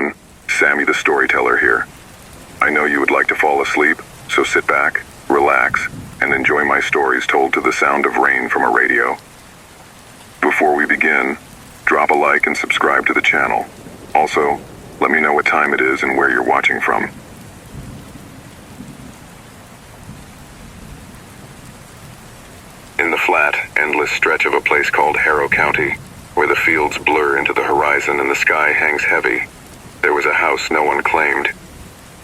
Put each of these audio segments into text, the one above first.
everyone, Sammy the Storyteller here. I know you would like to fall asleep, so sit back, relax, and enjoy my stories told to the sound of rain from a radio. Before we begin, drop a like and subscribe to the channel. Also, let me know what time it is and where you're watching from. In the flat, endless stretch of a place called Harrow County, where the fields blur into the horizon and the sky hangs heavy, there was a house no one claimed.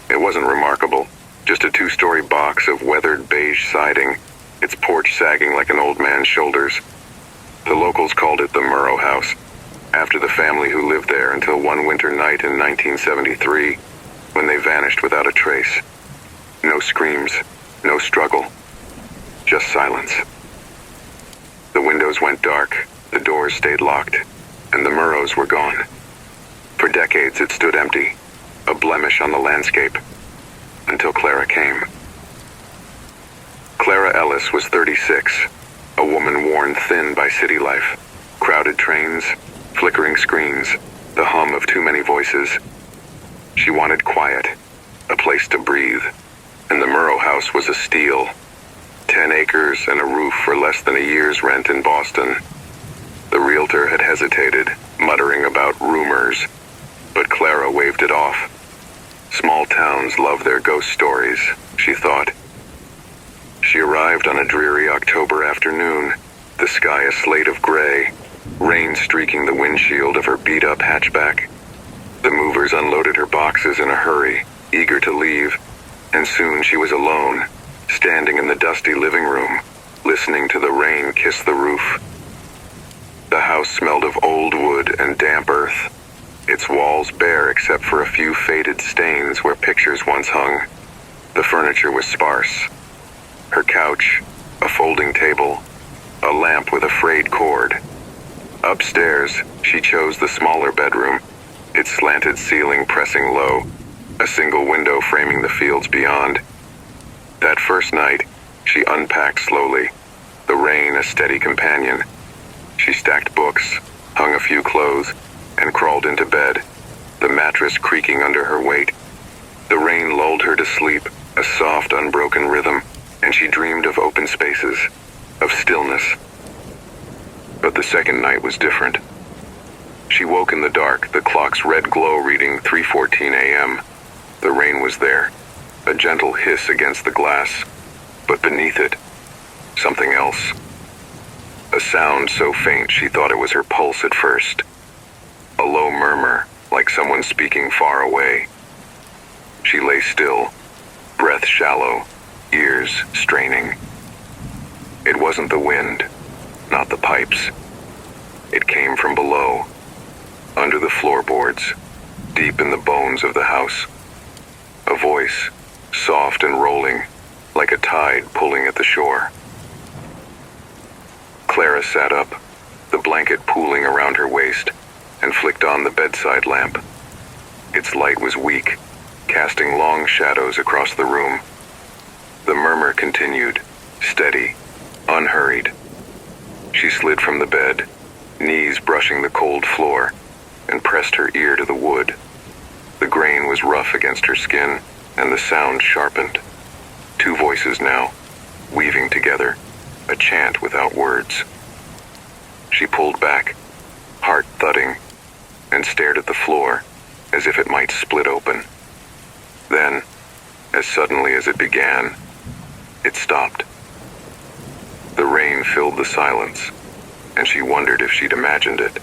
It wasn't remarkable, just a two-story box of weathered beige siding, its porch sagging like an old man's shoulders. The locals called it the Murrow House, after the family who lived there until one winter night in 1973, when they vanished without a trace. No screams, no struggle, just silence. The windows went dark, the doors stayed locked, and the Murrows were gone. For decades it stood empty, a blemish on the landscape, until Clara came. Clara Ellis was 36, a woman worn thin by city life, crowded trains, flickering screens, the hum of too many voices. She wanted quiet, a place to breathe, and the Murrow House was a steal. 10 acres and a roof for less than a year's rent in Boston. The realtor had hesitated, muttering about rumors, but Clara waved it off. Small towns love their ghost stories, she thought. She arrived on a dreary October afternoon, the sky a slate of gray, rain streaking the windshield of her beat-up hatchback. The movers unloaded her boxes in a hurry, eager to leave, and soon she was alone, standing in the dusty living room, listening to the rain kiss the roof. The house smelled of old wood and damp earth, its walls bare except for a few faded stains where pictures once hung. The furniture was sparse. Her couch, a folding table, a lamp with a frayed cord. Upstairs, she chose the smaller bedroom, its slanted ceiling pressing low, a single window framing the fields beyond. That first night, she unpacked slowly, the rain a steady companion. She stacked books, hung a few clothes, and crawled into bed, the mattress creaking under her weight. The rain lulled her to sleep, a soft, unbroken rhythm, and she dreamed of open spaces, of stillness. But the second night was different. She woke in the dark, the clock's red glow reading 3:14 a.m. The rain was there, a gentle hiss against the glass, but beneath it, something else. A sound so faint she thought it was her pulse at first. A low murmur, like someone speaking far away. She lay still, breath shallow, ears straining. It wasn't the wind, not the pipes. It came from below, under the floorboards, deep in the bones of the house. A voice, soft and rolling, like a tide pulling at the shore. Clara sat up, the blanket pooling around her waist, and flicked on the bedside lamp. Its light was weak, casting long shadows across the room. The murmur continued, steady, unhurried. She slid from the bed, knees brushing the cold floor, and pressed her ear to the wood. The grain was rough against her skin, and the sound sharpened. Two voices now, weaving together, a chant without words. She pulled back, heart thudding, and stared at the floor, as if it might split open. Then, as suddenly as it began, it stopped. The rain filled the silence, and she wondered if she'd imagined it.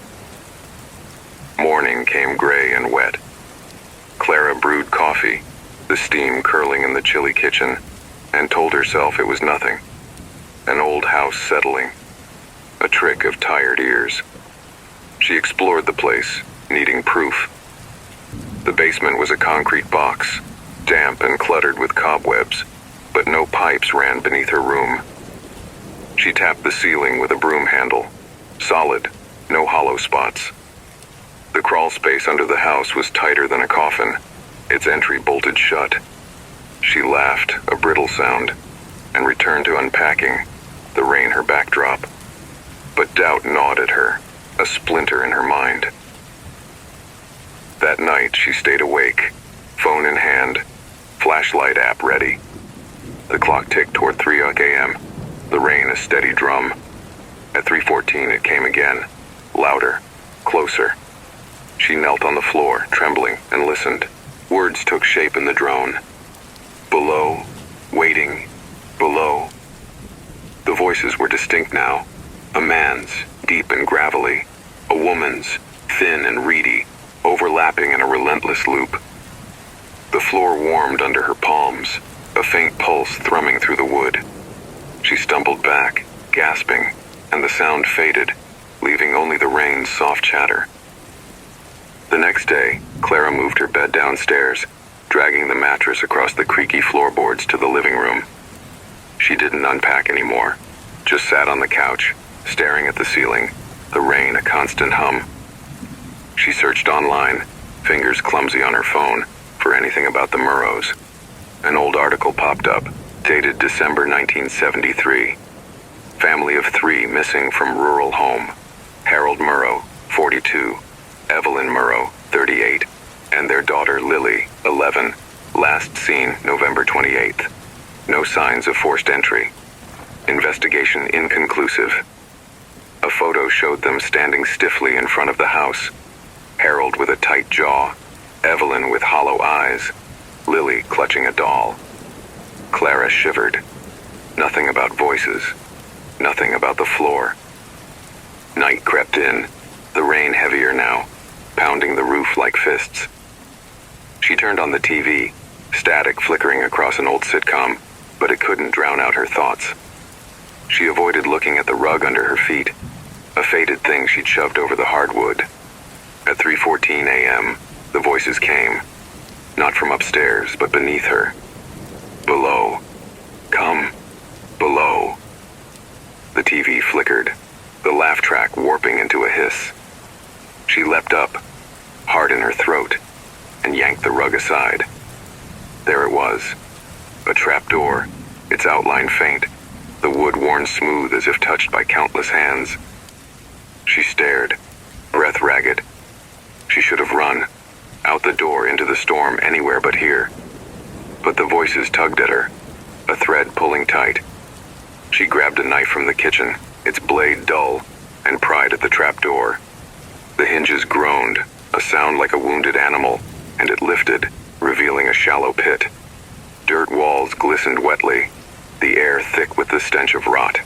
Morning came gray and wet. Clara brewed coffee, the steam curling in the chilly kitchen, and told herself it was nothing. An old house settling, a trick of tired ears. She explored the place, needing proof. The basement was a concrete box, damp and cluttered with cobwebs, but no pipes ran beneath her room. She tapped the ceiling with a broom handle, solid, no hollow spots. The crawl space under the house was tighter than a coffin, its entry bolted shut. She laughed, a brittle sound, and returned to unpacking, the rain her backdrop. But doubt gnawed at her, a splinter in her mind. That night, she stayed awake, phone in hand, flashlight app ready. The clock ticked toward 3 a.m., the rain a steady drum. At 3:14, it came again, louder, closer. She knelt on the floor, trembling, and listened. Words took shape in the drone. Below, waiting, below. The voices were distinct now. A man's, deep and gravelly. A woman's, thin and reedy, overlapping in a relentless loop. The floor warmed under her palms, a faint pulse thrumming through the wood. She stumbled back, gasping, and the sound faded, leaving only the rain's soft chatter. The next day, Clara moved her bed downstairs, dragging the mattress across the creaky floorboards to the living room. She didn't unpack anymore, just sat on the couch, staring at the ceiling, the rain a constant hum. She searched online, fingers clumsy on her phone, for anything about the Murrows. An old article popped up, dated December 1973. Family of 3 missing from rural home. Harold Murrow, 42, Evelyn Murrow, 38, and their daughter Lily, 11, last seen November 28th. No signs of forced entry. Investigation inconclusive. A photo showed them standing stiffly in front of the house. Harold with a tight jaw, Evelyn with hollow eyes, Lily clutching a doll. Clara shivered. Nothing about voices. Nothing about the floor. Night crept in, the rain heavier now, pounding the roof like fists. She turned on the TV, static flickering across an old sitcom, but it couldn't drown out her thoughts. She avoided looking at the rug under her feet, a faded thing she'd shoved over the hardwood. At 3:14 a.m., the voices came, not from upstairs, but beneath her. Below. Come. Below. The TV flickered, the laugh track warping into a hiss. She leapt up, heart in her throat, and yanked the rug aside. There it was, a trapdoor, its outline faint, the wood worn smooth as if touched by countless hands. She stared, breath ragged. She should have run, out the door into the storm anywhere but here. But the voices tugged at her, a thread pulling tight. She grabbed a knife from the kitchen, its blade dull, and pried at the trapdoor. The hinges groaned, a sound like a wounded animal, and it lifted, revealing a shallow pit. Dirt walls glistened wetly, the air thick with the stench of rot.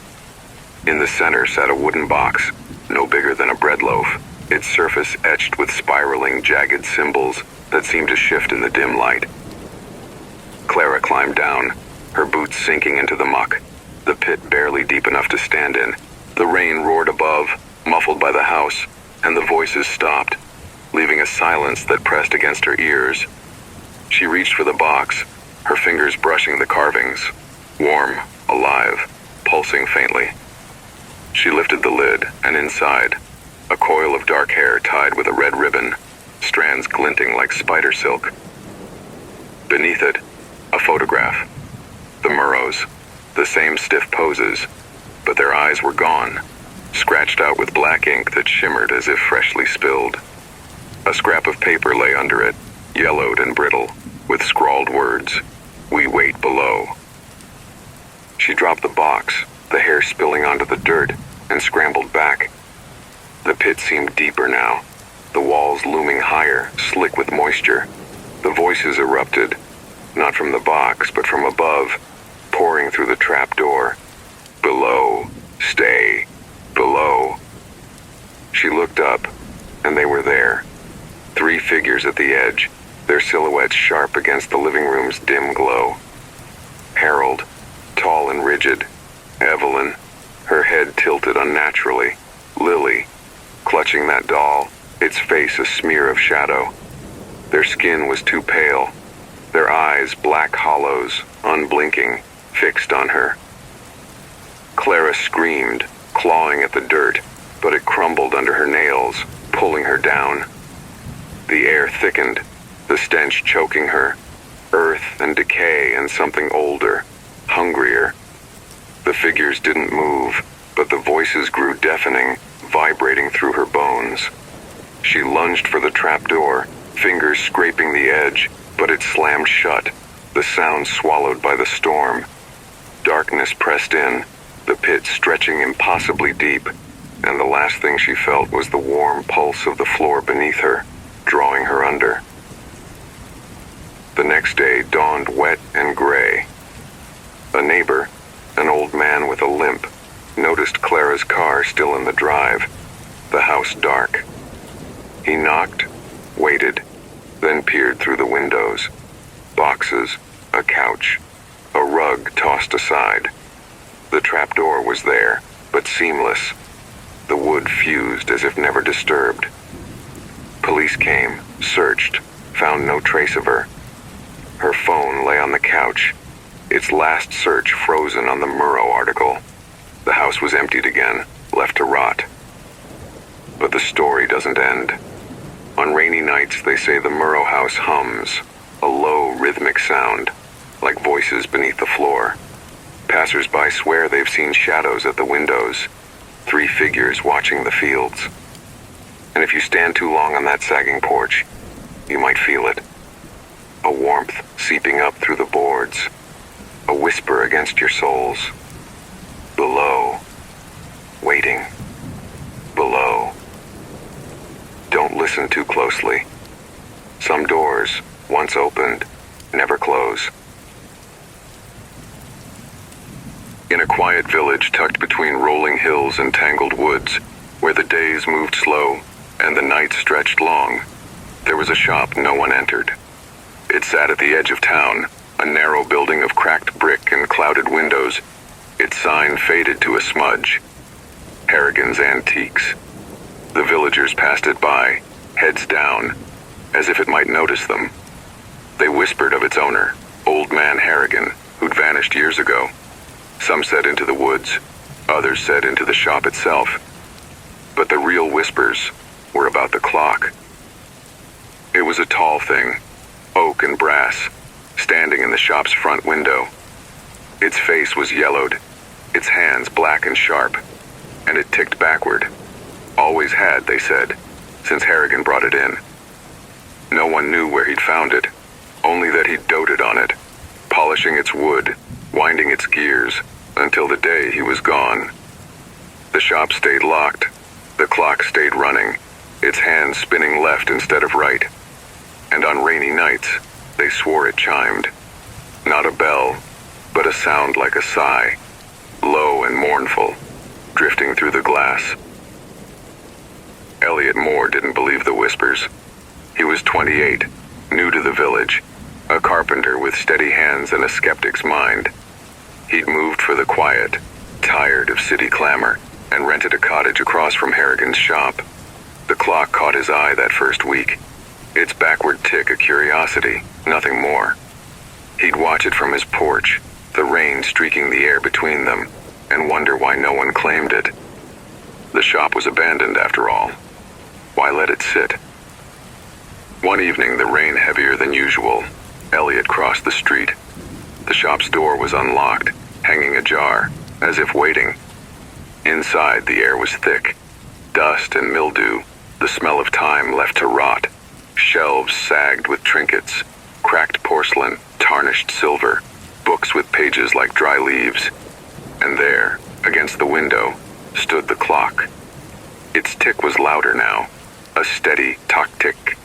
In the center sat a wooden box, no bigger than a bread loaf, its surface etched with spiraling, jagged symbols that seemed to shift in the dim light. Clara climbed down, her boots sinking into the muck, the pit barely deep enough to stand in. The rain roared above, muffled by the house, and the voices stopped, leaving a silence that pressed against her ears. She reached for the box, her fingers brushing the carvings, warm, alive, pulsing faintly. She lifted the lid, and inside, a coil of dark hair tied with a red ribbon, strands glinting like spider silk. Beneath it, a photograph. The Murrows, the same stiff poses, but their eyes were gone, scratched out with black ink that shimmered as if freshly spilled. A scrap of paper lay under it, yellowed and brittle, with scrawled words, "We wait below." She dropped the box, the hair spilling onto the dirt, and scrambled back. The pit seemed deeper now, the walls looming higher, slick with moisture. The voices erupted, not from the box, but from above, pouring through the trapdoor. Below, stay, below. She looked up, and they were there. 3 figures at the edge, their silhouettes sharp against the living room's dim glow. Harold, tall and rigid. Evelyn, her head tilted unnaturally. Lily, clutching that doll, its face a smear of shadow. Their skin was too pale, their eyes black hollows, unblinking, fixed on her. Clara screamed, clawing at the dirt, but it crumbled under her nails, pulling her down. The air thickened, the stench choking her, earth and decay and something older, hungrier. The figures didn't move, but the voices grew deafening, vibrating through her bones. She lunged for the trapdoor, fingers scraping the edge, but it slammed shut, the sound swallowed by the storm. Darkness pressed in, the pit stretching impossibly deep, and the last thing she felt was the warm pulse of the floor beneath her, drawing her under. The next day dawned wet and gray. A neighbor, an old man with a limp, noticed Clara's car still in the drive, the house dark. He knocked, waited, then peered through the windows. Boxes, a couch, a rug tossed aside. The trapdoor was there, but seamless. The wood fused as if never disturbed. Police came, searched, found no trace of her. Her phone lay on the couch, its last search frozen on the Murrow article. The house was emptied again, left to rot. But the story doesn't end. On rainy nights, they say the Murrow house hums, a low, rhythmic sound, like voices beneath the floor. Passers-by swear they've seen shadows at the windows, 3 figures watching the fields. And if you stand too long on that sagging porch, you might feel it. A warmth seeping up through the boards, a whisper against your soles. Below, waiting, below. Don't listen too closely. Some doors, once opened, never close. In a quiet village tucked between rolling hills and tangled woods, where the days moved slow and the nights stretched long, there was a shop no one entered. It sat at the edge of town, a narrow building of cracked brick and clouded windows, its sign faded to a smudge. Harrigan's Antiques. The villagers passed it by, heads down, as if it might notice them. They whispered of its owner, Old Man Harrigan, who'd vanished years ago. Some said into the woods, others said into the shop itself. But the real whispers were about the clock. It was a tall thing, oak and brass, standing in the shop's front window. Its face was yellowed, its hands black and sharp, and it ticked backward. Always had, they said, since Harrigan brought it in. No one knew where he'd found it, only that he'd doted on it, polishing its wood, winding its gears, until the day he was gone. The shop stayed locked, the clock stayed running, its hands spinning left instead of right. And on rainy nights, they swore it chimed. Not a bell, but a sound like a sigh, low and mournful, drifting through the glass. Elliot Moore didn't believe the whispers. He was 28, new to the village, a carpenter with steady hands and a skeptic's mind. He'd moved for the quiet, tired of city clamor, and rented a cottage across from Harrigan's shop. The clock caught his eye that first week. Its backward tick a curiosity, nothing more. He'd watch it from his porch, the rain streaking the air between them, and wonder why no one claimed it. The shop was abandoned after all. Why let it sit? One evening, the rain heavier than usual, Elliot crossed the street. The shop's door was unlocked, hanging ajar, as if waiting. Inside, the air was thick. Dust and mildew, the smell of time left to rot. Shelves sagged with trinkets, cracked porcelain, tarnished silver, books with pages like dry leaves. And there, against the window, stood the clock. Its tick was louder now, a steady tock-tick,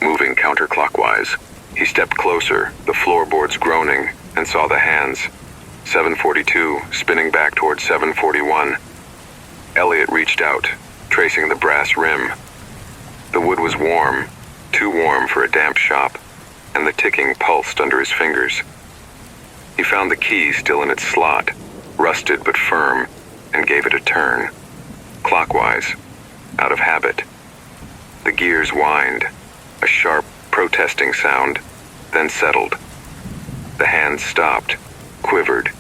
moving counterclockwise. He stepped closer, the floorboards groaning, and saw the hands. 7:42, spinning back toward 7:41. Elliot reached out, tracing the brass rim. The wood was warm, too warm for a damp shop, and the ticking pulsed under his fingers. He found the key still in its slot, rusted but firm, and gave it a turn. Clockwise, out of habit. The gears whined, a sharp, protesting sound, then settled. The hands stopped, quivered,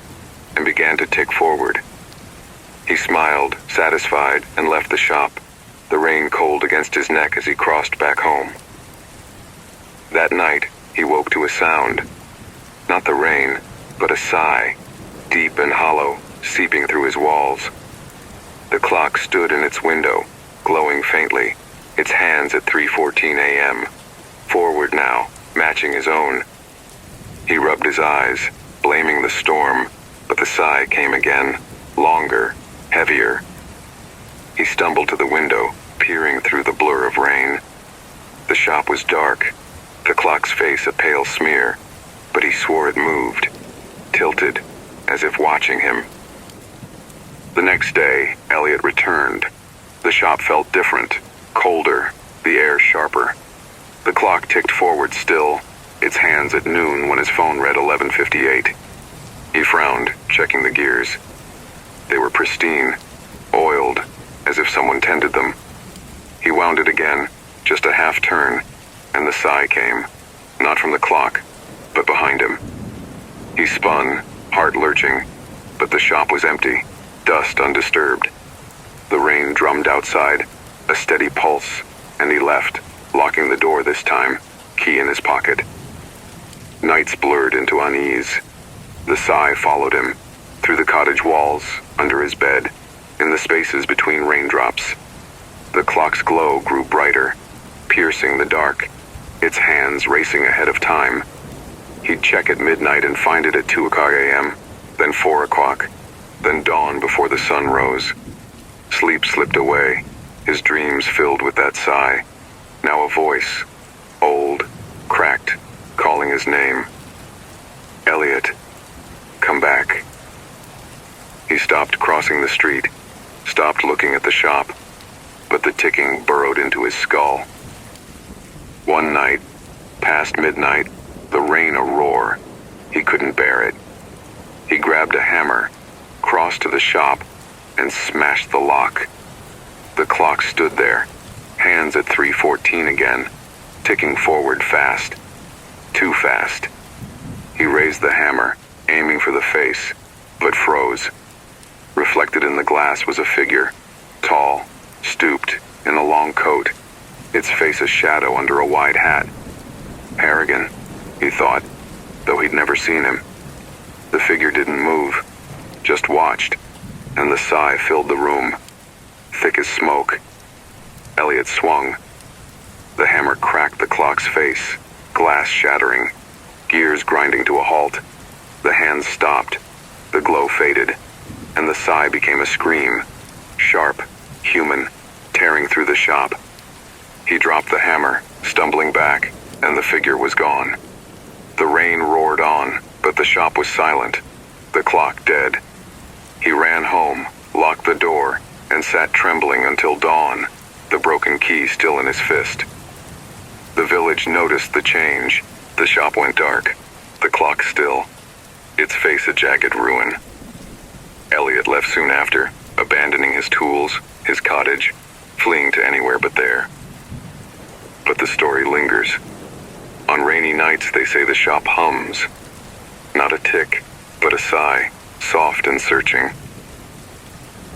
and began to tick forward. He smiled, satisfied, and left the shop, the rain cold against his neck as he crossed back home. That night, he woke to a sound. Not the rain, but a sigh, deep and hollow, seeping through his walls. The clock stood in its window, glowing faintly, its hands at 3:14 a.m., forward now, matching his own. He rubbed his eyes, blaming the storm, but the sigh came again, longer, heavier. He stumbled to the window, peering through the blur of rain. The shop was dark, the clock's face a pale smear, but he swore it moved, tilted, as if watching him. The next day, Elliot returned. The shop felt different, colder, the air sharper. The clock ticked forward still, its hands at noon when his phone read 11:58. He frowned, checking the gears. They were pristine, oiled, as if someone tended them. He wound it again, just a half turn, and the sigh came, not from the clock, but behind him. He spun, heart lurching, but the shop was empty, dust undisturbed. The rain drummed outside, a steady pulse, and he left, locking the door this time, key in his pocket. Nights blurred into unease. The sigh followed him, through the cottage walls, under his bed, in the spaces between raindrops. The clock's glow grew brighter, piercing the dark, its hands racing ahead of time. He'd check at midnight and find it at 2 a.m., then 4 o'clock, then dawn before the sun rose. Sleep slipped away, his dreams filled with that sigh. Now a voice, old, cracked, calling his name. Elliot, come back. He stopped crossing the street, stopped looking at the shop, but the ticking burrowed into his skull. One night, past midnight, the rain a roar. He couldn't bear it. He grabbed a hammer, crossed to the shop, and smashed the lock. The clock stood there, hands at 3:14 again, ticking forward fast. Too fast. He raised the hammer, aiming for the face, but froze. Reflected in the glass was a figure, tall, stooped, in a long coat, its face a shadow under a wide hat. Harrigan, he thought, though he'd never seen him. The figure didn't move, just watched, and the sigh filled the room, thick as smoke. Elliot swung. The hammer cracked the clock's face, glass shattering, gears grinding to a halt. The hands stopped, the glow faded, and the sigh became a scream, sharp, human, tearing through the shop. He dropped the hammer, stumbling back, and the figure was gone. The rain roared on, but the shop was silent, the clock dead. He ran home, locked the door, and sat trembling until dawn, the broken key still in his fist. The village noticed the change. The shop went dark, the clock still, its face a jagged ruin. Elliot left soon after, abandoning his tools, his cottage, fleeing to anywhere but there. But the story lingers. On rainy nights they say the shop hums. Not a tick, but a sigh, soft and searching.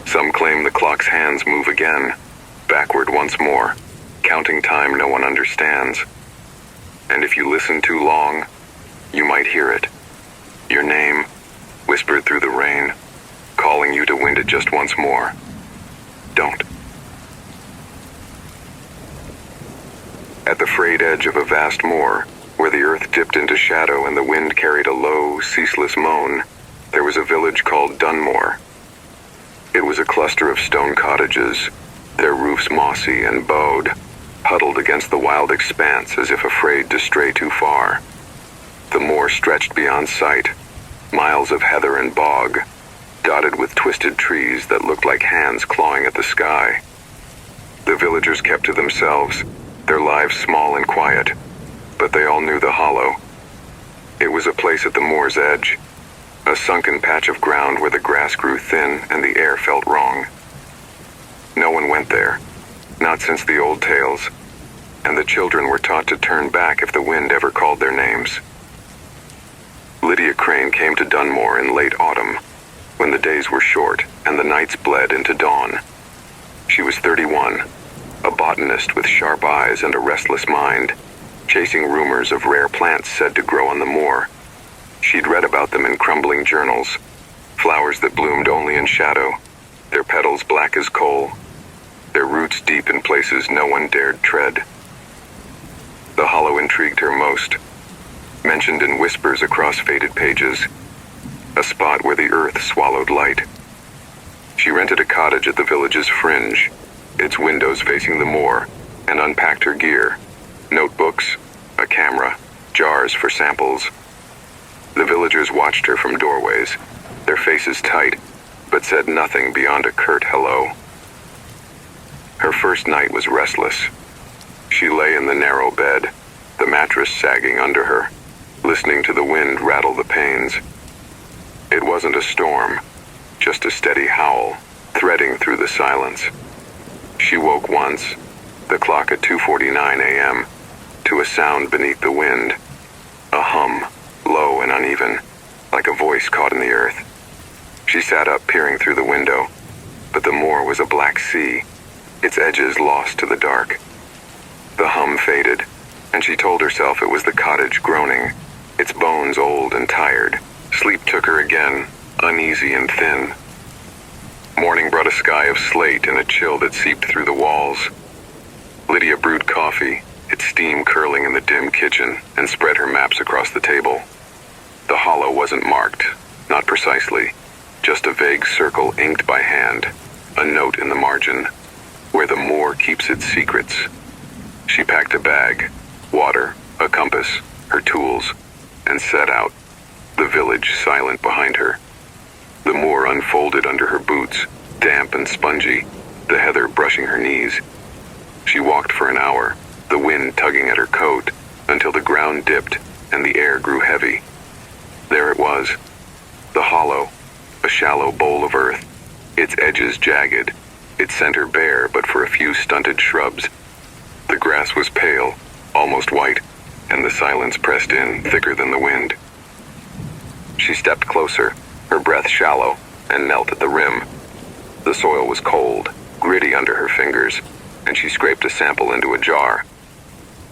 Some claim the clock's hands move again, backward once more, counting time no one understands. And if you listen too long, you might hear it. Your name, whispered through the rain, calling you to wind it just once more. Don't. At the frayed edge of a vast moor, where the earth dipped into shadow and the wind carried a low, ceaseless moan, there was a village called Dunmore. It was a cluster of stone cottages, their roofs mossy and bowed, huddled against the wild expanse as if afraid to stray too far. The moor stretched beyond sight, miles of heather and bog, dotted with twisted trees that looked like hands clawing at the sky. The villagers kept to themselves, their lives small and quiet, but they all knew the hollow. It was a place at the moor's edge, a sunken patch of ground where the grass grew thin and the air felt wrong. No one went there, not since the old tales, and the children were taught to turn back if the wind ever called their names. Lydia Crane came to Dunmore in late autumn, when the days were short and the nights bled into dawn. She was 31, a botanist with sharp eyes and a restless mind, chasing rumors of rare plants said to grow on the moor. She'd read about them in crumbling journals, flowers that bloomed only in shadow, their petals black as coal. their roots deep in places no one dared tread. The hollow intrigued her most, mentioned in whispers across faded pages, a spot where the earth swallowed light. She rented a cottage at the village's fringe, its windows facing the moor, and unpacked her gear, notebooks, a camera, jars for samples. The villagers watched her from doorways, their faces tight, but said nothing beyond a curt hello. Her first night was restless. She lay in the narrow bed, the mattress sagging under her, listening to the wind rattle the panes. It wasn't a storm, just a steady howl, threading through the silence. She woke once, the clock at 2:49 a.m., to a sound beneath the wind, a hum, low and uneven, like a voice caught in the earth. She sat up, peering through the window, but the moor was a black sea, its edges lost to the dark. The hum faded, and she told herself it was the cottage groaning, its bones old and tired. Sleep took her again, uneasy and thin. Morning brought a sky of slate and a chill that seeped through the walls. Lydia brewed coffee, its steam curling in the dim kitchen, and spread her maps across the table. The hollow wasn't marked, not precisely, just a vague circle inked by hand, a note in the margin, where the moor keeps its secrets. She packed a bag, water, a compass, her tools, and set out, the village silent behind her. The moor unfolded under her boots, damp and spongy, the heather brushing her knees. She walked for an hour, the wind tugging at her coat, until the ground dipped and the air grew heavy. There it was, the hollow, a shallow bowl of earth, its edges jagged, its center bare but for a few stunted shrubs. The grass was pale, almost white, and the silence pressed in, thicker than the wind. She stepped closer, her breath shallow, and knelt at the rim. The soil was cold, gritty under her fingers, and she scraped a sample into a jar.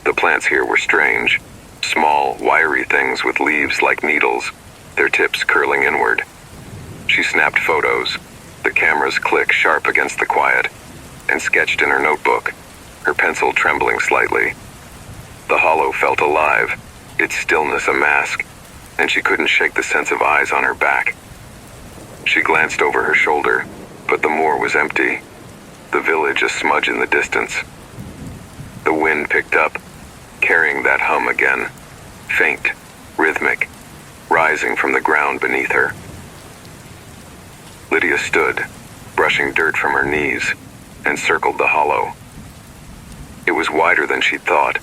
The plants here were strange, small, wiry things with leaves like needles, their tips curling inward. She snapped photos, the camera's click sharp against the quiet, and sketched in her notebook, her pencil trembling slightly. The hollow felt alive, its stillness a mask, and she couldn't shake the sense of eyes on her back. She glanced over her shoulder, but the moor was empty, the village a smudge in the distance. The wind picked up, carrying that hum again, faint, rhythmic, rising from the ground beneath her. Lydia stood, brushing dirt from her knees, and circled the hollow. It was wider than she'd thought,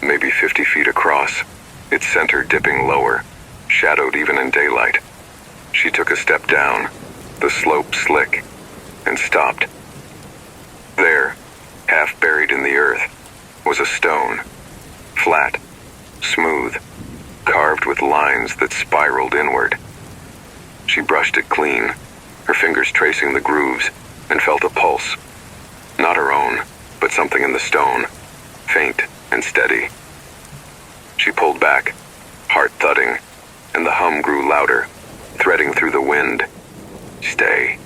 maybe 50 feet across, its center dipping lower, shadowed even in daylight. She took a step down, the slope slick, and stopped. There, half buried in the earth, was a stone, flat, smooth, carved with lines that spiraled inward. She brushed it clean, her fingers tracing the grooves, and felt a pulse. Not her own, but something in the stone, faint and steady. She pulled back, heart thudding, and the hum grew louder, threading through the wind. Stay.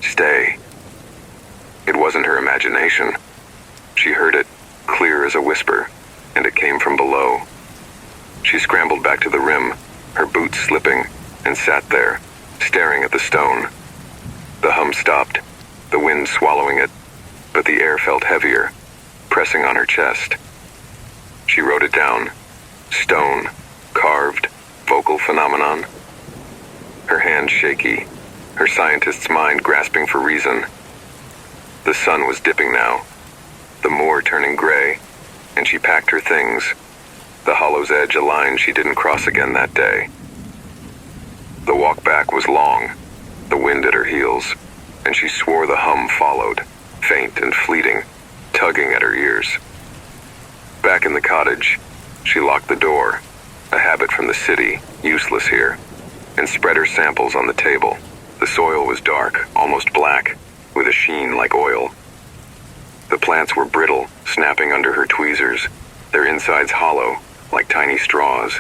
Stay. It wasn't her imagination. She heard it, clear as a whisper, and it came from below. She scrambled back to the rim, her boots slipping, and sat there, staring at the stone. The hum stopped, the wind swallowing it, but the air felt heavier, pressing on her chest. She wrote it down. Stone, carved, vocal phenomenon. Her hand shaky, her scientist's mind grasping for reason. The sun was dipping now, the moor turning gray, and she packed her things, the hollow's edge a line she didn't cross again that day. The walk back was long, the wind at her heels, and she swore the hum followed, faint and fleeting, tugging at her ears. Back in the cottage, she locked the door, a habit from the city, useless here, and spread her samples on the table. The soil was dark, almost black, with a sheen like oil. The plants were brittle, snapping under her tweezers, their insides hollow, like tiny straws.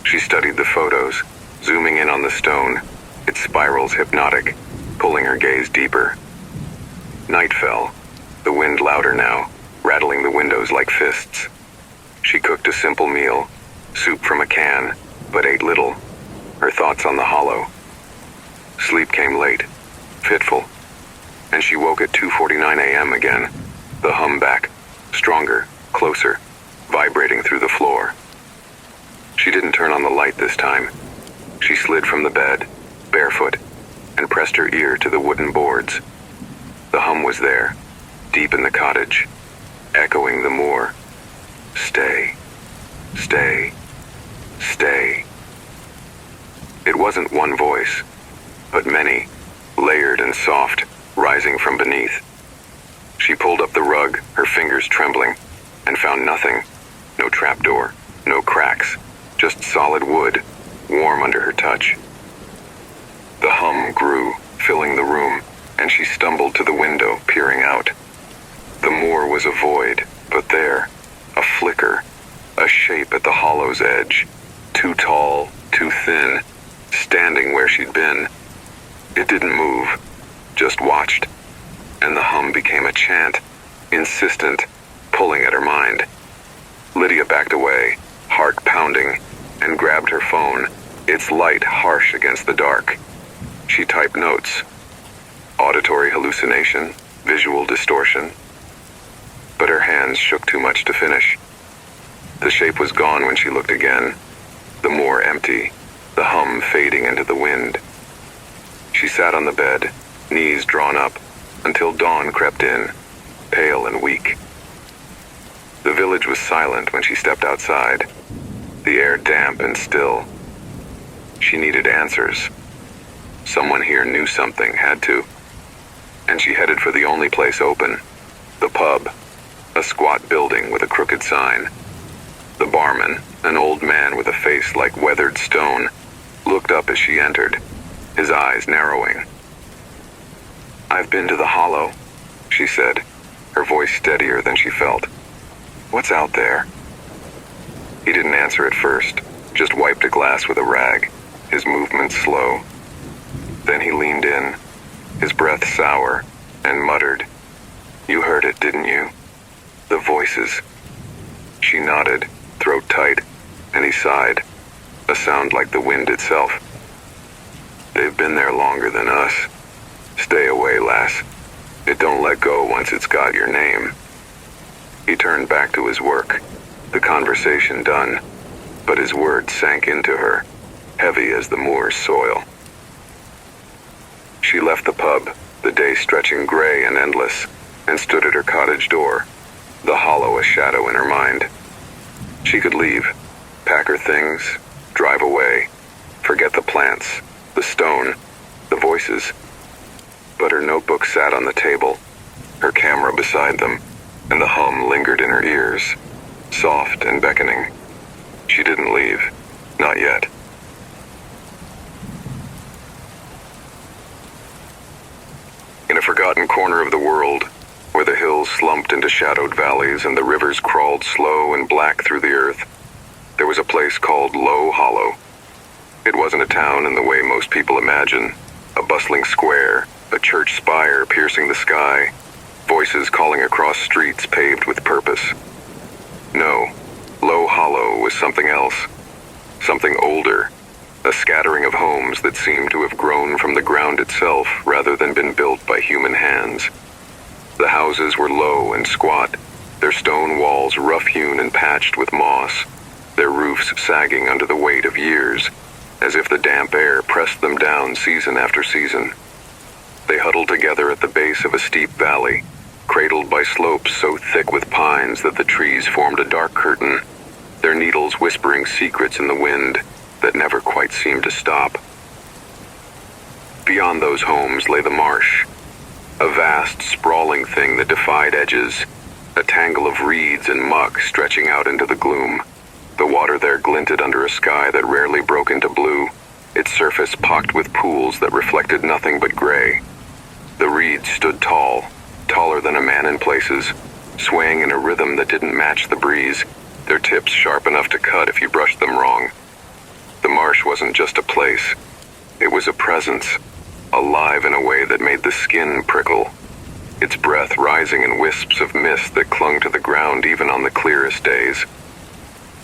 She studied the photos, zooming in on the stone, its spirals hypnotic, pulling her gaze deeper. Night fell, the wind louder now, rattling the windows like fists. She cooked a simple meal, soup from a can, but ate little, her thoughts on the hollow. Sleep came late, fitful, and she woke at 2:49 a.m. again, the hum back, stronger, closer, vibrating through the floor. She didn't turn on the light this time. She slid from the bed, barefoot, and pressed her ear to the wooden boards. The hum was there, deep in the cottage, echoing the moor. Stay, stay, stay. It wasn't one voice, but many, layered and soft, rising from beneath. She pulled up the rug, her fingers trembling, and found nothing. No trapdoor, no cracks, just solid wood, warm under her touch. The hum grew, filling the room, and she stumbled to the window, peering out. The moor was a void, but there, a flicker, a shape at the hollow's edge, too tall, too thin, standing where she'd been. It didn't move, just watched, and the hum became a chant, insistent, pulling at her mind. Lydia backed away, heart pounding, and grabbed her phone, its light harsh against the dark. She typed notes. Auditory hallucination, visual distortion. But her hands shook too much to finish. The shape was gone when she looked again, the moor empty, the hum fading into the wind. She sat on the bed, knees drawn up, until dawn crept in, pale and weak. The village was silent when she stepped outside, the air damp and still. She needed answers. Someone here knew something, had to. And she headed for the only place open, the pub, a squat building with a crooked sign. The barman, an old man with a face like weathered stone, looked up as she entered, his eyes narrowing. "I've been to the hollow," she said, her voice steadier than she felt. "What's out there?" He didn't answer at first, just wiped a glass with a rag, his movements slow. Then he leaned in, his breath sour, and muttered, "You heard it, didn't you? The voices." She nodded, throat tight, and he sighed, a sound like the wind itself. "They've been there longer than us. Stay away, lass. It don't let go once it's got your name." He turned back to his work, the conversation done, but his words sank into her, heavy as the moor's soil. She left the pub, the day stretching gray and endless, and stood at her cottage door, the hollow a shadow in her mind. She could leave, pack her things, drive away, forget the plants, the stone, the voices. But her notebook sat on the table, her camera beside them, and the hum lingered in her ears, soft and beckoning. She didn't leave, not yet. In a forgotten corner of the world, where the hills slumped into shadowed valleys and the rivers crawled slow and black through the earth, there was a place called Low Hollow. It wasn't a town in the way most people imagine, a bustling square, a church spire piercing the sky, voices calling across streets paved with purpose. No, Low Hollow was something else, something older, a scattering of homes that seemed to have grown from the ground itself rather than been built by human hands. The houses were low and squat, their stone walls rough-hewn and patched with moss, their roofs sagging under the weight of years, as if the damp air pressed them down season after season. They huddled together at the base of a steep valley, cradled by slopes so thick with pines that the trees formed a dark curtain, their needles whispering secrets in the wind that never quite seemed to stop. Beyond those homes lay the marsh, a vast, sprawling thing that defied edges, a tangle of reeds and muck stretching out into the gloom. The water there glinted under a sky that rarely broke into blue, its surface pocked with pools that reflected nothing but gray. The reeds stood tall, taller than a man in places, swaying in a rhythm that didn't match the breeze, their tips sharp enough to cut if you brushed them wrong. The marsh wasn't just a place. It was a presence, alive in a way that made the skin prickle. its breath rising in wisps of mist that clung to the ground even on the clearest days.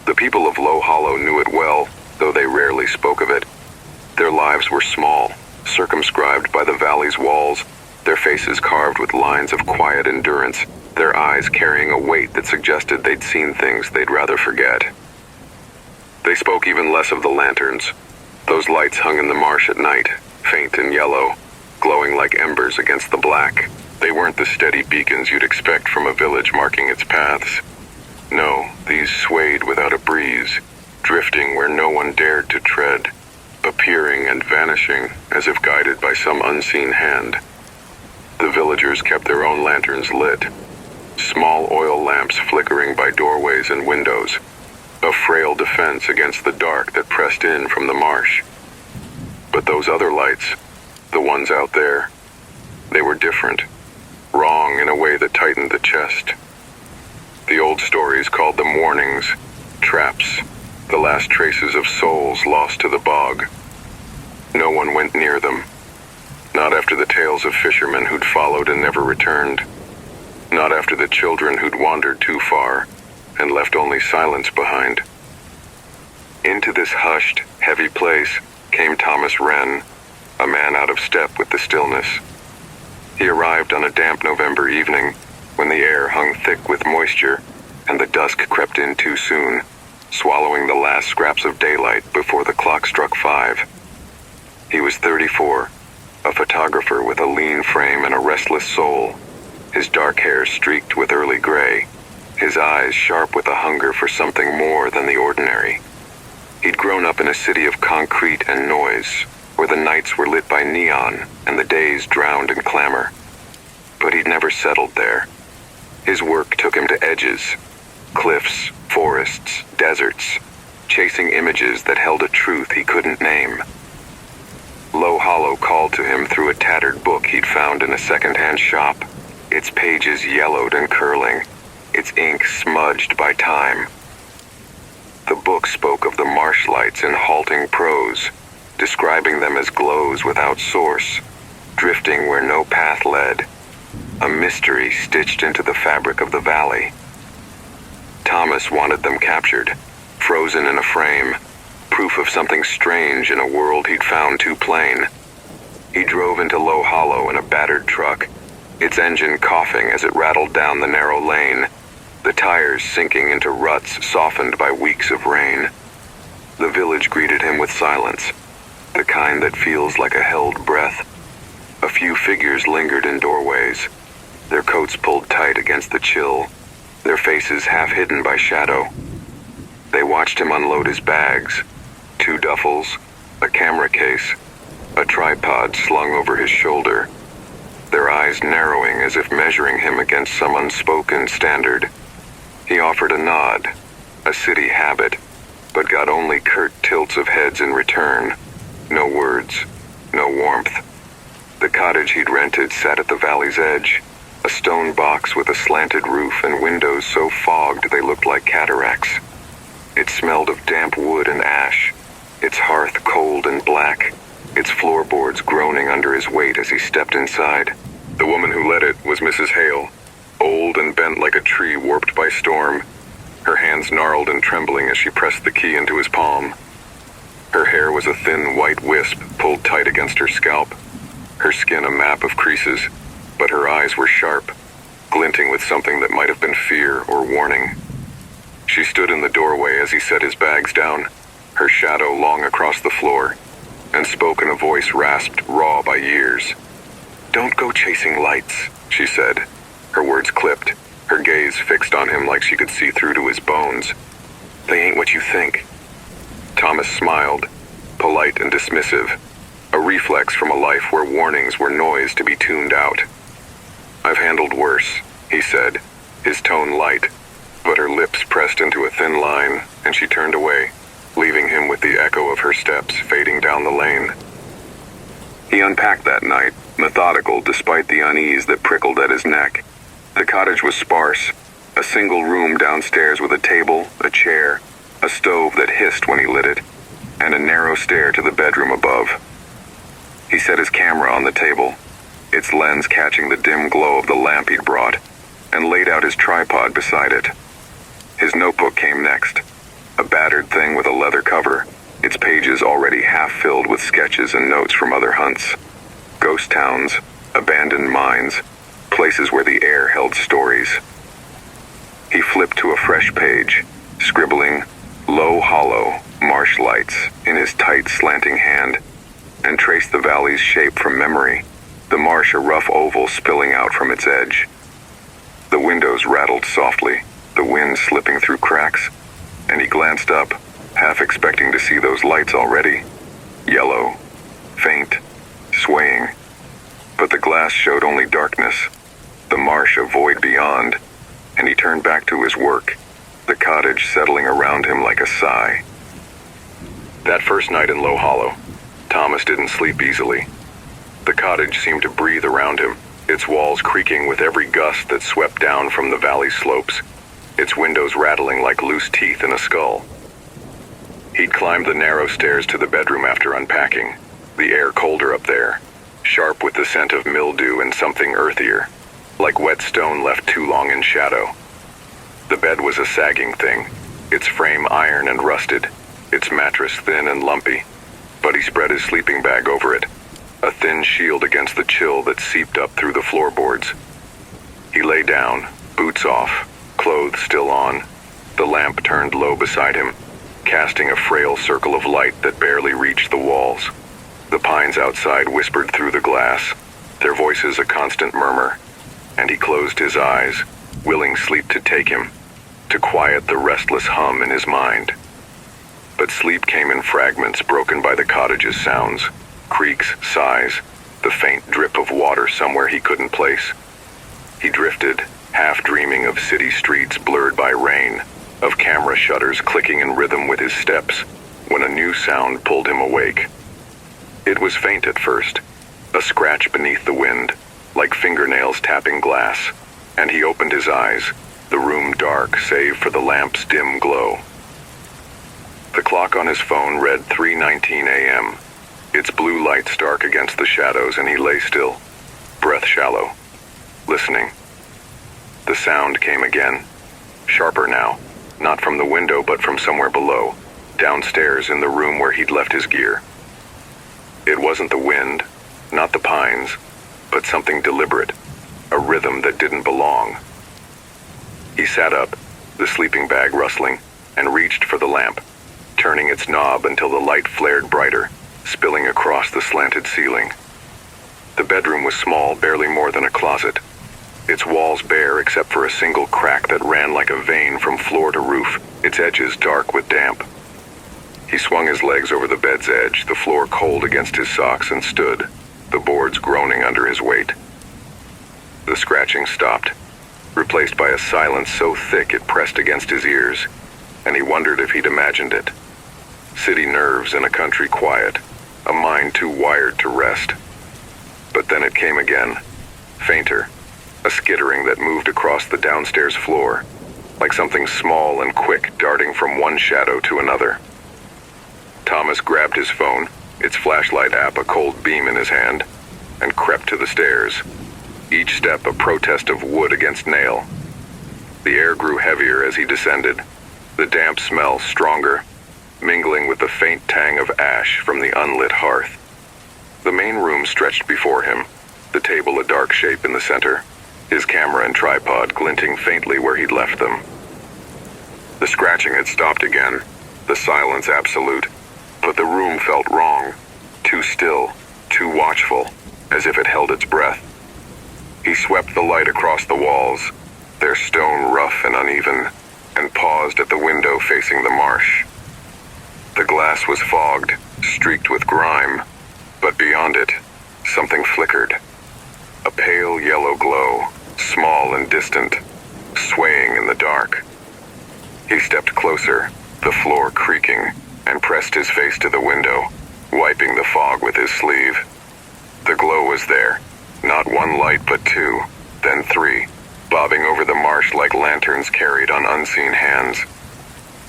The people of Low Hollow knew it well, though they rarely spoke of it. Their lives were small, circumscribed by the valley's walls, their faces carved with lines of quiet endurance, their eyes carrying a weight that suggested they'd seen things they'd rather forget. They spoke even less of the lanterns. Those lights hung in the marsh at night, faint and yellow, glowing like embers against the black. They weren't the steady beacons you'd expect from a village marking its paths. No, these swayed without a breeze, drifting where no one dared to tread, appearing and vanishing as if guided by some unseen hand. The villagers kept their own lanterns lit, small oil lamps flickering by doorways and windows, a frail defense against the dark that pressed in from the marsh. But those other lights, the ones out there, they were different, wrong in a way that tightened the chest. The old stories called them warnings, traps, the last traces of souls lost to the bog. No one went near them. Not after the tales of fishermen who'd followed and never returned. Not after the children who'd wandered too far and left only silence behind. Into this hushed, heavy place came Thomas Wren, a man out of step with the stillness. He arrived on a damp November evening when the air hung thick with moisture and the dusk crept in too soon, swallowing the last scraps of daylight before the clock struck 5. He was 34, a photographer with a lean frame and a restless soul, his dark hair streaked with early gray, his eyes sharp with a hunger for something more than the ordinary. He'd grown up in a city of concrete and noise, where the nights were lit by neon and the days drowned in clamor. But he'd never settled there. His work took him to edges, cliffs, forests, deserts, chasing images that held a truth he couldn't name. Low Hollow called to him through a tattered book he'd found in a second-hand shop, its pages yellowed and curling, its ink smudged by time. The book spoke of the marsh lights in halting prose, describing them as glows without source, drifting where no path led, a mystery stitched into the fabric of the valley. Thomas wanted them captured, frozen in a frame, proof of something strange in a world he'd found too plain. He drove into Low Hollow in a battered truck, its engine coughing as it rattled down the narrow lane, the tires sinking into ruts softened by weeks of rain. The village greeted him with silence, the kind that feels like a held breath. A few figures lingered in doorways, their coats pulled tight against the chill, their faces half hidden by shadow. They watched him unload his bags, 2 duffels, a camera case, a tripod slung over his shoulder, their eyes narrowing as if measuring him against some unspoken standard. He offered a nod, a city habit, but got only curt tilts of heads in return. No words, no warmth. The cottage he'd rented sat at the valley's edge, a stone box with a slanted roof and windows so fogged they looked like cataracts. It smelled of damp wood and ash, its hearth cold and black, its floorboards groaning under his weight as he stepped inside. The woman who led it was Mrs. Hale, old and bent like a tree warped by storm, her hands gnarled and trembling as she pressed the key into his palm. Her hair was a thin white wisp pulled tight against her scalp, her skin a map of creases, but her eyes were sharp, glinting with something that might have been fear or warning. She stood in the doorway as he set his bags down, her shadow long across the floor, and spoke in a voice rasped raw by years. "Don't go chasing lights," she said, her words clipped, her gaze fixed on him like she could see through to his bones. "They ain't what you think." Thomas smiled, polite and dismissive, a reflex from a life where warnings were noise to be tuned out. "I've handled worse," he said, his tone light, but her lips pressed into a thin line, and she turned away, leaving him with the echo of her steps fading down the lane. He unpacked that night, methodical despite the unease that prickled at his neck. The cottage was sparse, a single room downstairs with a table, a chair, a stove that hissed when he lit it, and a narrow stair to the bedroom above. He set his camera on the table, its lens catching the dim glow of the lamp he'd brought, and laid out his tripod beside it. His notebook came next, a battered thing with a leather cover, its pages already half filled with sketches and notes from other hunts. Ghost towns, abandoned mines, places where the air held stories. He flipped to a fresh page, scribbling "Low Hollow, marsh lights" in his tight, slanting hand, and traced the valley's shape from memory, the marsh a rough oval spilling out from its edge. The windows rattled softly, the wind slipping through cracks, and he glanced up, half expecting to see those lights already. Yellow, faint, swaying. But the glass showed only darkness, the marsh a void beyond, and he turned back to his work, the cottage settling around him like a sigh. That first night in Low Hollow, Thomas didn't sleep easily. The cottage seemed to breathe around him, its walls creaking with every gust that swept down from the valley slopes, its windows rattling like loose teeth in a skull. He'd climbed the narrow stairs to the bedroom after unpacking, the air colder up there, sharp with the scent of mildew and something earthier, like wet stone left too long in shadow. The bed was a sagging thing, its frame iron and rusted, its mattress thin and lumpy, but he spread his sleeping bag over it, a thin shield against the chill that seeped up through the floorboards. He lay down, boots off, clothes still on, the lamp turned low beside him, casting a frail circle of light that barely reached the walls. The pines outside whispered through the glass, their voices a constant murmur, and he closed his eyes, willing sleep to take him, to quiet the restless hum in his mind. But sleep came in fragments broken by the cottage's sounds, creaks, sighs, the faint drip of water somewhere he couldn't place. He drifted, half dreaming of city streets blurred by rain, of camera shutters clicking in rhythm with his steps, when a new sound pulled him awake. It was faint at first, a scratch beneath the wind, like fingernails tapping glass, and he opened his eyes, the room dark save for the lamp's dim glow. The clock on his phone read 3:19 a.m., its blue light stark against the shadows, and he lay still, breath shallow, listening. The sound came again, sharper now, not from the window but from somewhere below, downstairs in the room where he'd left his gear. It wasn't the wind, not the pines, but something deliberate, a rhythm that didn't belong. He sat up, the sleeping bag rustling, and reached for the lamp, turning its knob until the light flared brighter, spilling across the slanted ceiling. The bedroom was small, barely more than a closet, its walls bare except for a single crack that ran like a vein from floor to roof, its edges dark with damp. He swung his legs over the bed's edge, the floor cold against his socks, and stood, the boards groaning under his weight. The scratching stopped, replaced by a silence so thick it pressed against his ears, and he wondered if he'd imagined it. City nerves in a country quiet, a mind too wired to rest. But then it came again, fainter, a skittering that moved across the downstairs floor, like something small and quick darting from one shadow to another. Thomas grabbed his phone, its flashlight app a cold beam in his hand, and crept to the stairs, each step a protest of wood against nail. The air grew heavier as he descended, the damp smell stronger, mingling with the faint tang of ash from the unlit hearth. The main room stretched before him, the table a dark shape in the center, his camera and tripod glinting faintly where he'd left them. The scratching had stopped again, the silence absolute, but the room felt wrong, too still, too watchful, as if it held its breath. He swept the light across the walls, their stone rough and uneven, and paused at the window facing the marsh. The glass was fogged, streaked with grime, but beyond it, something flickered. A pale yellow glow, small and distant, swaying in the dark. He stepped closer, the floor creaking, and pressed his face to the window, wiping the fog with his sleeve. The glow was there, not one light but two, then three, bobbing over the marsh like lanterns carried on unseen hands.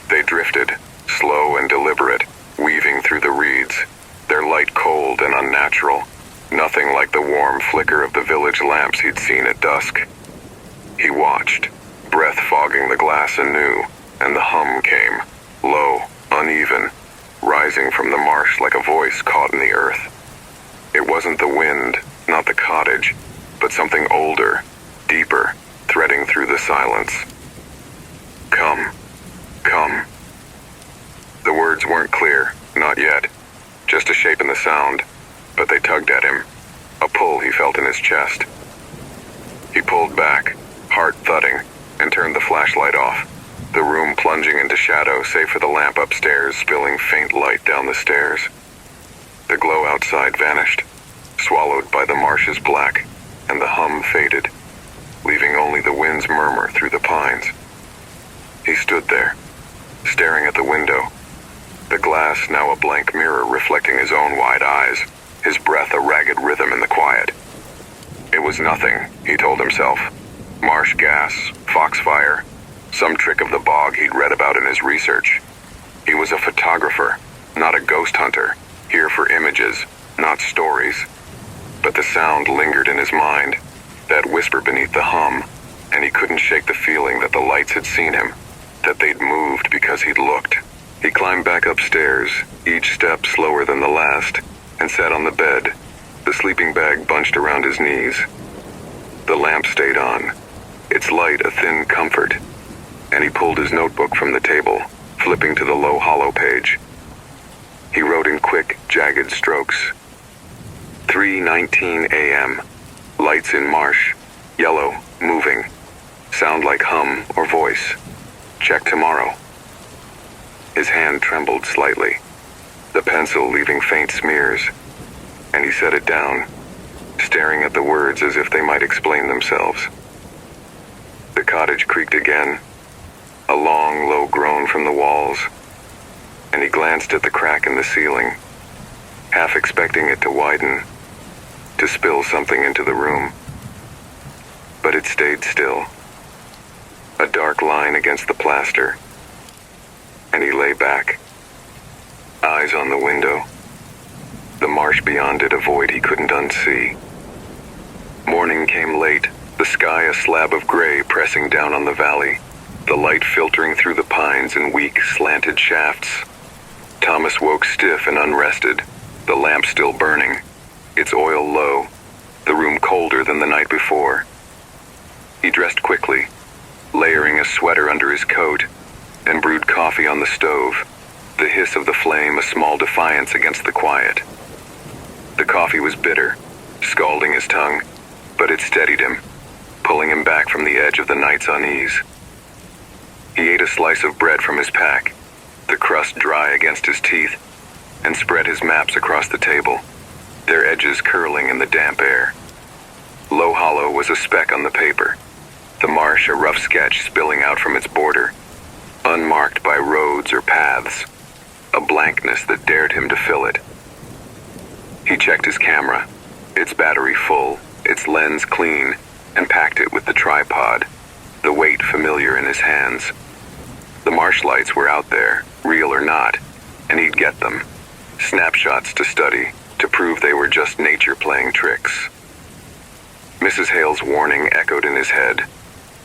They drifted, slow and deliberate, weaving through the reeds, their light cold and unnatural, nothing like the warm flicker of the village lamps he'd seen at dusk. He watched, breath fogging the glass anew, and the hum came, low, uneven, rising from the marsh like a voice caught in the earth. It wasn't the wind, not the cottage, but something older, deeper, threading through the silence. Come, come. The words weren't clear, not yet, just a shape in the sound, but they tugged at him, a pull he felt in his chest. He pulled back, heart thudding, and turned the flashlight off, the room plunging into shadow save for the lamp upstairs spilling faint light down the stairs. The glow outside vanished, swallowed by the marsh's black, and the hum faded, leaving only the wind's murmur through the pines. He stood there, staring at the window, the glass now a blank mirror reflecting his own wide eyes, his breath a ragged rhythm in the quiet. It was nothing, he told himself. Marsh gas, foxfire, some trick of the bog he'd read about in his research. He was a photographer, not a ghost hunter, here for images, not stories. But the sound lingered in his mind, that whisper beneath the hum, and he couldn't shake the feeling that the lights had seen him, that they'd moved because he'd looked. He climbed back upstairs, each step slower than the last, and sat on the bed, the sleeping bag bunched around his knees. The lamp stayed on, its light a thin comfort, and he pulled his notebook from the table, flipping to the low hollow page. He wrote in quick, jagged strokes. 3:19 a.m. Lights in marsh, yellow, moving. Sound like hum or voice. Check tomorrow. His hand trembled slightly, the pencil leaving faint smears, and he set it down, staring at the words as if they might explain themselves. The cottage creaked again, a long, low groan from the walls, and he glanced at the crack in the ceiling, half expecting it to widen, to spill something into the room. But it stayed still, a dark line against the plaster, and he lay back, eyes on the window, the marsh beyond it a void he couldn't unsee. Morning came late, the sky a slab of gray pressing down on the valley, the light filtering through the pines in weak, slanted shafts. Thomas woke stiff and unrested, the lamp still burning, its oil low, the room colder than the night before. He dressed quickly, layering a sweater under his coat, and brewed coffee on the stove, the hiss of the flame a small defiance against the quiet. The coffee was bitter, scalding his tongue, but it steadied him, pulling him back from the edge of the night's unease. He ate a slice of bread from his pack, the crust dry against his teeth, and spread his maps across the table, their edges curling in the damp air. Low Hollow was a speck on the paper, the marsh a rough sketch spilling out from its border, unmarked by roads or paths, a blankness that dared him to fill it. He checked his camera, its battery full, its lens clean, and packed it with the tripod, the weight familiar in his hands. The marsh lights were out there, real or not, and he'd get them, snapshots to study, to prove they were just nature playing tricks. Mrs. Hale's warning echoed in his head,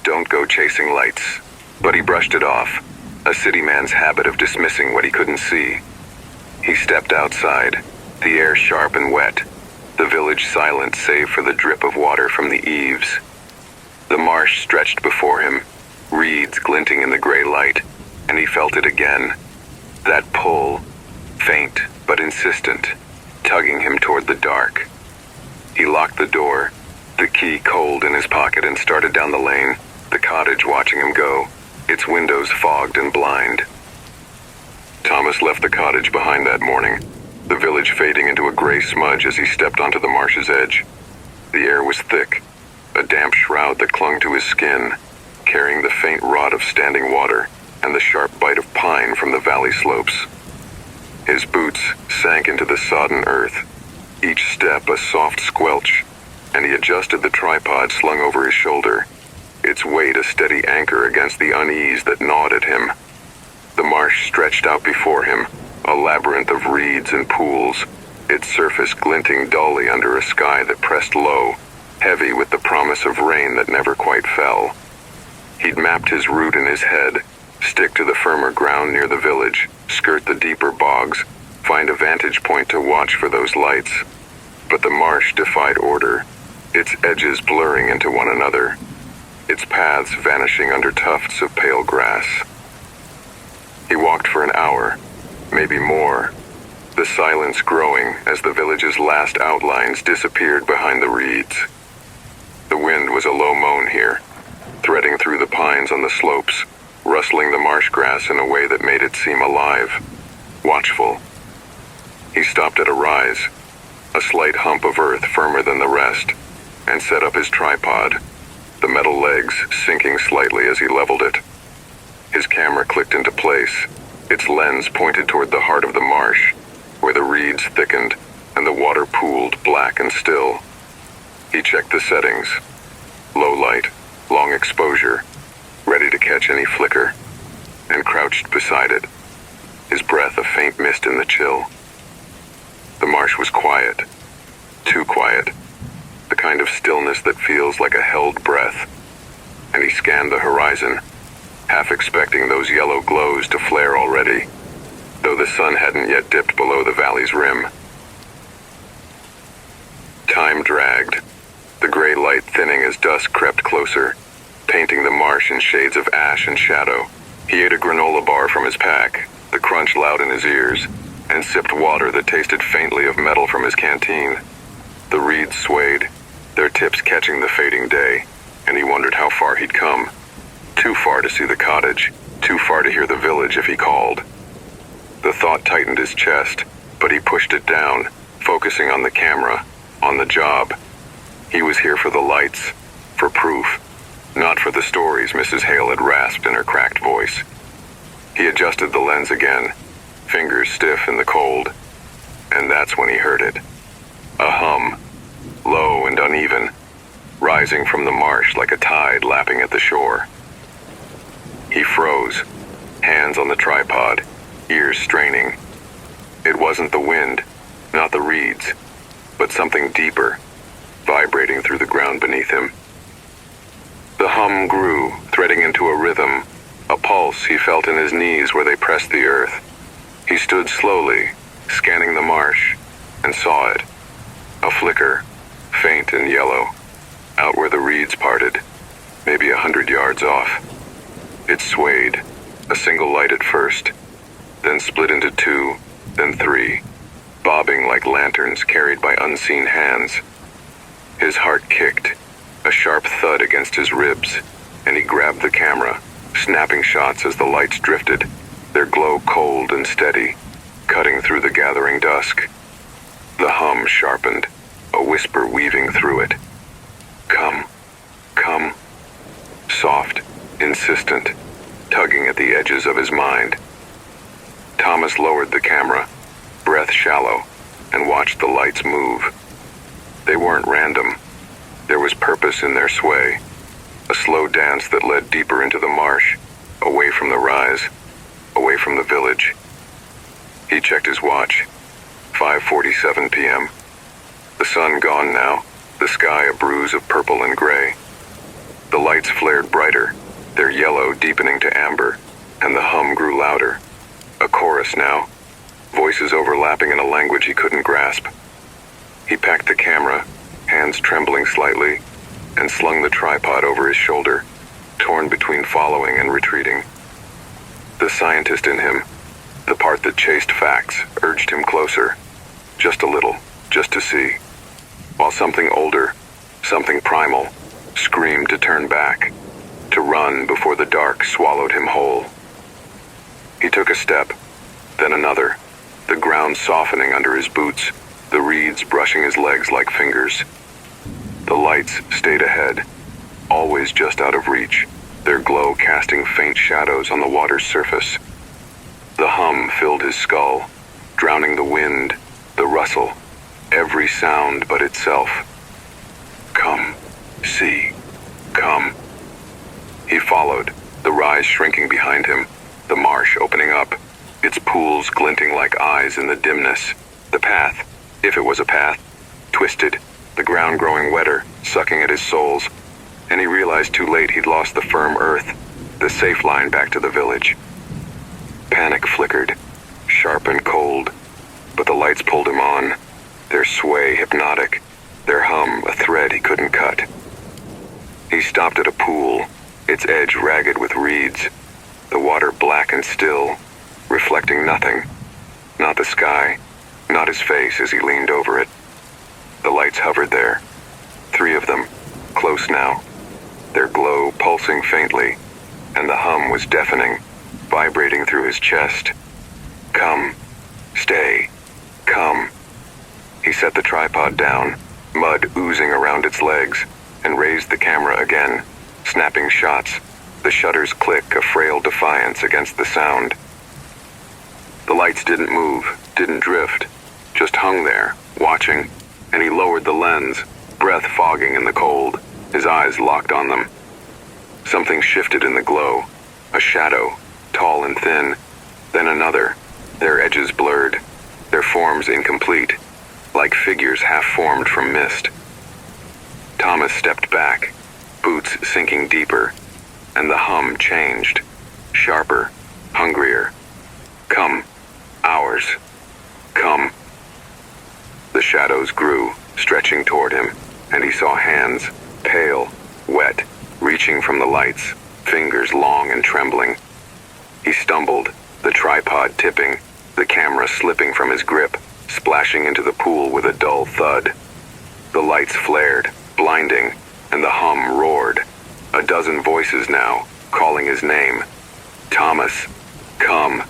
don't go chasing lights, but he brushed it off, a city man's habit of dismissing what he couldn't see. He stepped outside, the air sharp and wet, the village silent save for the drip of water from the eaves. The marsh stretched before him, reeds glinting in the gray light, and he felt it again, that pull, faint but insistent, tugging him toward the dark. He locked the door, the key cold in his pocket, and started down the lane, the cottage watching him go, its windows fogged and blind. Thomas left the cottage behind that morning, the village fading into a gray smudge as he stepped onto the marsh's edge. The air was thick, a damp shroud that clung to his skin, carrying the faint rot of standing water and the sharp bite of pine from the valley slopes. His boots sank into the sodden earth, each step a soft squelch, and he adjusted the tripod slung over his shoulder, its weight a steady anchor against the unease that gnawed at him. The marsh stretched out before him, a labyrinth of reeds and pools, its surface glinting dully under a sky that pressed low, heavy with the promise of rain that never quite fell. He'd mapped his route in his head, stick to the firmer ground near the village, skirt the deeper bogs, find a vantage point to watch for those lights. But the marsh defied order, its edges blurring into one another, its paths vanishing under tufts of pale grass. He walked for an hour, maybe more, the silence growing as the village's last outlines disappeared behind the reeds. The wind was a low moan here, threading through the pines on the slopes, rustling the marsh grass in a way that made it seem alive, watchful. He stopped at a rise, a slight hump of earth firmer than the rest, and set up his tripod, the metal legs sinking slightly as he leveled it. His camera clicked into place, its lens pointed toward the heart of the marsh, where the reeds thickened and the water pooled black and still. He checked the settings. Low light, long exposure, ready to catch any flicker, and crouched beside it, his breath a faint mist in the chill. The marsh was quiet, too quiet, the kind of stillness that feels like a held breath, and he scanned the horizon, half expecting those yellow glows to flare already, though the sun hadn't yet dipped below the valley's rim. Time dragged, the gray light thinning as dusk crept closer, painting the marsh in shades of ash and shadow. He ate a granola bar from his pack, the crunch loud in his ears, and sipped water that tasted faintly of metal from his canteen. The reeds swayed, their tips catching the fading day, and he wondered how far he'd come. Too far to see the cottage, too far to hear the village if he called. The thought tightened his chest, but he pushed it down, focusing on the camera, on the job. He was here for the lights, for proof, not for the stories Mrs. Hale had rasped in her cracked voice. He adjusted the lens again, fingers stiff in the cold, and that's when he heard it. A hum, low and uneven, rising from the marsh like a tide lapping at the shore. He froze, hands on the tripod, ears straining. It wasn't the wind, not the reeds, but something deeper, vibrating through the ground beneath him. The hum grew, threading into a rhythm, a pulse he felt in his knees where they pressed the earth. He stood slowly, scanning the marsh, and saw it. A flicker, faint and yellow, out where the reeds parted, maybe 100 yards off. It swayed, a single light at first, then split into two, then three, bobbing like lanterns carried by unseen hands. His heart kicked, a sharp thud against his ribs, and he grabbed the camera, snapping shots as the lights drifted, their glow cold and steady, cutting through the gathering dusk. The hum sharpened, a whisper weaving through it. Come, come. Soft, insistent, tugging at the edges of his mind. Thomas lowered the camera, breath shallow, and watched the lights move. They weren't random. There was purpose in their sway, a slow dance that led deeper into the marsh, away from the rise, away from the village. He checked his watch. 5:47 p.m. The sun gone now, the sky a bruise of purple and gray. The lights flared brighter, their yellow deepening to amber, and the hum grew louder. A chorus now, voices overlapping in a language he couldn't grasp. He packed the camera, hands trembling slightly, and slung the tripod over his shoulder, torn between following and retreating. The scientist in him, the part that chased facts, urged him closer. Just a little, just to see. While something older, something primal, screamed to turn back, to run before the dark swallowed him whole. He took a step, then another, the ground softening under his boots, the reeds brushing his legs like fingers. The lights stayed ahead, always just out of reach, their glow casting faint shadows on the water's surface. The hum filled his skull, drowning the wind, the rustle, every sound but itself. Come, see, come. He followed, the rise shrinking behind him, the marsh opening up, its pools glinting like eyes in the dimness, the path, If it was a path, twisted, the ground growing wetter, sucking at his soles, and he realized too late he'd lost the firm earth, the safe line back to the village. Panic flickered, sharp and cold, but the lights pulled him on, their sway hypnotic, their hum a thread he couldn't cut. He stopped at a pool, its edge ragged with reeds, the water black and still, reflecting nothing, not the sky, not his face as he leaned over it. The lights hovered there, 3 of them, close now, their glow pulsing faintly, and the hum was deafening, vibrating through his chest. Come, stay, come. He set the tripod down, mud oozing around its legs, and raised the camera again, snapping shots, the shutters click a frail defiance against the sound. The lights didn't move, didn't drift, just hung there, watching, and he lowered the lens, breath fogging in the cold, his eyes locked on them. Something shifted in the glow, a shadow, tall and thin, then another, their edges blurred, their forms incomplete, like figures half-formed from mist. Thomas stepped back, boots sinking deeper, and the hum changed, sharper, hungrier. Come, ours, come. The shadows grew, stretching toward him, and he saw hands, pale, wet, reaching from the lights, fingers long and trembling. He stumbled, the tripod tipping, the camera slipping from his grip, splashing into the pool with a dull thud. The lights flared, blinding, and the hum roared. A dozen voices now, calling his name. Thomas, come,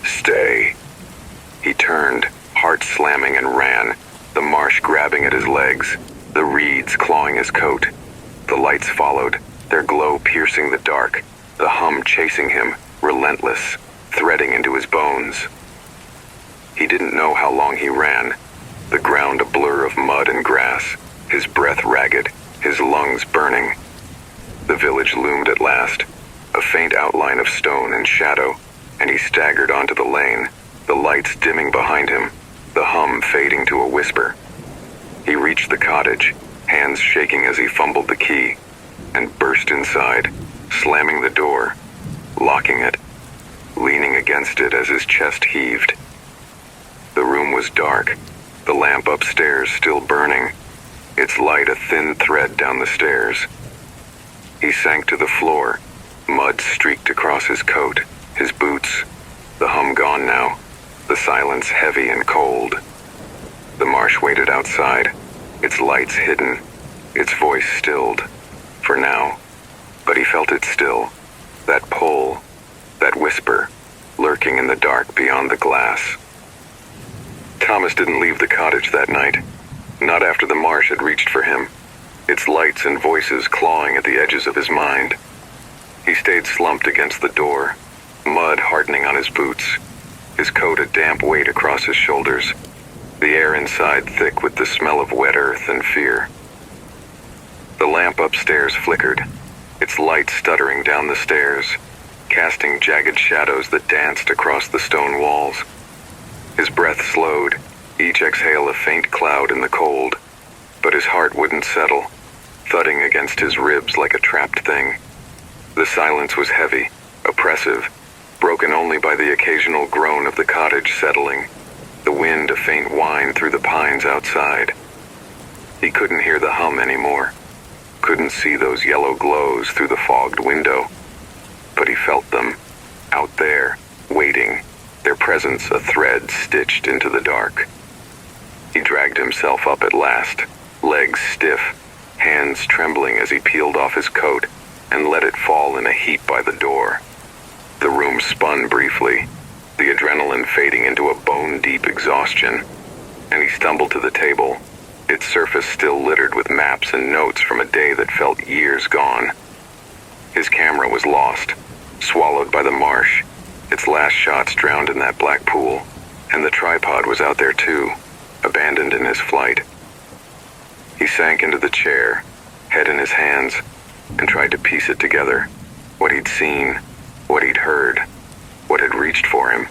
stay. He turned, heart slamming, and ran, the marsh grabbing at his legs, the reeds clawing his coat. The lights followed, their glow piercing the dark, the hum chasing him, relentless, threading into his bones. He didn't know how long he ran, the ground a blur of mud and grass, his breath ragged, his lungs burning. The village loomed at last, a faint outline of stone and shadow, and he staggered onto the lane, the lights dimming behind him, the hum fading to a whisper. He reached the cottage, hands shaking as he fumbled the key, and burst inside, slamming the door, locking it, leaning against it as his chest heaved. The room was dark, the lamp upstairs still burning, its light a thin thread down the stairs. He sank to the floor, mud streaked across his coat, his boots, the hum gone now, the silence heavy and cold. The marsh waited outside, its lights hidden, its voice stilled, for now, but he felt it still, that pull, that whisper, lurking in the dark beyond the glass. Thomas didn't leave the cottage that night, not after the marsh had reached for him, its lights and voices clawing at the edges of his mind. He stayed slumped against the door, mud hardening on his boots, his coat a damp weight across his shoulders, the air inside thick with the smell of wet earth and fear. The lamp upstairs flickered, its light stuttering down the stairs, casting jagged shadows that danced across the stone walls. His breath slowed, each exhale a faint cloud in the cold, but his heart wouldn't settle, thudding against his ribs like a trapped thing. The silence was heavy, oppressive, broken only by the occasional groan of the cottage settling, the wind a faint whine through the pines outside. He couldn't hear the hum anymore, couldn't see those yellow glows through the fogged window, but he felt them, out there, waiting, their presence a thread stitched into the dark. He dragged himself up at last, legs stiff, hands trembling as he peeled off his coat and let it fall in a heap by the door. The room spun briefly, the adrenaline fading into a bone-deep exhaustion, and he stumbled to the table, its surface still littered with maps and notes from a day that felt years gone. His camera was lost, swallowed by the marsh, its last shots drowned in that black pool, and the tripod was out there too, abandoned in his flight. He sank into the chair, head in his hands, and tried to piece it together, what he'd seen, what he'd heard, what had reached for him.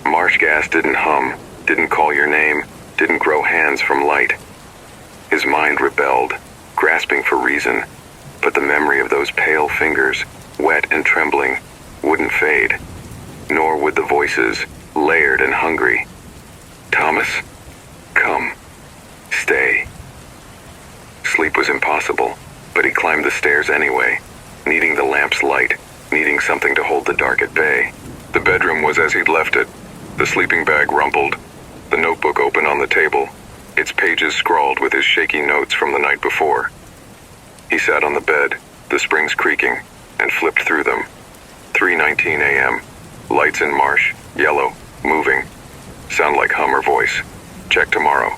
Marsh gas didn't hum, didn't call your name, didn't grow hands from light. His mind rebelled, grasping for reason, but the memory of those pale fingers, wet and trembling, wouldn't fade, nor would the voices, layered and hungry. Thomas, come, stay. Sleep was impossible, but he climbed the stairs anyway, needing the lamp's light, needing something to hold the dark at bay. The bedroom was as he'd left it. The sleeping bag rumpled, the notebook open on the table, its pages scrawled with his shaky notes from the night before. He sat on the bed, the springs creaking, and flipped through them. 3:19 a.m. Lights in marsh, yellow, moving. Sound like hum or voice. Check tomorrow.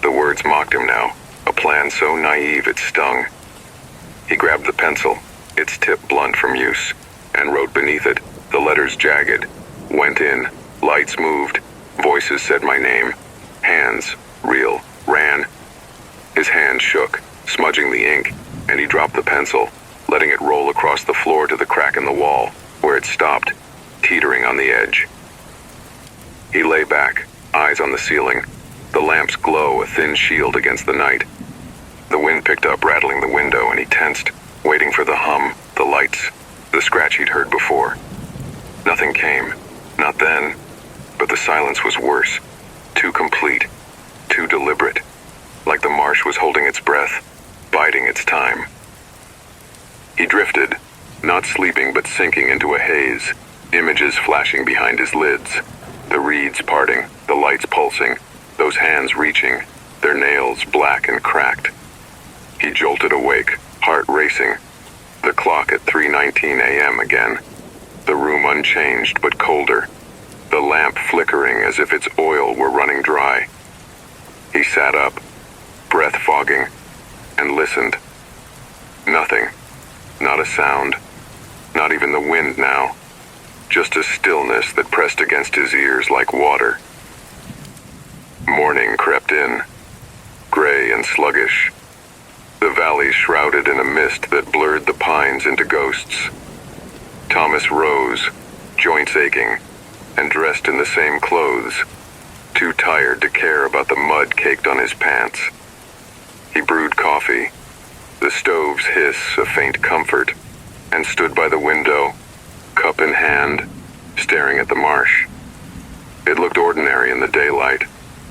The words mocked him now, a plan so naive it stung. He grabbed the pencil, its tip blunt from use, and wrote beneath it, the letters jagged. Went in, lights moved, voices said my name. Hands, real, ran. His hand shook, smudging the ink, and he dropped the pencil, letting it roll across the floor to the crack in the wall, where it stopped, teetering on the edge. He lay back, eyes on the ceiling, the lamp's glow a thin shield against the night. The wind picked up, rattling the window, and he tensed, waiting for the hum, the lights, the scratch he'd heard before. Nothing came, not then, but the silence was worse, too complete, too deliberate, like the marsh was holding its breath, biding its time. He drifted, not sleeping but sinking into a haze, images flashing behind his lids, the reeds parting, the lights pulsing, those hands reaching, their nails black and cracked. He jolted awake, heart racing, the clock at 3:19 a.m. again, the room unchanged but colder, the lamp flickering as if its oil were running dry. He sat up, breath fogging, and listened. Nothing, not a sound, not even the wind now, just a stillness that pressed against his ears like water. Morning crept in, gray and sluggish, the valley shrouded in a mist that blurred the pines into ghosts. Thomas rose, joints aching, and dressed in the same clothes, too tired to care about the mud caked on his pants. He brewed coffee, the stove's hiss a faint comfort, and stood by the window, cup in hand, staring at the marsh. It looked ordinary in the daylight.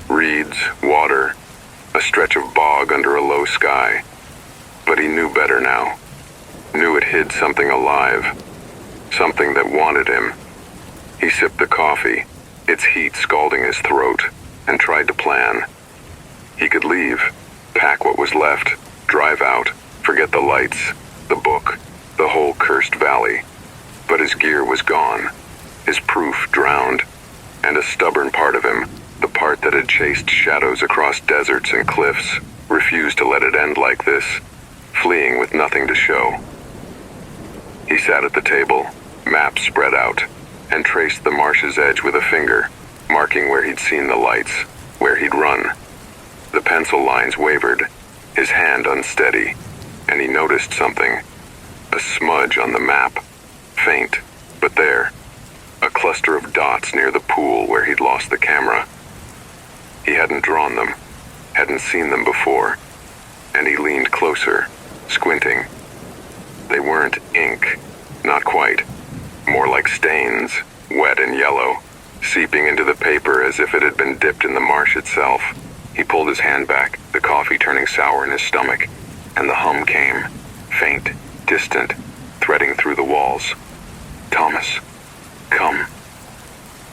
Reeds, water, a stretch of bog under a low sky. But he knew better now. Knew it hid something alive. Something that wanted him. He sipped the coffee, its heat scalding his throat, and tried to plan. He could leave, pack what was left, drive out, forget the lights, the book, the whole cursed valley. But his gear was gone, his proof drowned, and a stubborn part of him, the part that had chased shadows across deserts and cliffs, refused to let it end like this, fleeing with nothing to show. He sat at the table, maps spread out, and traced the marsh's edge with a finger, marking where he'd seen the lights, where he'd run. The pencil lines wavered, his hand unsteady, and he noticed something. A smudge on the map, faint, but there. A cluster of dots near the pool where he'd lost the camera. He hadn't drawn them, hadn't seen them before, and he leaned closer, squinting. They weren't ink, not quite. More like stains, wet and yellow, seeping into the paper as if it had been dipped in the marsh itself. He pulled his hand back, the coffee turning sour in his stomach, and the hum came, faint, distant, threading through the walls. Thomas, come.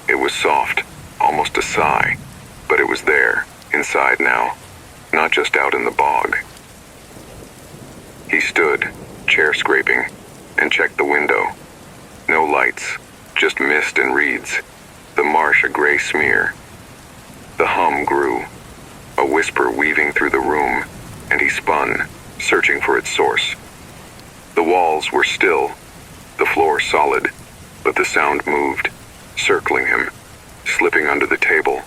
It was soft, almost a sigh, but it was there, inside now, not just out in the bog. He stood, chair scraping, and checked the window. No lights, just mist and reeds, the marsh a gray smear. The hum grew, a whisper weaving through the room, and he spun, searching for its source. The walls were still, the floor solid, but the sound moved, circling him, slipping under the table,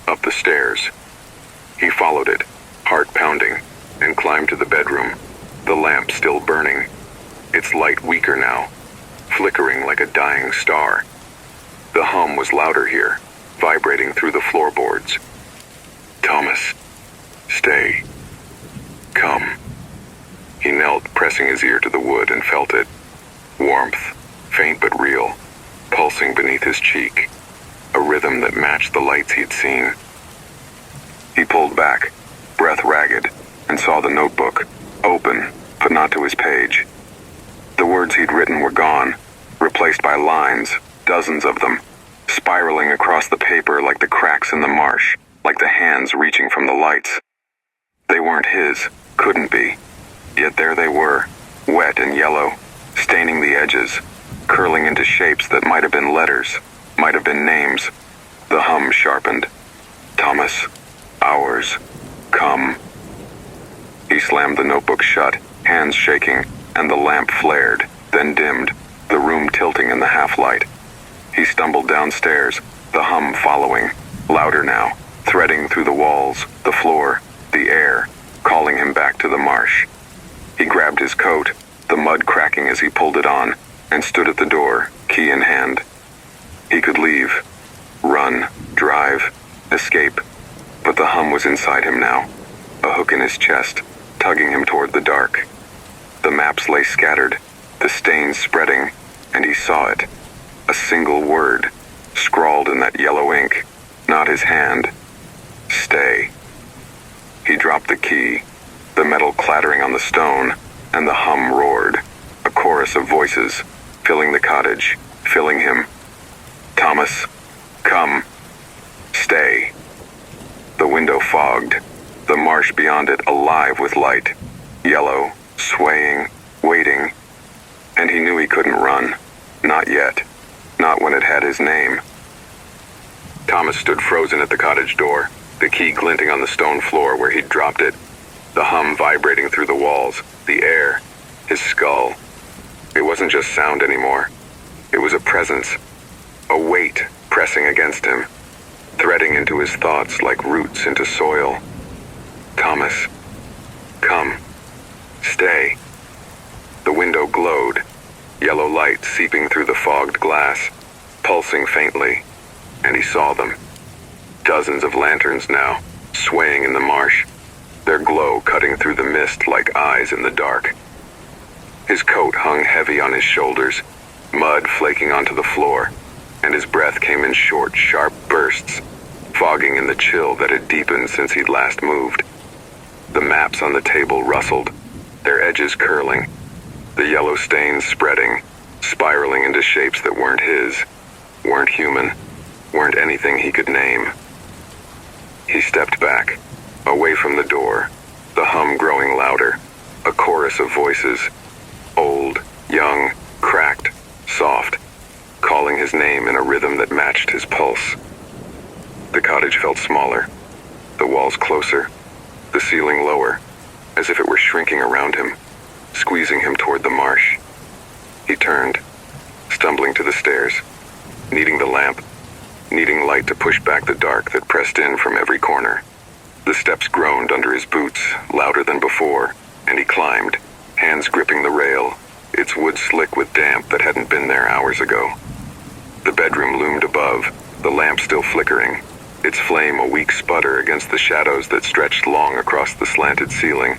up the stairs. He followed it, heart pounding, and climbed to the bedroom, the lamp still burning, its light weaker now, flickering like a dying star. The hum was louder here, vibrating through the floorboards. Thomas, stay. Come. He knelt, pressing his ear to the wood, and felt it. Warmth, faint but real, pulsing beneath his cheek. A rhythm that matched the lights he'd seen. He pulled back, breath ragged, and saw the notebook, open, but not to his page. The words he'd written were gone, replaced by lines, dozens of them, spiraling across the paper like the cracks in the marsh, like the hands reaching from the lights. They weren't his, couldn't be. Yet there they were, wet and yellow, staining the edges, curling into shapes that might have been letters, might have been names. The hum sharpened. Thomas, ours, come. He slammed the notebook shut, hands shaking, and the lamp flared, then dimmed, the room tilting in the half-light. He stumbled downstairs, the hum following, louder now, threading through the walls, the floor, the air, calling him back to the marsh. He grabbed his coat, the mud cracking as he pulled it on, and stood at the door, key in hand. He could leave, run, drive, escape, but the hum was inside him now, a hook in his chest, tugging him toward the dark. The maps lay scattered, the stains spreading, and he saw it. A single word, scrawled in that yellow ink, not his hand. Stay. He dropped the key, the metal clattering on the stone, and the hum roared, a chorus of voices, filling the cottage, filling him. Thomas, come. Stay. The window fogged, the marsh beyond it alive with light, yellow, swaying, waiting, and he knew he couldn't run. Not yet. Not when it had his name. Thomas stood frozen at the cottage door, the key glinting on the stone floor where he'd dropped it, the hum vibrating through the walls, the air, his skull. It wasn't just sound anymore. It was a presence, a weight pressing against him, threading into his thoughts like roots into soil. Thomas, come. Stay. The window glowed, yellow light seeping through the fogged glass, pulsing faintly, and he saw them. Dozens of lanterns now, swaying in the marsh, their glow cutting through the mist like eyes in the dark. His coat hung heavy on his shoulders, mud flaking onto the floor, and his breath came in short, sharp bursts, fogging in the chill that had deepened since he'd last moved. The maps on the table rustled, their edges curling, the yellow stains spreading, spiraling into shapes that weren't his, weren't human, weren't anything he could name. He stepped back, away from the door, the hum growing louder, a chorus of voices, old, young, cracked, soft, calling his name in a rhythm that matched his pulse. The cottage felt smaller, the walls closer, the ceiling lower, as if it were shrinking around him, squeezing him toward the marsh. He turned, stumbling to the stairs, needing the lamp, needing light to push back the dark that pressed in from every corner. The steps groaned under his boots, louder than before, and he climbed, hands gripping the rail, its wood slick with damp that hadn't been there hours ago. The bedroom loomed above, the lamp still flickering, its flame a weak sputter against the shadows that stretched long across the slanted ceiling.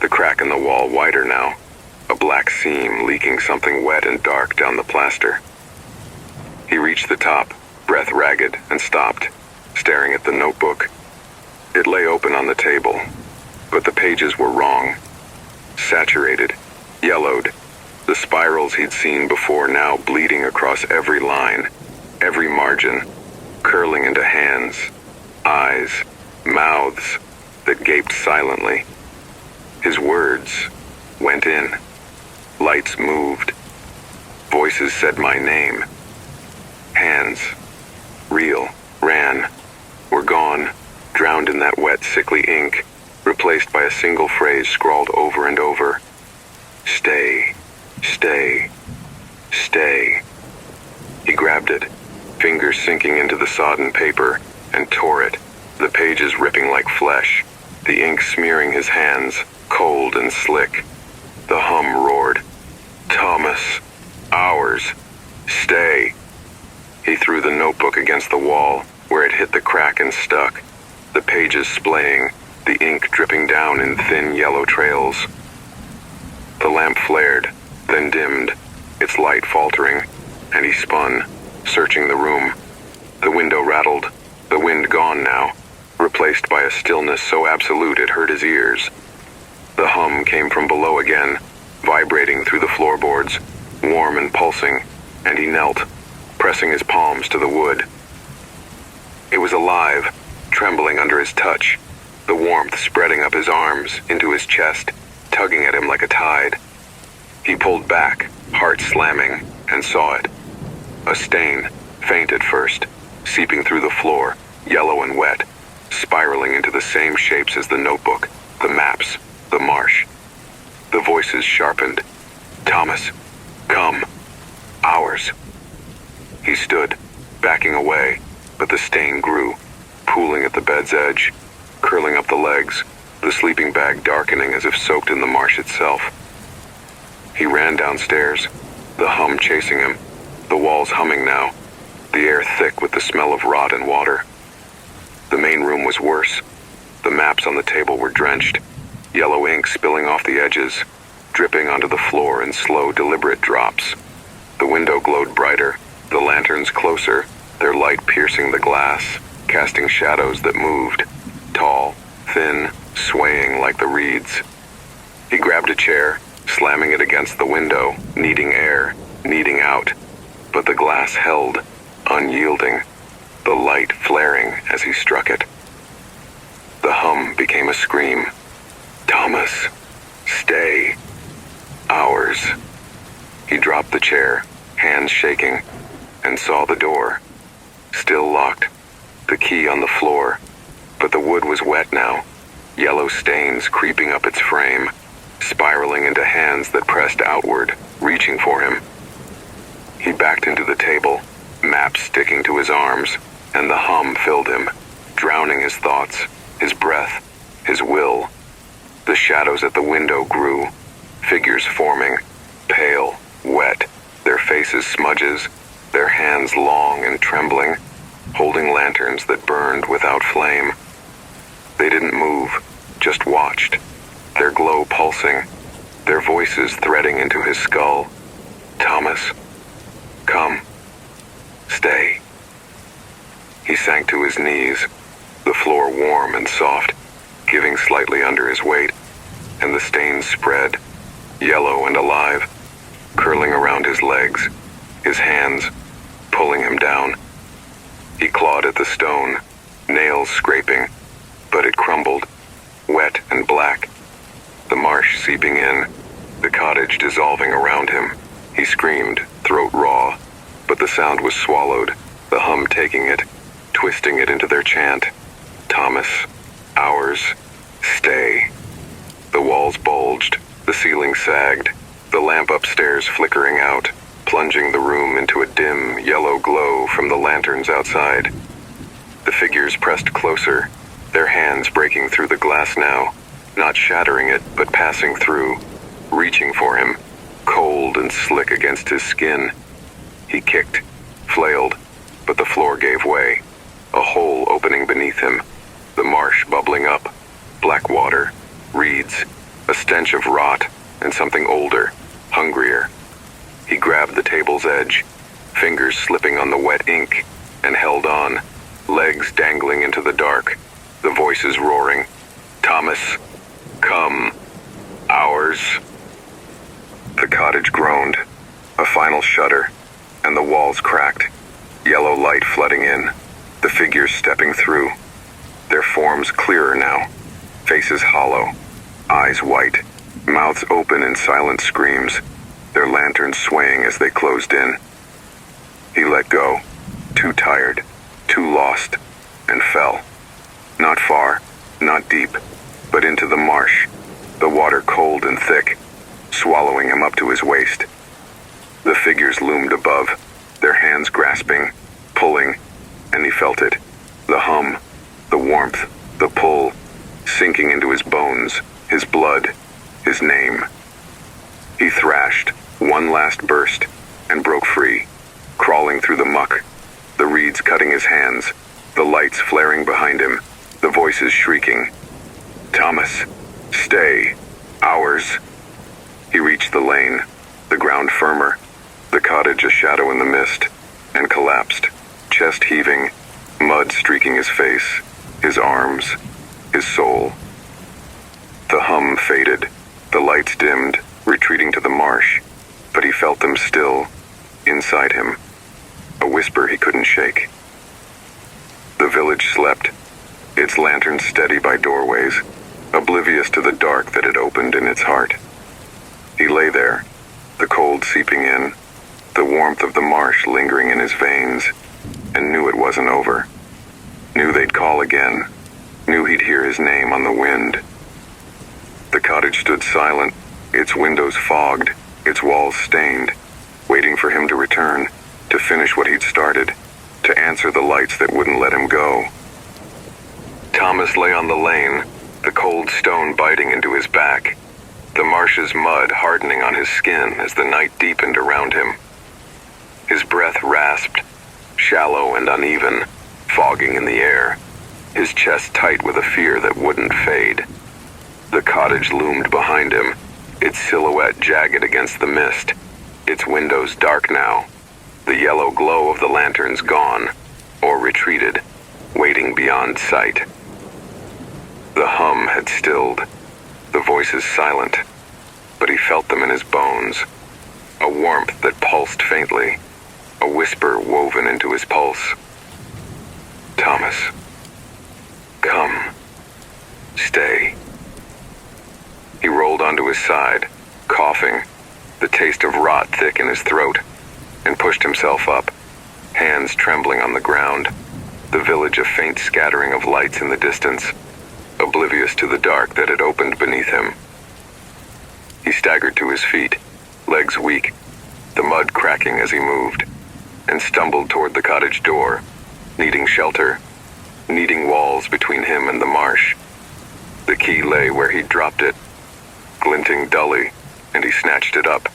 The crack in the wall wider now, a black seam leaking something wet and dark down the plaster. He reached the top, breath ragged, and stopped, staring at the notebook. It lay open on the table, but the pages were wrong. Saturated, yellowed, the spirals he'd seen before now bleeding across every line, every margin, curling into hands, eyes, mouths that gaped silently. His words went in. Lights moved. Voices said my name. Hands, real, ran, were gone, drowned in that wet, sickly ink, replaced by a single phrase scrawled over and over. Stay, stay, stay. He grabbed it, fingers sinking into the sodden paper, and tore it, the pages ripping like flesh, the ink smearing his hands, cold and slick. The hum roared. Thomas, ours, stay. He threw the notebook against the wall, where it hit the crack and stuck. the pages splaying, the ink dripping down in thin yellow trails. The lamp flared, then dimmed, its light faltering, and he spun, searching the room. The window rattled, the wind gone now, replaced by a stillness so absolute it hurt his ears. The hum came from below again, vibrating through the floorboards, warm and pulsing, and he knelt, pressing his palms to the wood. It was alive, trembling under his touch, the warmth spreading up his arms, into his chest, tugging at him like a tide. He pulled back, heart slamming, and saw it. A stain, faint at first, seeping through the floor, yellow and wet, spiraling into the same shapes as the notebook, the maps, the marsh. The voices sharpened. Thomas, come. Ours. He stood, backing away, but the stain grew, pooling at the bed's edge, curling up the legs, the sleeping bag darkening as if soaked in the marsh itself. He ran downstairs, the hum chasing him, the walls humming now, the air thick with the smell of rot and water. The main room was worse. The maps on the table were drenched, yellow ink spilling off the edges, dripping onto the floor in slow, deliberate drops. The window glowed brighter, the lanterns closer, their light piercing the glass, casting shadows that moved, tall, thin, swaying like the reeds. He grabbed a chair, slamming it against the window, needing air, needing out. But the glass held, unyielding, the light flaring as he struck it. The hum became a scream. Thomas, stay. Ours. He dropped the chair, hands shaking, and saw the door. Still locked, the key on the floor, but the wood was wet now, yellow stains creeping up its frame, spiraling into hands that pressed outward, reaching for him. He backed into the table, maps sticking to his arms, and the hum filled him, drowning his thoughts, his breath, his will. The shadows at the window grew, figures forming, pale, wet, their faces smudges, their hands long and trembling, holding lanterns that burned without flame. They didn't move, just watched, their glow pulsing, their voices threading into his skull. Thomas, come. Stay. He sank to his knees, the floor warm and soft, giving slightly under his weight, and the stains spread, yellow and alive, curling around his legs, his hands, pulling him down. He clawed at the stone, nails scraping, but it crumbled, wet and black, the marsh seeping in, the cottage dissolving around him. He screamed, throat raw, but the sound was swallowed, the hum taking it, twisting it into their chant. Thomas, ours, stay. The walls bulged, the ceiling sagged, the lamp upstairs flickering out, plunging the room into a dim, yellow glow from the lanterns outside. The figures pressed closer, their hands breaking through the glass now, not shattering it, but passing through, reaching for him, cold and slick against his skin. He kicked, flailed, but the floor gave way, a hole opening beneath him, the marsh bubbling up, black water, reeds, a stench of rot, and something older, hungrier. He grabbed the table's edge, fingers slipping on the wet ink, and held on, legs dangling into the dark, the voices roaring. Thomas, come. Ours. The cottage groaned, a final shudder, and the walls cracked, yellow light flooding in, the figures stepping through, their forms clearer now, faces hollow, eyes white, mouths open in silent screams, their lanterns swaying as they closed in. He let go, too tired, too lost, and fell. Not far, not deep, but into the marsh, the water cold and thick, swallowing him up to his waist. The figures loomed above, their hands grasping, pulling, and he felt it, the hum, the warmth, the pull, sinking into his bones, his blood, his name. He thrashed, one last burst, and broke free, crawling through the muck, the reeds cutting his hands, the lights flaring behind him, The voices shrieking, "Thomas, stay, ours." He reached the lane, the ground firmer, the cottage a shadow in the mist, and collapsed, chest heaving, mud streaking his face, his arms, his soul. The hum faded, the lights dimmed, retreating to the marsh, but he felt them still, inside him, a whisper he couldn't shake. The village slept, its lanterns steady by doorways, oblivious to the dark that had opened in its heart. He lay there, the cold seeping in, the warmth of the marsh lingering in his veins, and knew it wasn't over. Knew they'd call again, knew he'd hear his name on the wind. The cottage stood silent, its windows fogged, its walls stained, waiting for him to return, to finish what he'd started, to answer the lights that wouldn't let him go. Thomas lay on the lane, the cold stone biting into his back, the marsh's mud hardening on his skin as the night deepened around him. His breath rasped, shallow and uneven, fogging in the air, his chest tight with a fear that wouldn't fade. The cottage loomed behind him, its silhouette jagged against the mist, its windows dark now, the yellow glow of the lanterns gone, or retreated, waiting beyond sight. The hum had stilled, the voices silent, but he felt them in his bones, a warmth that pulsed faintly, a whisper woven into his pulse. "Thomas, come, stay." He rolled onto his side, coughing, the taste of rot thick in his throat, and pushed himself up, hands trembling on the ground, the village a faint scattering of lights in the distance, oblivious to the dark that had opened beneath him. He staggered to his feet, legs weak, the mud cracking as he moved, and stumbled toward the cottage door, needing shelter, needing walls between him and the marsh. The key lay where he'd dropped it, glinting dully, and he snatched it up,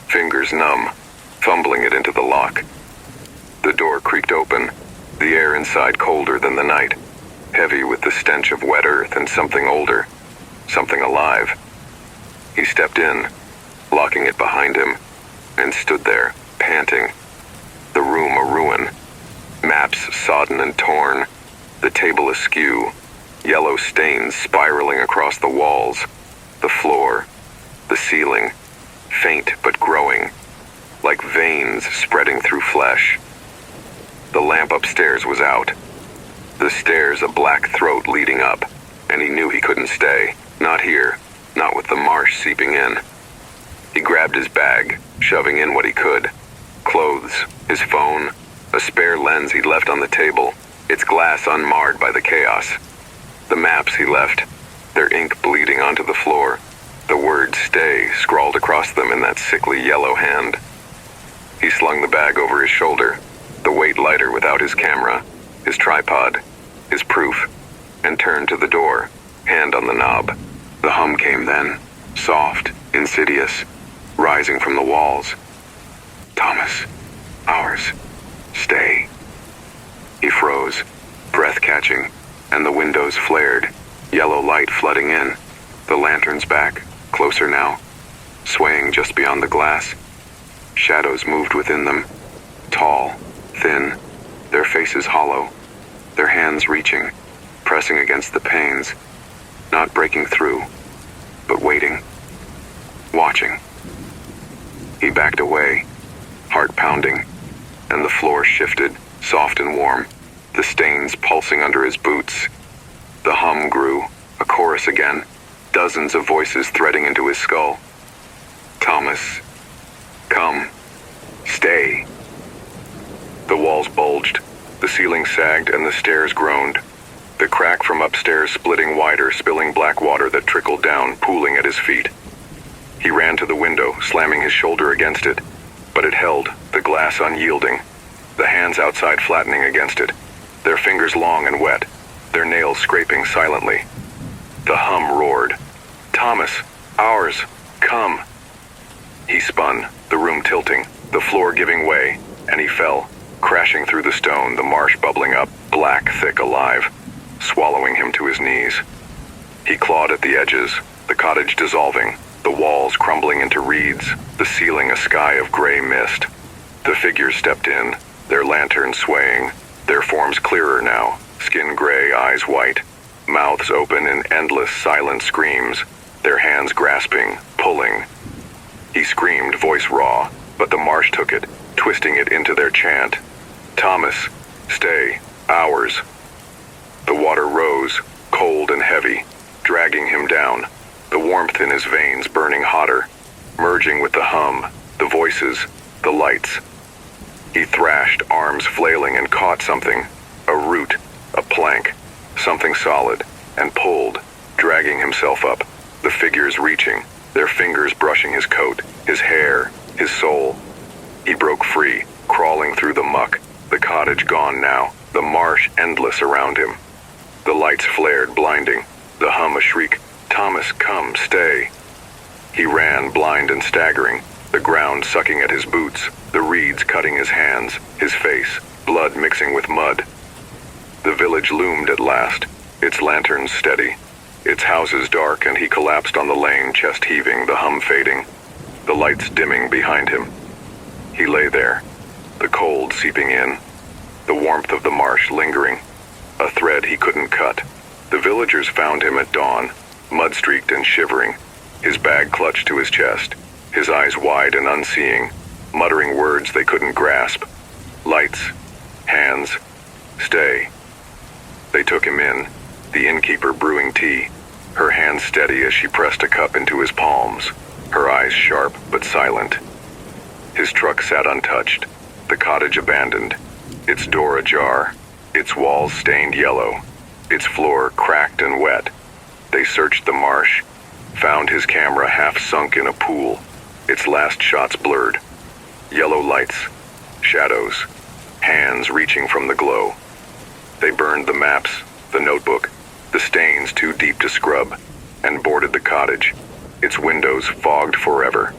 fingers numb, fumbling it into the lock. The door creaked open, the air inside colder than the night, heavy with the stench of wet earth and something older, something alive. He stepped in, locking it behind him, and stood there, panting. The room a ruin, maps sodden and torn, the table askew, yellow stains spiraling across the walls, the floor, the ceiling, faint but growing, like veins spreading through flesh. The lamp upstairs was out, the stairs a black throat leading up, and he knew he couldn't stay, not here, not with the marsh seeping in. He grabbed his bag, shoving in what he could, clothes, his phone, a spare lens he'd left on the table, its glass unmarred by the chaos. The maps he left, their ink bleeding onto the floor, the word "stay" scrawled across them in that sickly yellow hand. He slung the bag over his shoulder, the weight lighter without his camera, his tripod, his proof, and turned to the door, hand on the knob. The hum came then, soft, insidious, rising from the walls. "Thomas, ours, stay." He froze, breath catching, and the windows flared, yellow light flooding in, the lanterns back, closer now, swaying just beyond the glass. Shadows moved within them, tall, thin, their faces hollow, their hands reaching, pressing against the panes, not breaking through, but waiting, watching. He backed away, heart pounding, and the floor shifted, soft and warm, the stains pulsing under his boots. The hum grew, a chorus again, dozens of voices threading into his skull. "Thomas, come, stay." The walls bulged, the ceiling sagged, and the stairs groaned. The crack from upstairs splitting wider, spilling black water that trickled down, pooling at his feet. He ran to the window, slamming his shoulder against it, but it held, the glass unyielding, the hands outside flattening against it, their fingers long and wet, their nails scraping silently. The hum roared. "Thomas, ours, come." He spun, the room tilting, the floor giving way, and he fell, crashing through the stone, the marsh bubbling up, black, thick, alive. swallowing him to his knees. He clawed at the edges, the cottage dissolving, the walls crumbling into reeds, the ceiling a sky of gray mist. The figures stepped in, their lanterns swaying, their forms clearer now, skin gray, eyes white, mouths open in endless silent screams, their hands grasping, pulling. He screamed, voice raw, but the marsh took it, twisting it into their chant. Thomas, stay, ours. The water rose, cold and heavy, dragging him down, the warmth in his veins burning hotter, merging with the hum, the voices, the lights. He thrashed, arms flailing, and caught something, a root, a plank, something solid, and pulled, dragging himself up, the figures reaching, their fingers brushing his coat, his hair, his soul. He broke free, crawling through the muck, the cottage gone now, the marsh endless around him. The lights flared, blinding, the hum a shriek, Thomas, come, stay. He ran, blind and staggering, the ground sucking at his boots, the reeds cutting his hands, his face, blood mixing with mud. The village loomed at last, its lanterns steady, its houses dark, and he collapsed on the lane, chest heaving, the hum fading, the lights dimming behind him. He lay there, the cold seeping in, the warmth of the marsh lingering, a thread he couldn't cut. The villagers found him at dawn, mud-streaked and shivering, his bag clutched to his chest, his eyes wide and unseeing, muttering words they couldn't grasp. Lights, hands, stay. They took him in, the innkeeper brewing tea, her hands steady as she pressed a cup into his palms, her eyes sharp but silent. His truck sat untouched, the cottage abandoned, its door ajar, its walls stained yellow, its floor cracked and wet. They searched the marsh, found his camera half sunk in a pool, its last shots blurred. Yellow lights, shadows, hands reaching from the glow. They burned the maps, the notebook, the stains too deep to scrub, and boarded the cottage, its windows fogged forever.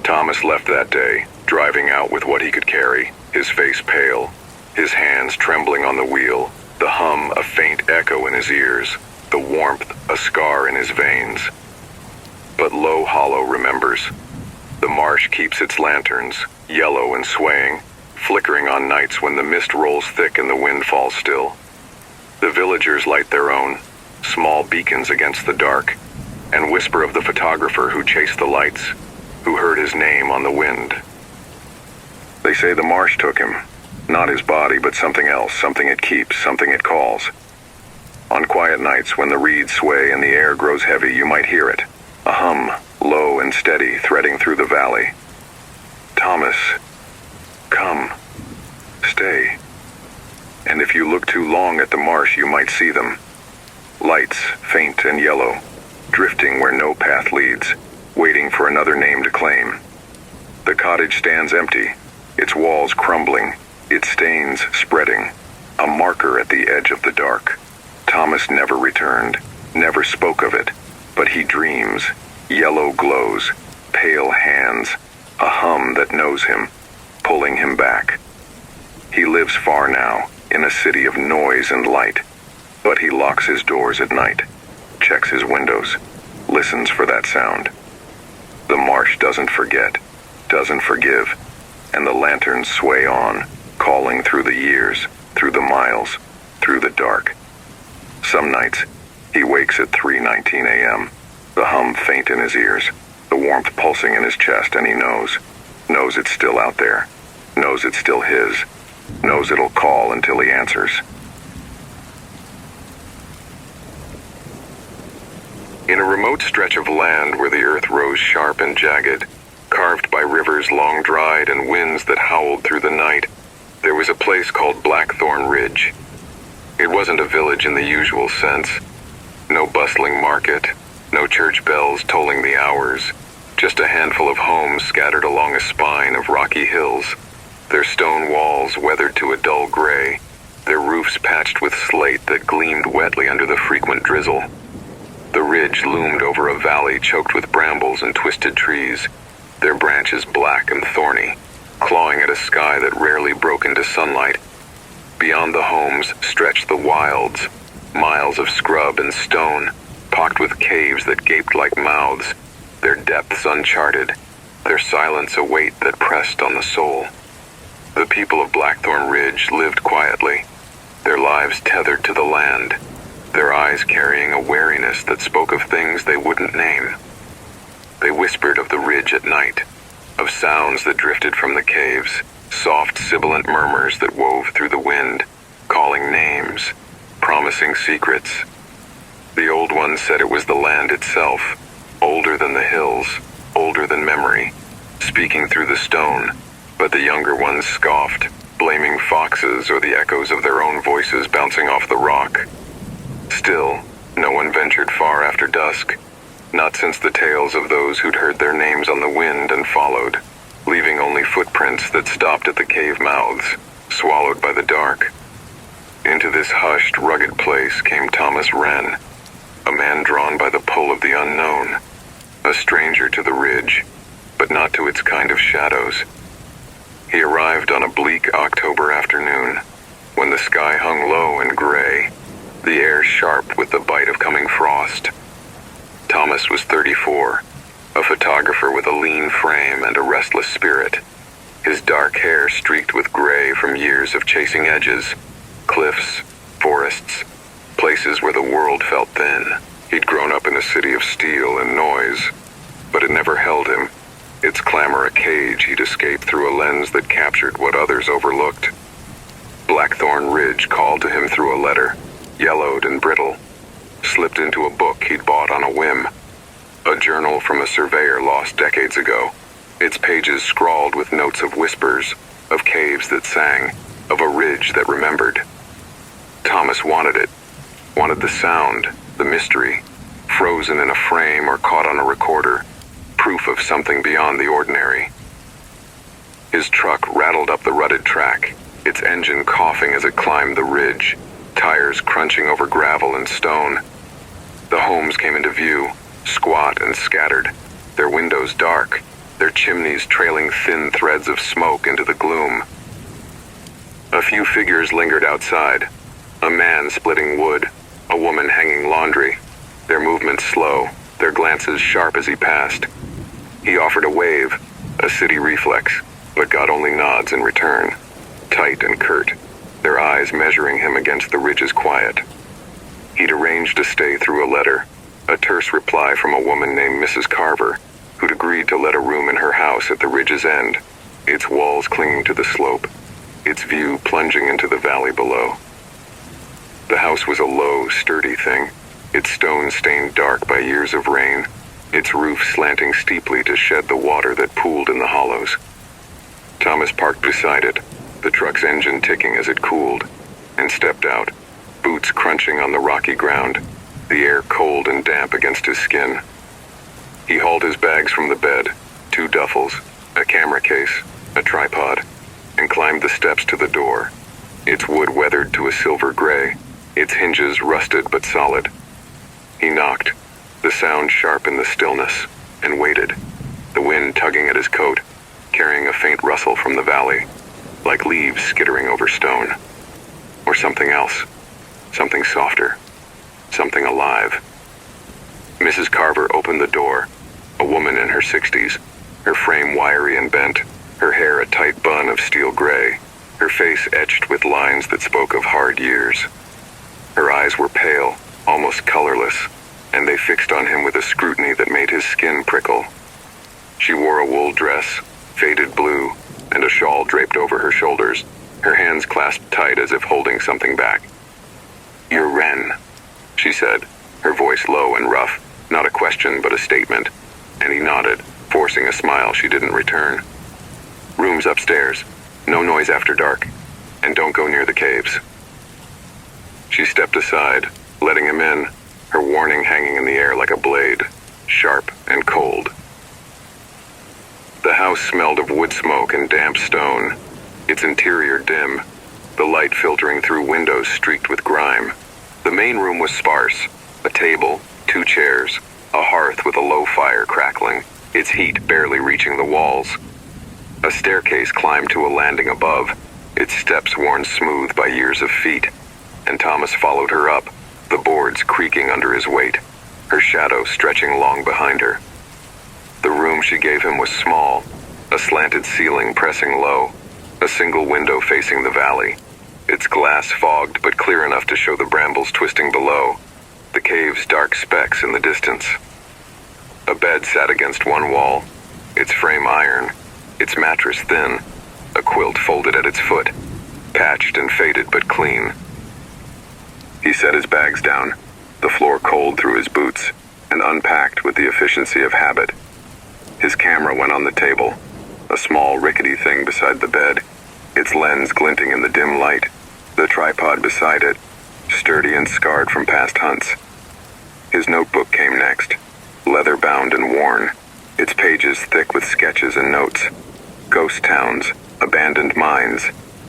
Thomas left that day, driving out with what he could carry, his face pale, his hands trembling on the wheel, the hum a faint echo in his ears, the warmth a scar in his veins. But Low Hollow remembers. The marsh keeps its lanterns, yellow and swaying, flickering on nights when the mist rolls thick and the wind falls still. The villagers light their own, small beacons against the dark, and whisper of the photographer who chased the lights, who heard his name on the wind. They say the marsh took him, not his body, but something else, something it keeps, something it calls. On quiet nights when the reeds sway and the air grows heavy, you might hear it, a hum, low and steady, threading through the valley. Thomas, come, stay. And if you look too long at the marsh, you might see them. Lights, faint and yellow, drifting where no path leads, waiting for another name to claim. The cottage stands empty, its walls crumbling, its stains spreading, a marker at the edge of the dark. Thomas never returned, never spoke of it, but he dreams, yellow glows, pale hands, a hum that knows him, pulling him back. He lives far now, in a city of noise and light, but he locks his doors at night, checks his windows, listens for that sound. The marsh doesn't forget, doesn't forgive, and the lanterns sway on, calling through the years, through the miles, through the dark. Some nights, he wakes at 3:19 a.m., the hum faint in his ears, the warmth pulsing in his chest, and he knows it's still out there, knows it's still his, knows it'll call until he answers. In a remote stretch of land where the earth rose sharp and jagged, carved by rivers long dried and winds that howled through the night, there was a place called Blackthorn Ridge. It wasn't a village in the usual sense. No bustling market, no church bells tolling the hours, just a handful of homes scattered along a spine of rocky hills, their stone walls weathered to a dull gray, their roofs patched with slate that gleamed wetly under the frequent drizzle. The ridge loomed over a valley choked with brambles and twisted trees, their branches black and thorny, clawing at a sky that rarely broke into sunlight. Beyond the homes stretched the wilds, Miles of scrub and stone, pocked with caves that gaped like mouths, their depths uncharted, their silence a weight that pressed on the soul. The people of Blackthorn Ridge lived quietly, their lives tethered to the land, their eyes carrying a wariness that spoke of things they wouldn't name. They whispered of the ridge at night, of sounds that drifted from the caves, soft sibilant murmurs that wove through the wind, calling names, promising secrets. The old ones said it was the land itself, older than the hills, older than memory, speaking through the stone, but the younger ones scoffed, blaming foxes or the echoes of their own voices bouncing off the rock. Still, no one ventured far after dusk, not since the tales of those who'd heard their names on the wind and followed, leaving only footprints that stopped at the cave mouths, swallowed by the dark. Into this hushed, rugged place came Thomas Wren, a man drawn by the pull of the unknown, a stranger to the ridge, but not to its kind of shadows. He arrived on a bleak October afternoon, when the sky hung low and gray, the air sharp with the bite of coming frost. Thomas was 34, a photographer with a lean frame and a restless spirit, his dark hair streaked with gray from years of chasing edges, cliffs, forests, places where the world felt thin. He'd grown up in a city of steel and noise, but it never held him, its clamor a cage he'd escaped through a lens that captured what others overlooked. Blackthorn Ridge called to him through a letter, yellowed and brittle, slipped into a book he'd bought on a whim, a journal from a surveyor lost decades ago, its pages scrawled with notes of whispers, of caves that sang, of a ridge that remembered. Thomas wanted it, wanted the sound, the mystery, frozen in a frame or caught on a recorder, proof of something beyond the ordinary. His truck rattled up the rutted track, its engine coughing as it climbed the ridge, tires crunching over gravel and stone. The homes came into view, squat and scattered, their windows dark, their chimneys trailing thin threads of smoke into the gloom. A few figures lingered outside, a man splitting wood, a woman hanging laundry, their movements slow, their glances sharp as he passed. He offered a wave, a city reflex, but got only nods in return, tight and curt, their eyes measuring him against the ridge's quiet. He'd arranged to stay through a letter, a terse reply from a woman named Mrs. Carver, who'd agreed to let a room in her house at the ridge's end, its walls clinging to the slope, its view plunging into the valley below. The house was a low, sturdy thing, its stone stained dark by years of rain, its roof slanting steeply to shed the water that pooled in the hollows. Thomas parked beside it, the truck's engine ticking as it cooled, and stepped out, boots crunching on the rocky ground, the air cold and damp against his skin. He hauled his bags from the bed, 2 duffels, a camera case, a tripod, and climbed the steps to the door, its wood weathered to a silver gray, its hinges rusted but solid. He knocked, the sound sharp in the stillness, and waited, the wind tugging at his coat, carrying a faint rustle from the valley, like leaves skittering over stone. Or something else, something softer, something alive. Mrs. Carver opened the door, a woman in her 60s, her frame wiry and bent, her hair a tight bun of steel gray, her face etched with lines that spoke of hard years. Her eyes were pale, almost colorless, and they fixed on him with a scrutiny that made his skin prickle. She wore a wool dress, faded blue, and a shawl draped over her shoulders, her hands clasped tight as if holding something back. "You're Wren," she said, her voice low and rough, not a question but a statement, and he nodded, forcing a smile she didn't return. "Room's upstairs, no noise after dark, and don't go near the caves." She stepped aside, letting him in, her warning hanging in the air like a blade, sharp and cold. The house smelled of wood smoke and damp stone, its interior dim, the light filtering through windows streaked with grime. The main room was sparse, a table, 2 chairs, a hearth with a low fire crackling, its heat barely reaching the walls. A staircase climbed to a landing above, its steps worn smooth by years of feet, and Thomas followed her up, the boards creaking under his weight, her shadow stretching long behind her. The room she gave him was small, a slanted ceiling pressing low, a single window facing the valley, its glass fogged but clear enough to show the brambles twisting below, the cave's dark specks in the distance. A bed sat against one wall, its frame iron, its mattress thin, a quilt folded at its foot, patched and faded but clean. He set his bags down, the floor cold through his boots, and unpacked with the efficiency of habit. His camera went on the table, a small rickety thing beside the bed, its lens glinting in the dim light, the tripod beside it, sturdy and scarred from past hunts. His notebook came next, leather-bound and worn, its pages thick with sketches and notes. Ghost towns, abandoned mines,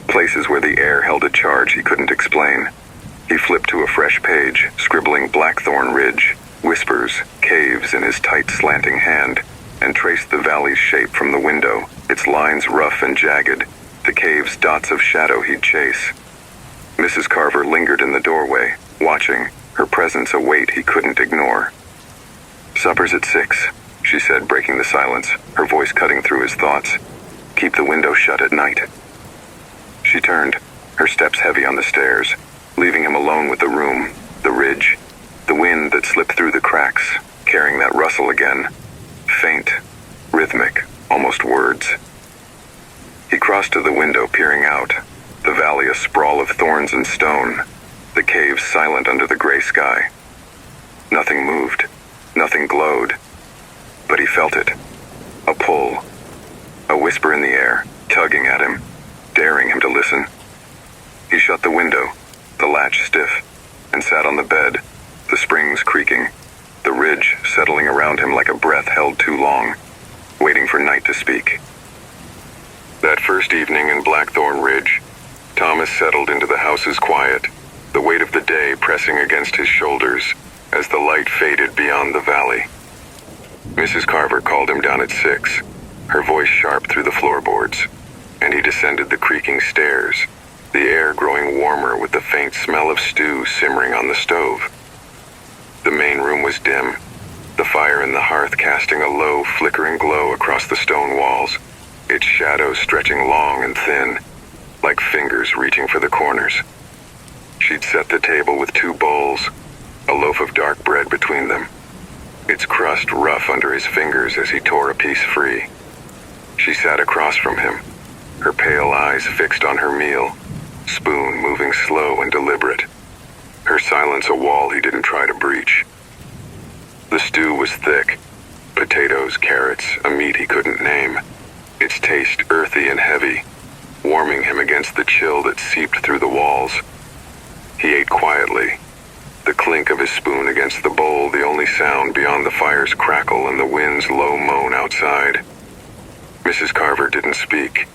places where the air held a charge he couldn't explain. He flipped to a fresh page, scribbling Blackthorn Ridge, whispers, caves in his tight slanting hand, and traced the valley's shape from the window, its lines rough and jagged, the cave's dots of shadow he'd chase. Mrs. Carver lingered in the doorway, watching, her presence a weight he couldn't ignore. "Supper's at 6, she said, breaking the silence, her voice cutting through his thoughts. "Keep the window shut at night." She turned, her steps heavy on the stairs, leaving him alone with the room, the ridge, the wind that slipped through the cracks, carrying that rustle again. Faint, rhythmic, almost words. He crossed to the window, peering out, the valley a sprawl of thorns and stone, the cave silent under the gray sky. Nothing moved, nothing glowed, but he felt it. A pull, a whisper in the air, tugging at him, daring him to listen. He shut the window, the latch stiff, and sat on the bed, the springs creaking, the ridge settling around him like a breath held too long, waiting for night to speak. That first evening in Blackthorn Ridge, Thomas settled into the house's quiet, the weight of the day pressing against his shoulders as the light faded beyond the valley. Mrs. Carver called him down at 6, her voice sharp through the floorboards, and he descended the creaking stairs, the air growing warmer with the faint smell of stew simmering on the stove. The main room was dim, the fire in the hearth casting a low, flickering glow across the stone walls, its shadows stretching long and thin, like fingers reaching for the corners. She'd set the table with 2 bowls, a loaf of dark bread between them, its crust rough under his fingers as he tore a piece free. She sat across from him, her pale eyes fixed on her meal, spoon moving slow and deliberate, her silence a wall he didn't try to breach. The stew was thick, potatoes, carrots, a meat he couldn't name, its taste earthy and heavy, warming him against the chill that seeped through the walls. He ate quietly, the clink of his spoon against the bowl the only sound beyond the fire's crackle and the wind's low moan outside. Mrs. Carver didn't speak,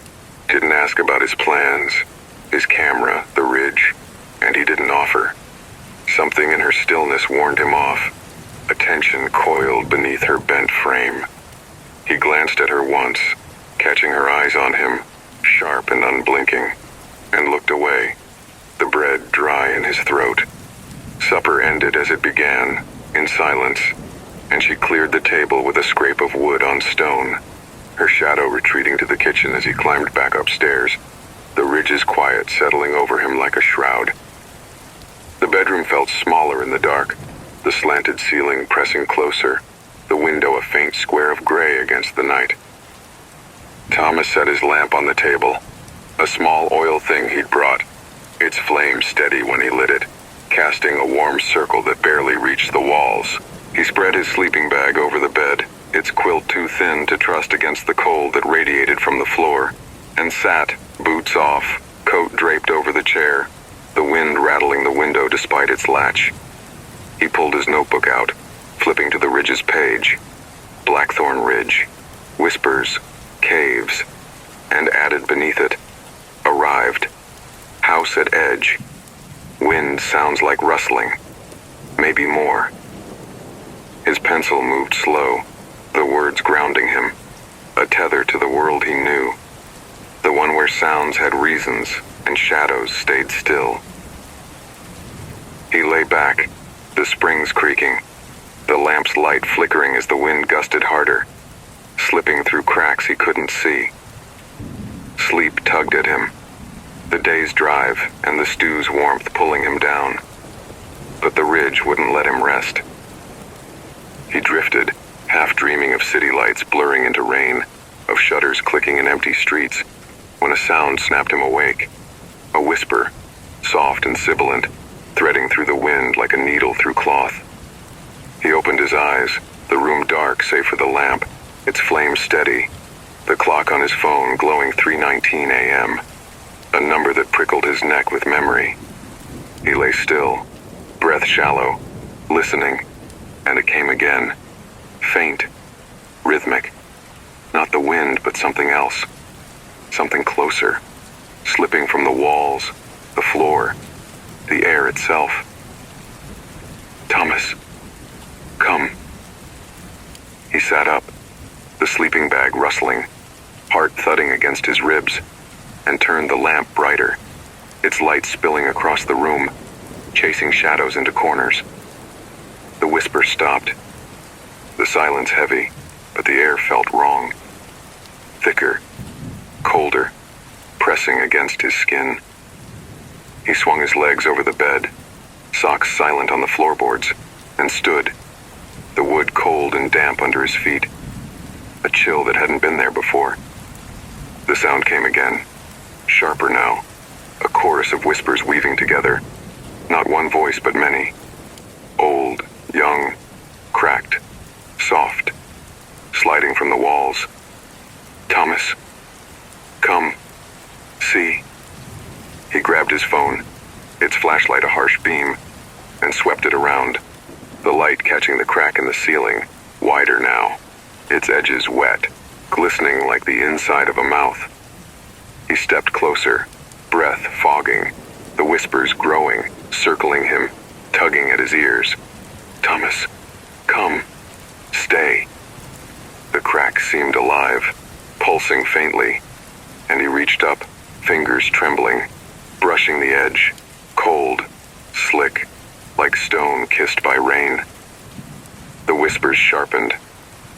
didn't ask about his plans, his camera, the ridge, and he didn't offer. Something in her stillness warned him off, a tension coiled beneath her bent frame. He glanced at her once, catching her eyes on him, sharp and unblinking, and looked away, the bread dry in his throat. Supper ended as it began, in silence, and she cleared the table with a scrape of wood on stone, her shadow retreating to the kitchen as he climbed back upstairs, the ridge's quiet settling over him like a shroud. The bedroom felt smaller in the dark, the slanted ceiling pressing closer, the window a faint square of gray against the night. Thomas set his lamp on the table, a small oil thing he'd brought, its flame steady when he lit it, casting a warm circle that barely reached the walls. He spread his sleeping bag over the bed, its quilt too thin to trust against the cold that radiated from the floor, and sat, boots off, coat draped over the chair, the wind rattling the window despite its latch. He pulled his notebook out, flipping to the ridge's page. Blackthorn Ridge, whispers, caves, and added beneath it, arrived, house at edge, wind sounds like rustling, maybe more. His pencil moved slow, the words grounding him, a tether to the world he knew, the one where sounds had reasons and shadows stayed still. He lay back, the springs creaking, the lamp's light flickering as the wind gusted harder, slipping through cracks he couldn't see. Sleep tugged at him, the day's drive and the stew's warmth pulling him down. But the ridge wouldn't let him rest. He drifted, half dreaming of city lights blurring into rain, of shutters clicking in empty streets, when a sound snapped him awake. A whisper, soft and sibilant, threading through the wind like a needle through cloth. He opened his eyes, the room dark save for the lamp, its flame steady, the clock on his phone glowing 3:19 a.m., a number that prickled his neck with memory. He lay still, breath shallow, listening, and it came again, faint, rhythmic. Not the wind, but something else, something closer, slipping from the walls, the floor, the air itself. Thomas, come. He sat up, the sleeping bag rustling, heart thudding against his ribs, and turned the lamp brighter, its light spilling across the room, chasing shadows into corners. The whisper stopped, the silence heavy, but the air felt wrong. Thicker, colder, pressing against his skin. He swung his legs over the bed, socks silent on the floorboards, and stood, the wood cold and damp under his feet, a chill that hadn't been there before. The sound came again, sharper now, a chorus of whispers weaving together, not one voice but many, old, young, cracked, soft, sliding from the walls. Thomas, come, see. He grabbed his phone, its flashlight a harsh beam, and swept it around, the light catching the crack in the ceiling, wider now, its edges wet, glistening like the inside of a mouth. He stepped closer, breath fogging, the whispers growing, circling him, tugging at his ears. Thomas, come, stay. The crack seemed alive, pulsing faintly, and he reached up, fingers trembling, brushing the edge, cold, slick, like stone kissed by rain. The whispers sharpened,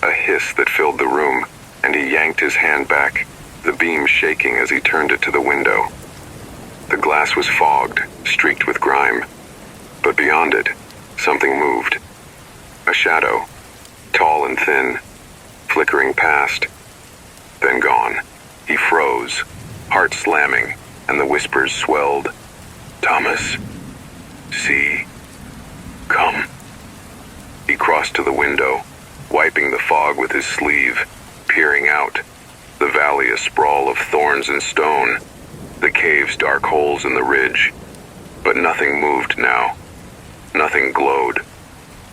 a hiss that filled the room, and he yanked his hand back, the beam shaking as he turned it to the window. The glass was fogged, streaked with grime, but beyond it, something moved. A shadow, tall and thin, flickering past, then gone. He froze, heart slamming, and the whispers swelled. Thomas, see, come. He crossed to the window, wiping the fog with his sleeve, peering out, the valley a sprawl of thorns and stone, the cave's dark holes in the ridge. But nothing moved now. Nothing glowed.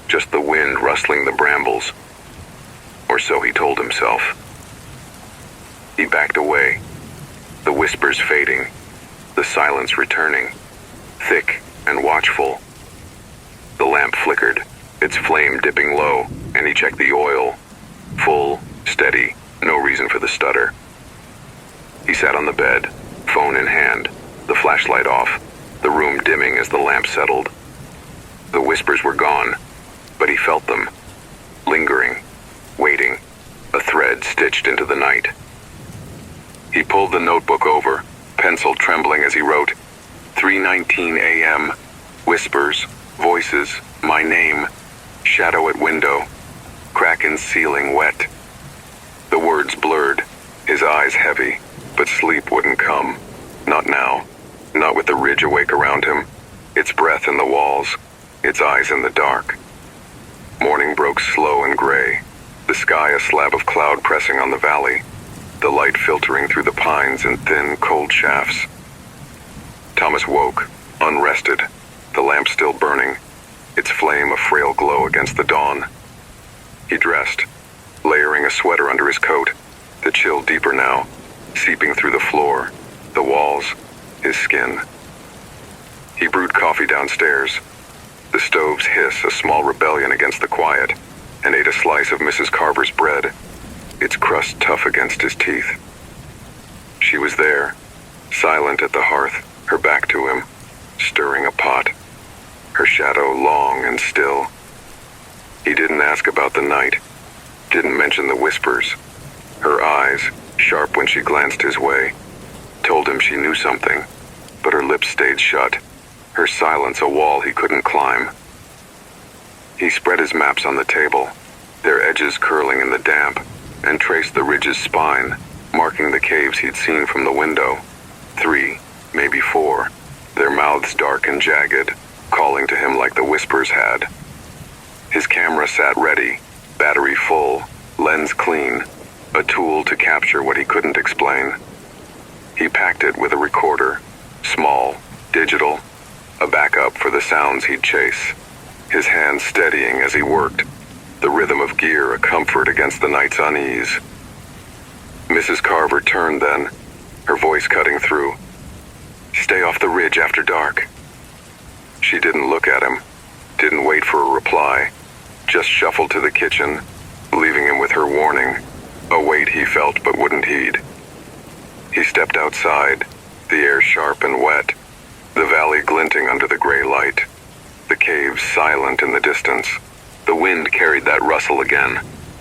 Just the wind rustling the brambles. Or so he told himself. He backed away, the whispers fading, the silence returning, thick and watchful. The lamp flickered, its flame dipping low, and he checked the oil. Full, steady, no reason for the stutter. He sat on the bed, phone in hand, the flashlight off, the room dimming as the lamp settled. The whispers were gone, but he felt them, lingering, waiting, a thread stitched into the night. He pulled the notebook over, pencil trembling as he wrote, 3:19 a.m., whispers, voices, my name, shadow at window, crack in ceiling wet. The words blurred, his eyes heavy, but sleep wouldn't come. Not now, not with the ridge awake around him, its breath in the walls, its eyes in the dark. Morning broke slow and gray, the sky a slab of cloud pressing on the valley, the light filtering through the pines in thin, cold shafts. Thomas woke, unrested, the lamp still burning, its flame a frail glow against the dawn. He dressed, layering a sweater under his coat, the chill deeper now, seeping through the floor, the walls, his skin. He brewed coffee downstairs, the stove's hiss a small rebellion against the quiet, and ate a slice of Mrs. Carver's bread, its crust tough against his teeth. She was there, silent at the hearth, her back to him, stirring a pot, her shadow long and still. He didn't ask about the night, didn't mention the whispers. Her eyes, sharp when she glanced his way, told him she knew something, but her lips stayed shut, her silence a wall he couldn't climb. He spread his maps on the table, their edges curling in the damp, and traced the ridge's spine, marking the caves he'd seen from the window. 3, maybe 4, their mouths dark and jagged, calling to him like the whispers had. His camera sat ready, battery full, lens clean, a tool to capture what he couldn't explain. He packed it with a recorder, small, digital, a backup for the sounds he'd chase, his hands steadying as he worked, the rhythm of gear a comfort against the night's unease. Mrs. Carver turned then, her voice cutting through. "Stay off the ridge after dark." She didn't look at him, didn't wait for a reply, just shuffled to the kitchen, leaving him with her warning, a weight he felt but wouldn't heed. He stepped outside, the air sharp and wet, the valley glinting under the gray light, the caves silent in the distance. The wind carried that rustle again,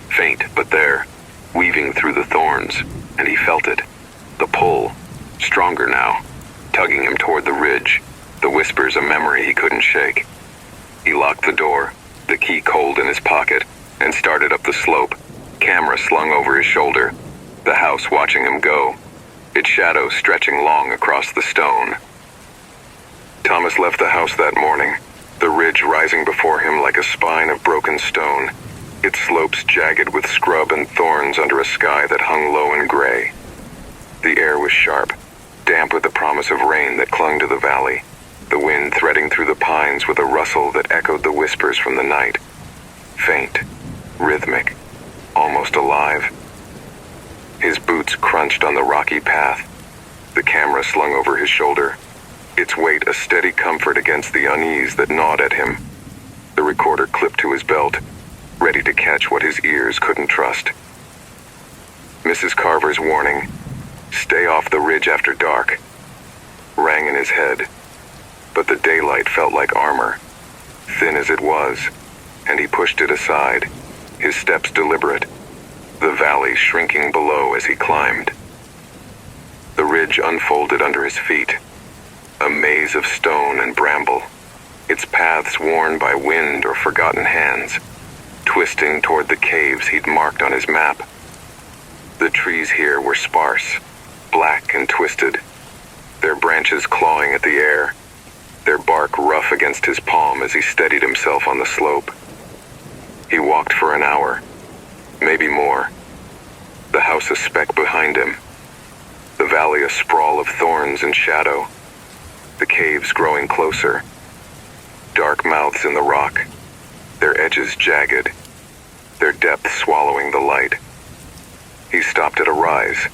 faint but there, weaving through the thorns, and he felt it, the pull, stronger now, tugging him toward the ridge, the whispers a memory he couldn't shake. He locked the door, the key cold in his pocket, and started up the slope, camera slung over his shoulder, the house watching him go, its shadow stretching long across the stone. Thomas left the house that morning, the ridge rising before him like a spine of broken stone, its slopes jagged with scrub and thorns under a sky that hung low and gray. The air was sharp, damp with the promise of rain that clung to the valley, the wind threading through the pines with a rustle that echoed the whispers from the night. Faint, rhythmic, almost alive. His boots crunched on the rocky path, the camera slung over his shoulder, its weight a steady comfort against the unease that gnawed at him. The recorder clipped to his belt, ready to catch what his ears couldn't trust. Mrs. Carver's warning, "Stay off the ridge after dark," rang in his head, but the daylight felt like armor, thin as it was, and he pushed it aside, his steps deliberate, the valley shrinking below as he climbed. The ridge unfolded under his feet, a maze of stone and bramble, its paths worn by wind or forgotten hands, twisting toward the caves he'd marked on his map. The trees here were sparse, black and twisted, their branches clawing at the air, their bark rough against his palm as he steadied himself on the slope. He walked for an hour, maybe more, the house a speck behind him, the valley a sprawl of thorns and shadow, the caves growing closer, dark mouths in the rock, their edges jagged, their depth swallowing the light. He stopped at a rise,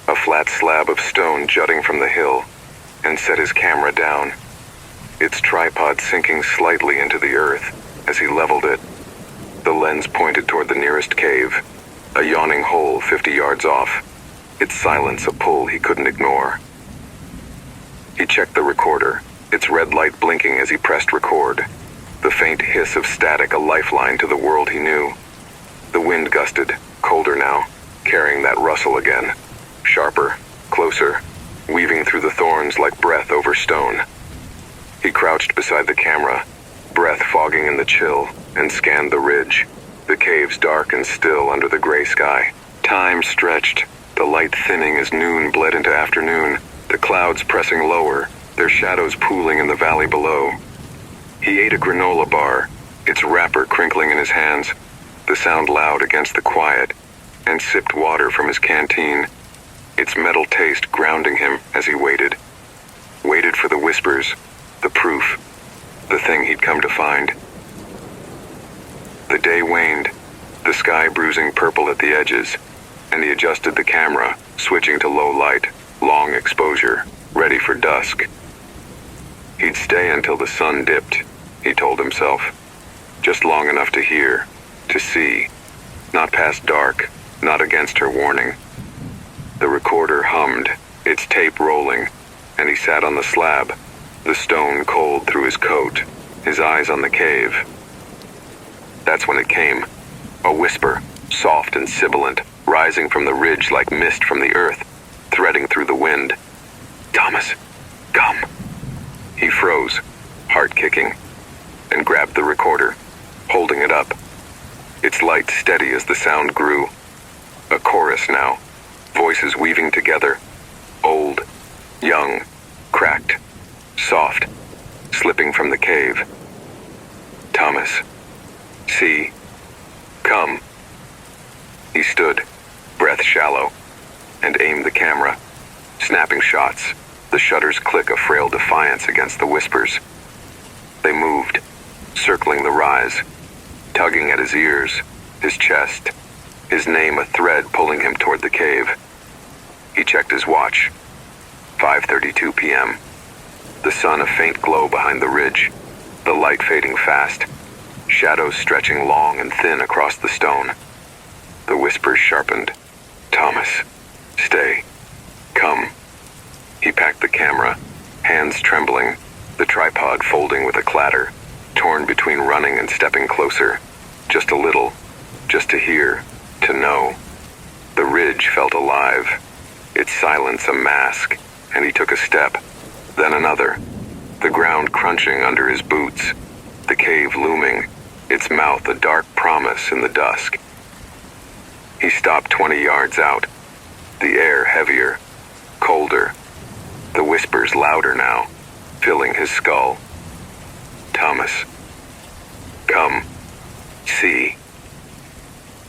a flat slab of stone jutting from the hill, and set his camera down, its tripod sinking slightly into the earth as he leveled it. The lens pointed toward the nearest cave, a yawning hole 50 yards off, its silence a pull he couldn't ignore. He checked the recorder, its red light blinking as he pressed record, the faint hiss of static a lifeline to the world he knew. The wind gusted, colder now, carrying that rustle again, sharper, closer, weaving through the thorns like breath over stone. He crouched beside the camera, breath fogging in the chill, and scanned the ridge, the caves dark and still under the gray sky. Time stretched, the light thinning as noon bled into afternoon, the clouds pressing lower, their shadows pooling in the valley below. He ate a granola bar, its wrapper crinkling in his hands, the sound loud against the quiet, and sipped water from his canteen, its metal taste grounding him as he waited. Waited for the whispers, the proof, the thing he'd come to find. The day waned, the sky bruising purple at the edges, and he adjusted the camera, switching to low light, long exposure, ready for dusk. He'd stay until the sun dipped, he told himself, just long enough to hear, to see, not past dark, not against her warning. The recorder hummed, its tape rolling, and he sat on the slab, the stone cold through his coat, his eyes on the cave. That's when it came. A whisper, soft and sibilant, rising from the ridge like mist from the earth, threading through the wind. "Thomas, come." He froze, heart kicking, and grabbed the recorder, holding it up. Its light steady as the sound grew. A chorus now, voices weaving together. Old, young, cracked, soft, slipping from the cave. "Thomas, see, come." He stood, breath shallow, and aimed the camera, snapping shots, the shutters click a frail defiance against the whispers. They moved, circling the rise, tugging at his ears, his chest, his name a thread pulling him toward the cave. He checked his watch. 5:32 p.m. The sun a faint glow behind the ridge, the light fading fast, shadows stretching long and thin across the stone. The whispers sharpened. "Thomas, stay. Come." He packed the camera, hands trembling, the tripod folding with a clatter, torn between running and stepping closer. Just a little, just to hear, to know. The ridge felt alive, its silence a mask, and he took a step, then another, the ground crunching under his boots, the cave looming, its mouth a dark promise in the dusk. He stopped 20 yards out, the air heavier, colder, the whispers louder now, filling his skull. "Thomas, come, see."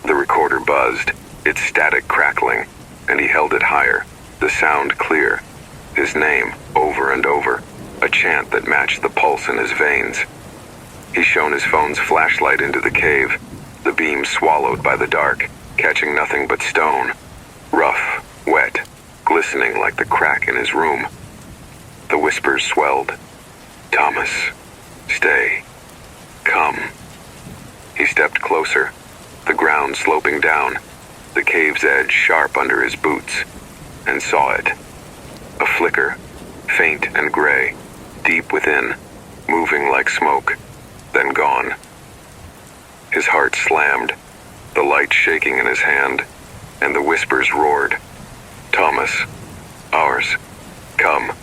The recorder buzzed, its static crackling, and he held it higher, the sound clear, his name over and over, a chant that matched the pulse in his veins. He shone his phone's flashlight into the cave, the beam swallowed by the dark, catching nothing but stone, rough, wet, glistening like the crack in his room. The whispers swelled. "Thomas, stay. Come." He stepped closer, the ground sloping down, the cave's edge sharp under his boots, and saw it. A flicker, faint and gray, deep within, moving like smoke, then gone. His heart slammed, the light shaking in his hand, and the whispers roared. "Thomas, ours, come."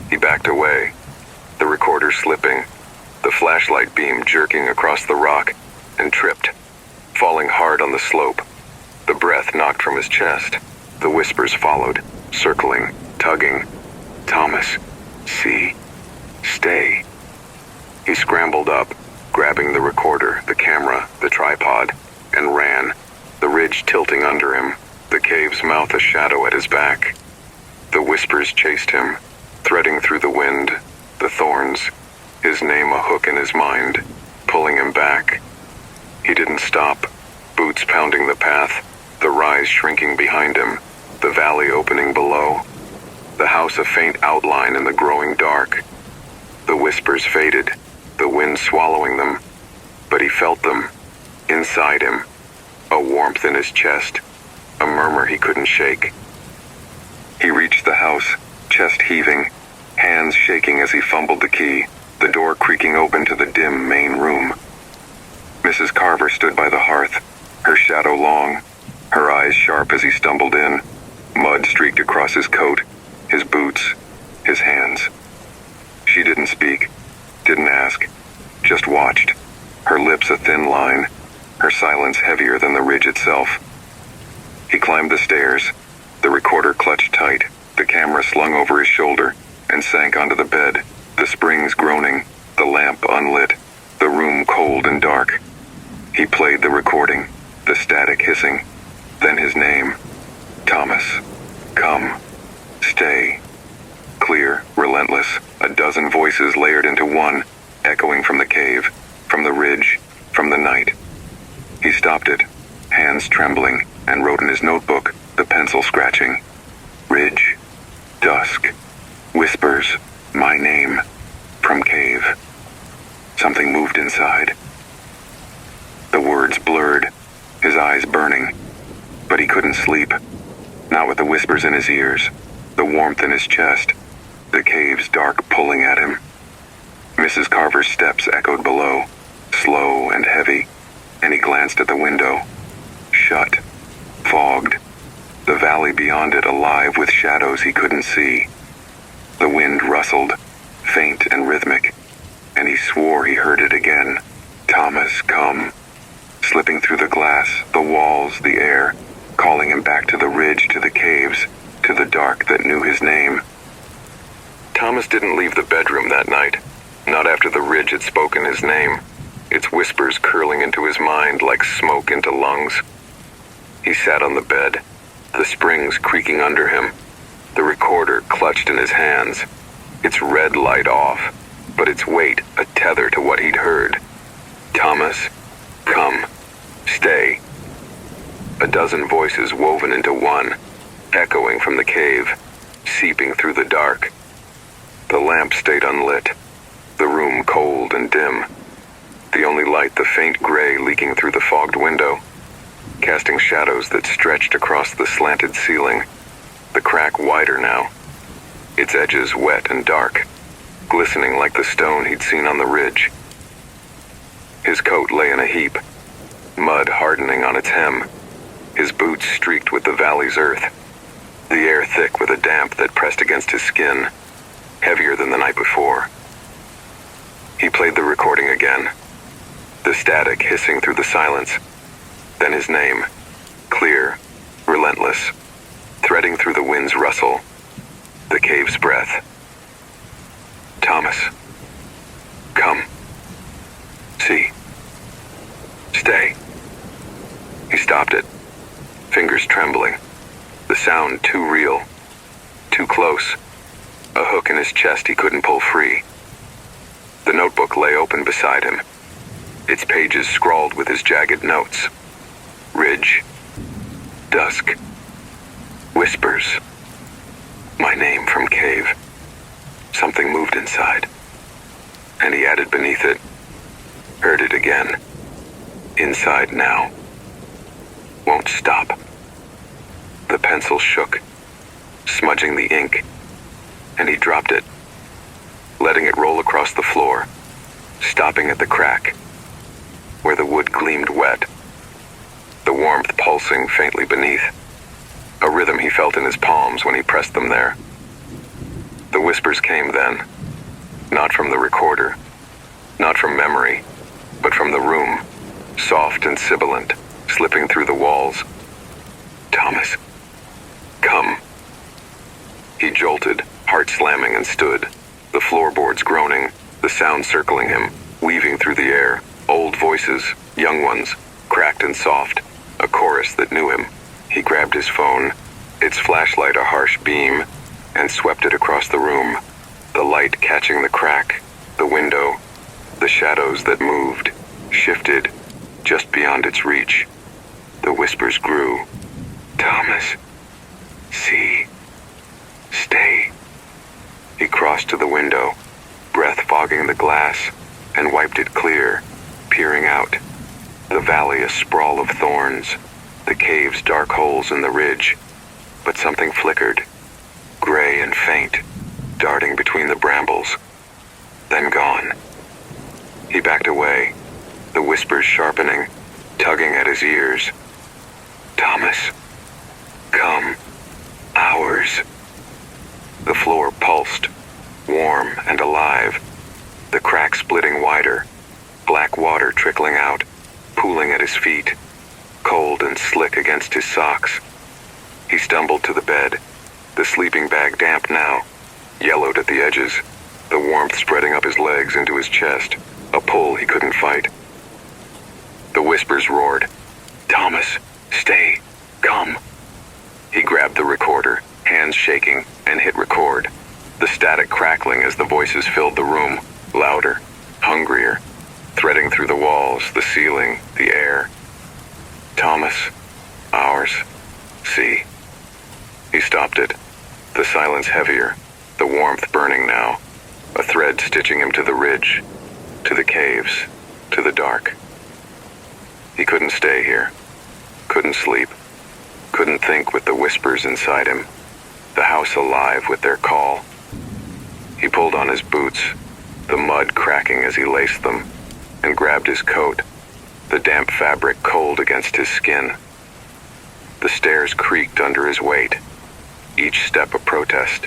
He backed away, the recorder slipping, the flashlight beam jerking across the rock, and tripped, falling hard on the slope. The breath knocked from his chest. The whispers followed, circling, tugging. "Thomas, see, stay." He scrambled up, grabbing the recorder, the camera, the tripod, and ran, the ridge tilting under him, the cave's mouth a shadow at his back. The whispers chased him, threading through the wind, the thorns, his name a hook in his mind, pulling him back. He didn't stop, boots pounding the path, the rise shrinking behind him, the valley opening below, the house a faint outline in the growing dark. The whispers faded, the wind swallowing them, but he felt them, inside him, a warmth in his chest, a murmur he couldn't shake. He reached the house, chest heaving, hands shaking as he fumbled the key, the door creaking open to the dim main room. Mrs. Carver stood by the hearth, her shadow long, her eyes sharp as he stumbled in, mud streaked across his coat, his boots, his hands. She didn't speak, didn't ask, just watched, her lips a thin line, her silence heavier than the ridge itself. He climbed the stairs, the recorder clutched tight, the camera slung over his shoulder, and sank onto the bed, the springs groaning, the lamp unlit, the room cold and dark. He played the recording, the static hissing, then his name. "Thomas, come, stay." Clear, relentless, a dozen voices layered into one, echoing from the cave, from the ridge, from the night. He stopped it, hands trembling, and wrote in his notebook, the pencil scratching. "Ridge, dusk, whispers, my name, from cave." Something moved inside. The words blurred, his eyes burning, but he couldn't sleep, not with the whispers in his ears, the warmth in his chest, the cave's dark pulling at him. Mrs. Carver's steps echoed below, slow and heavy, and he glanced at the window. Shut. Fogged. The valley beyond it alive with shadows he couldn't see. The wind rustled, faint and rhythmic, and he swore he heard it again. Thomas, come. Slipping through the glass, the walls, the air, calling him back to the ridge, to the caves, to the dark that knew his name. Thomas didn't leave the bedroom that night, not after the ridge had spoken his name, its whispers curling into his mind like smoke into lungs. He sat on the bed, the springs creaking under him, the recorder clutched in his hands, its red light off, but its weight a tether to what he'd heard. Thomas, come, stay. A dozen voices woven into one, echoing from the cave, seeping through the dark. The lamp stayed unlit, the room cold and dim, the only light the faint gray leaking through the fogged window, casting shadows that stretched across the slanted ceiling, the crack wider now, its edges wet and dark, glistening like the stone he'd seen on the ridge. His coat lay in a heap, mud hardening on its hem, his boots streaked with the valley's earth, the air thick with a damp that pressed against his skin, heavier than the night before. He played the recording again, the static hissing through the silence, then his name, clear, relentless, threading through the wind's rustle, the cave's breath. Thomas, come, see, stay. He stopped it, fingers trembling, the sound too real, too close, a hook in his chest he couldn't pull free. The notebook lay open beside him, its pages scrawled with his jagged notes. Ridge, dusk, whispers, my name from cave. Something moved inside, and he added beneath it, heard it again, inside now, won't stop. The pencil shook, smudging the ink, and he dropped it, letting it roll across the floor, stopping at the crack, where the wood gleamed wet, the warmth pulsing faintly beneath, a rhythm he felt in his palms when he pressed them there. The whispers came then, not from the recorder, not from memory, but from the room, soft and sibilant, slipping through the walls. Thomas, come. He jolted, heart slamming, and stood, the floorboards groaning, the sound circling him, weaving through the air, old voices, young ones, cracked and soft, a chorus that knew him. He grabbed his phone, its flashlight a harsh beam, and swept it across the room, the light catching the crack, the window, the shadows that moved, shifted, just beyond its reach. The whispers grew. Thomas, see, stay. He crossed to the window, breath fogging the glass, and wiped it clear, peering out. The valley a sprawl of thorns, the cave's dark holes in the ridge, but something flickered, gray and faint, darting between the brambles, then gone. He backed away, the whispers sharpening, tugging at his ears. Thomas, come, ours. The floor pulsed, warm and alive, the crack splitting wider, black water trickling out, pooling at his feet, cold and slick against his socks. He stumbled to the bed, the sleeping bag damp now, yellowed at the edges, the warmth spreading up his legs into his chest, a pull he couldn't fight. The whispers roared, Thomas, stay, come. He grabbed the recorder, hands shaking, and hit record, the static crackling as the voices filled the room, louder, hungrier, threading through the walls, the ceiling, the air. Thomas, ours, see. He stopped it, the silence heavier, the warmth burning now, a thread stitching him to the ridge, to the caves, to the dark. He couldn't stay here, couldn't sleep, couldn't think with the whispers inside him, the house alive with their call. He pulled on his boots, the mud cracking as he laced them, and grabbed his coat, the damp fabric cold against his skin. The stairs creaked under his weight, each step a protest,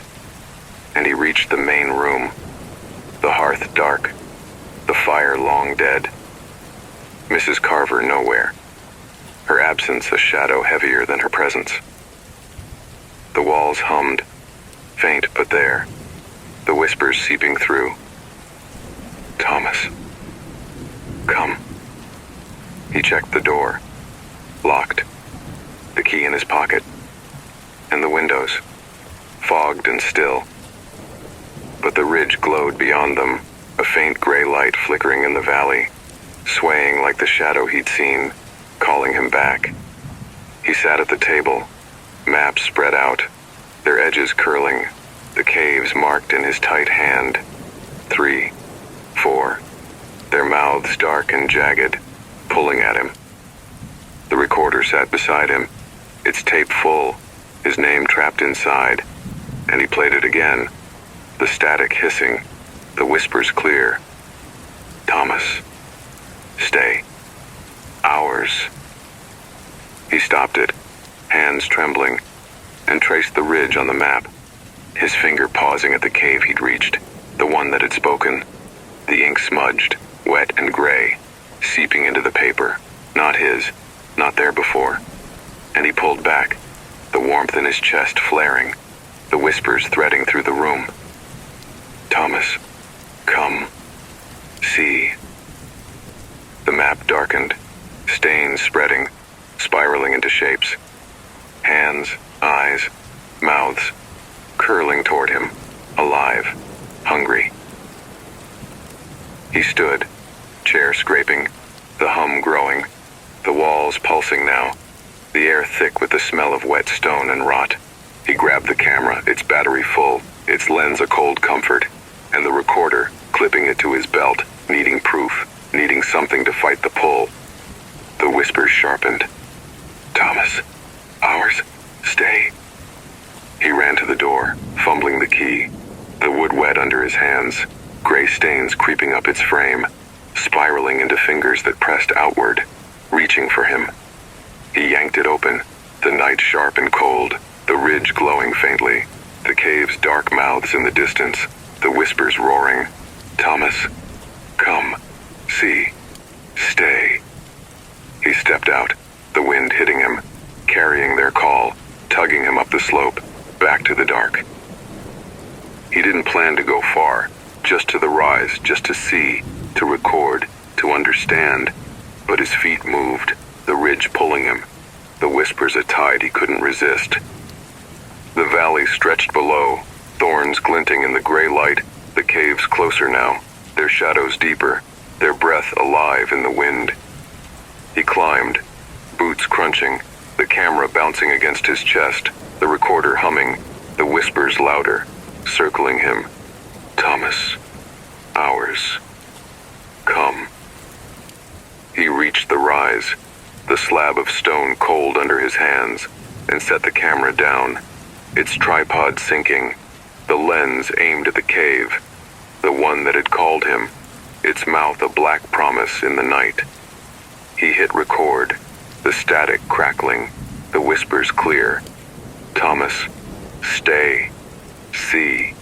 and he reached the main room, the hearth dark, the fire long dead. Mrs. Carver nowhere, her absence a shadow heavier than her presence. The walls hummed, faint but there, the whispers seeping through. Thomas, come. He checked the door, locked, the key in his pocket, and the windows, fogged and still. But the ridge glowed beyond them, a faint gray light flickering in the valley, swaying like the shadow he'd seen, calling him back. He sat at the table, maps spread out, their edges curling, the caves marked in his tight hand. 3, 4, their mouths dark and jagged, pulling at him. The recorder sat beside him, its tape full, his name trapped inside, and he played it again, the static hissing, the whispers clear. Thomas, stay. Hours. He stopped it, hands trembling, and traced the ridge on the map, his finger pausing at the cave he'd reached, the one that had spoken. The ink smudged, wet and gray, seeping into the paper, not his, not there before. And he pulled back, the warmth in his chest flaring, the whispers threading through the room. Thomas, come, see. The map darkened, stains spreading, spiraling into shapes. Hands, eyes, mouths, curling toward him, alive, hungry. He stood, chair scraping, the hum growing, the walls pulsing now, the air thick with the smell of wet stone and rot. He grabbed the camera, its battery full, its lens a cold comfort, and the recorder, clipping it to his belt, needing proof, needing something to fight the pull. The whispers sharpened. Thomas, ours, stay. He ran to the door, fumbling the key, the wood wet under his hands, gray stains creeping up its frame, spiraling into fingers that pressed outward, reaching for him. He yanked it open, the night sharp and cold, the ridge glowing faintly, the cave's dark mouths in the distance, the whispers roaring. Thomas, come, see, stay. He stepped out, the wind hitting him, carrying their call, tugging him up the slope, back to the dark. He didn't plan to go far, just to the rise, just to see, to record, to understand, but his feet moved, the ridge pulling him, the whispers a tide he couldn't resist. The valley stretched below, thorns glinting in the gray light, the caves closer now, their shadows deeper, their breath alive in the wind. He climbed, boots crunching, the camera bouncing against his chest, the recorder humming, the whispers louder, circling him. Thomas, ours, come. He reached the rise, the slab of stone cold under his hands, and set the camera down, its tripod sinking, the lens aimed at the cave, the one that had called him, its mouth a black promise in the night. He hit record, the static crackling, the whispers clear. Thomas, stay, see,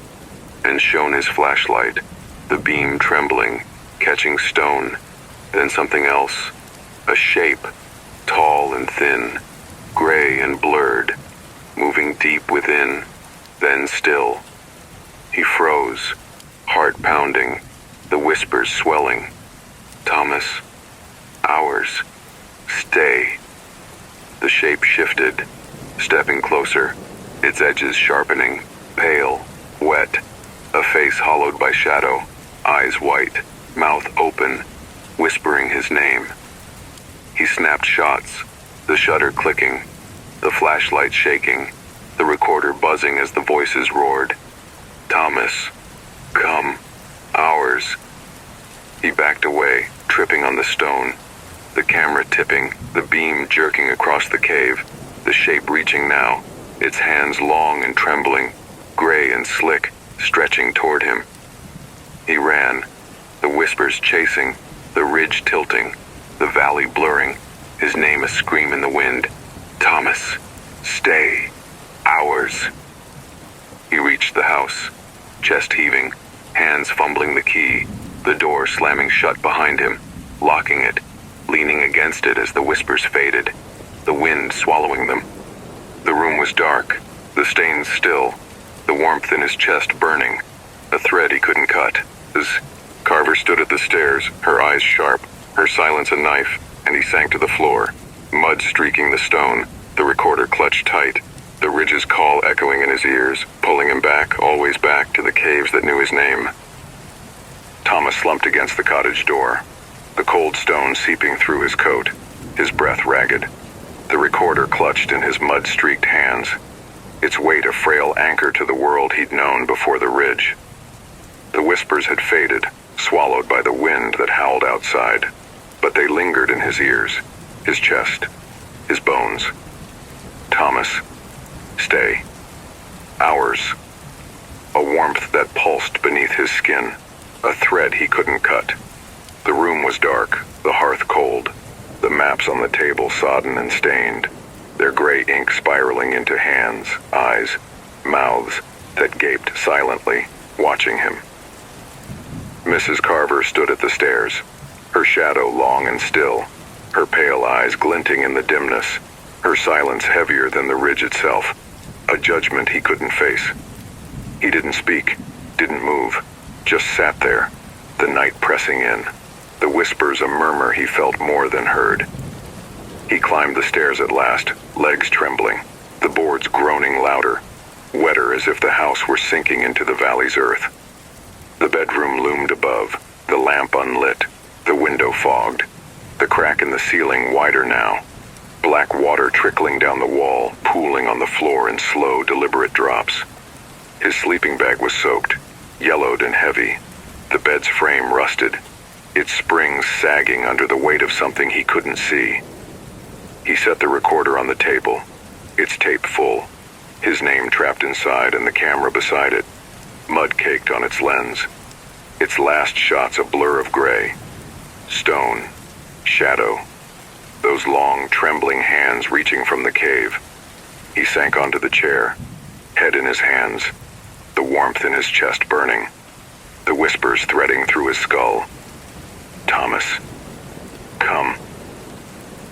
and shone his flashlight, the beam trembling, catching stone, then something else, a shape, tall and thin, gray and blurred, moving deep within, then still. He froze, heart pounding, the whispers swelling. Thomas, ours, stay. The shape shifted, stepping closer, its edges sharpening, pale, wet, a face hollowed by shadow, eyes white, mouth open, whispering his name. He snapped shots, the shutter clicking, the flashlight shaking, the recorder buzzing as the voices roared. Thomas, come, ours. He backed away, tripping on the stone, the camera tipping, the beam jerking across the cave, the shape reaching now, its hands long and trembling, gray and slick, stretching toward him. He ran, the whispers chasing, the ridge tilting, the valley blurring, his name a scream in the wind. Thomas, stay. Hours. He reached the house, chest heaving, hands fumbling the key, the door slamming shut behind him, locking it, leaning against it as the whispers faded, the wind swallowing them. The room was dark, the stains still, the warmth in his chest burning, a thread he couldn't cut. As Carver stood at the stairs, her eyes sharp, her silence a knife, and he sank to the floor, mud streaking the stone, the recorder clutched tight, the ridge's call echoing in his ears, pulling him back, always back to the caves that knew his name. Thomas slumped against the cottage door, the cold stone seeping through his coat, his breath ragged, the recorder clutched in his mud-streaked hands, its weight a frail anchor to the world he'd known before the ridge. The whispers had faded, swallowed by the wind that howled outside, but they lingered in his ears, his chest, his bones. Thomas, stay. Hours. A warmth that pulsed beneath his skin, a thread he couldn't cut. The room was dark, the hearth cold, the maps on the table sodden and stained, their gray ink spiraling into hands, eyes, mouths that gaped silently, watching him. Mrs. Carver stood at the stairs, her shadow long and still, her pale eyes glinting in the dimness, her silence heavier than the ridge itself, a judgment he couldn't face. He didn't speak, didn't move, just sat there, the night pressing in, the whispers a murmur he felt more than heard. He climbed the stairs at last, legs trembling, the boards groaning louder, wetter as if the house were sinking into the valley's earth. The bedroom loomed above, the lamp unlit, the window fogged, the crack in the ceiling wider now, black water trickling down the wall, pooling on the floor in slow, deliberate drops. His sleeping bag was soaked, yellowed and heavy, the bed's frame rusted, its springs sagging under the weight of something he couldn't see. He set the recorder on the table, its tape full, his name trapped inside and the camera beside it, mud caked on its lens, its last shots a blur of gray, stone, shadow, those long, trembling hands reaching from the cave. He sank onto the chair, head in his hands, the warmth in his chest burning, the whispers threading through his skull. Thomas, come.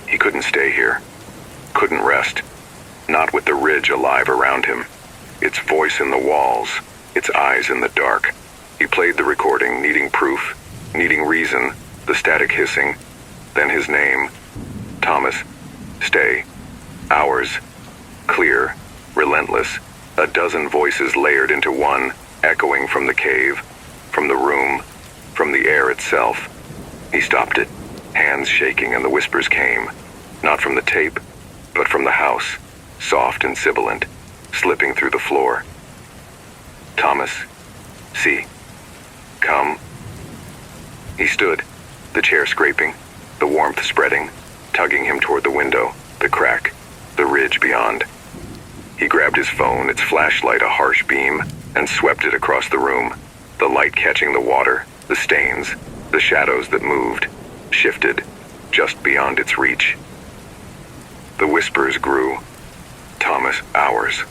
He couldn't stay here, couldn't rest, not with the ridge alive around him, its voice in the walls, its eyes in the dark. He played the recording, needing proof, needing reason, the static hissing, then his name, Thomas, stay. Hours, clear, relentless, a dozen voices layered into one, echoing from the cave, from the room, from the air itself. He stopped it, hands shaking, and the whispers came, not from the tape, but from the house, soft and sibilant, slipping through the floor. Thomas, see, come. He stood, the chair scraping, the warmth spreading, tugging him toward the window, the crack, the ridge beyond. He grabbed his phone, its flashlight a harsh beam, and swept it across the room, the light catching the water, the stains, the shadows that moved, shifted, just beyond its reach. The whispers grew. Thomas, hours.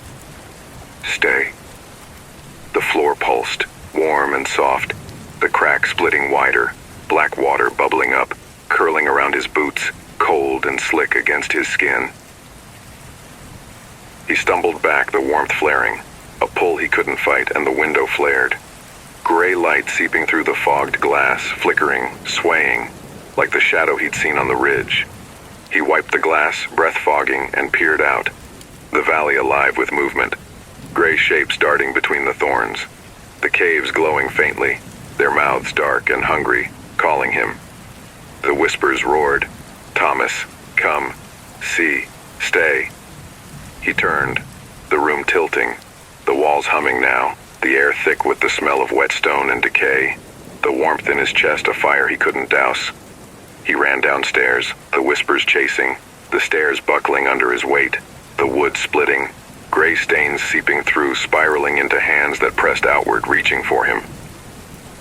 Stay. The floor pulsed, warm and soft, the crack splitting wider, black water bubbling up, curling around his boots, cold and slick against his skin. He stumbled back, the warmth flaring, a pull he couldn't fight, and the window flared. Gray light seeping through the fogged glass, flickering, swaying, like the shadow he'd seen on the ridge. He wiped the glass, breath fogging, and peered out. The valley alive with movement, gray shapes darting between the thorns, the caves glowing faintly, their mouths dark and hungry, calling him. The whispers roared, Thomas, come, see, stay. He turned, the room tilting, the walls humming now, the air thick with the smell of wet stone and decay, the warmth in his chest a fire he couldn't douse. He ran downstairs, the whispers chasing, the stairs buckling under his weight, the wood splitting, gray stains seeping through, spiraling into hands that pressed outward, reaching for him.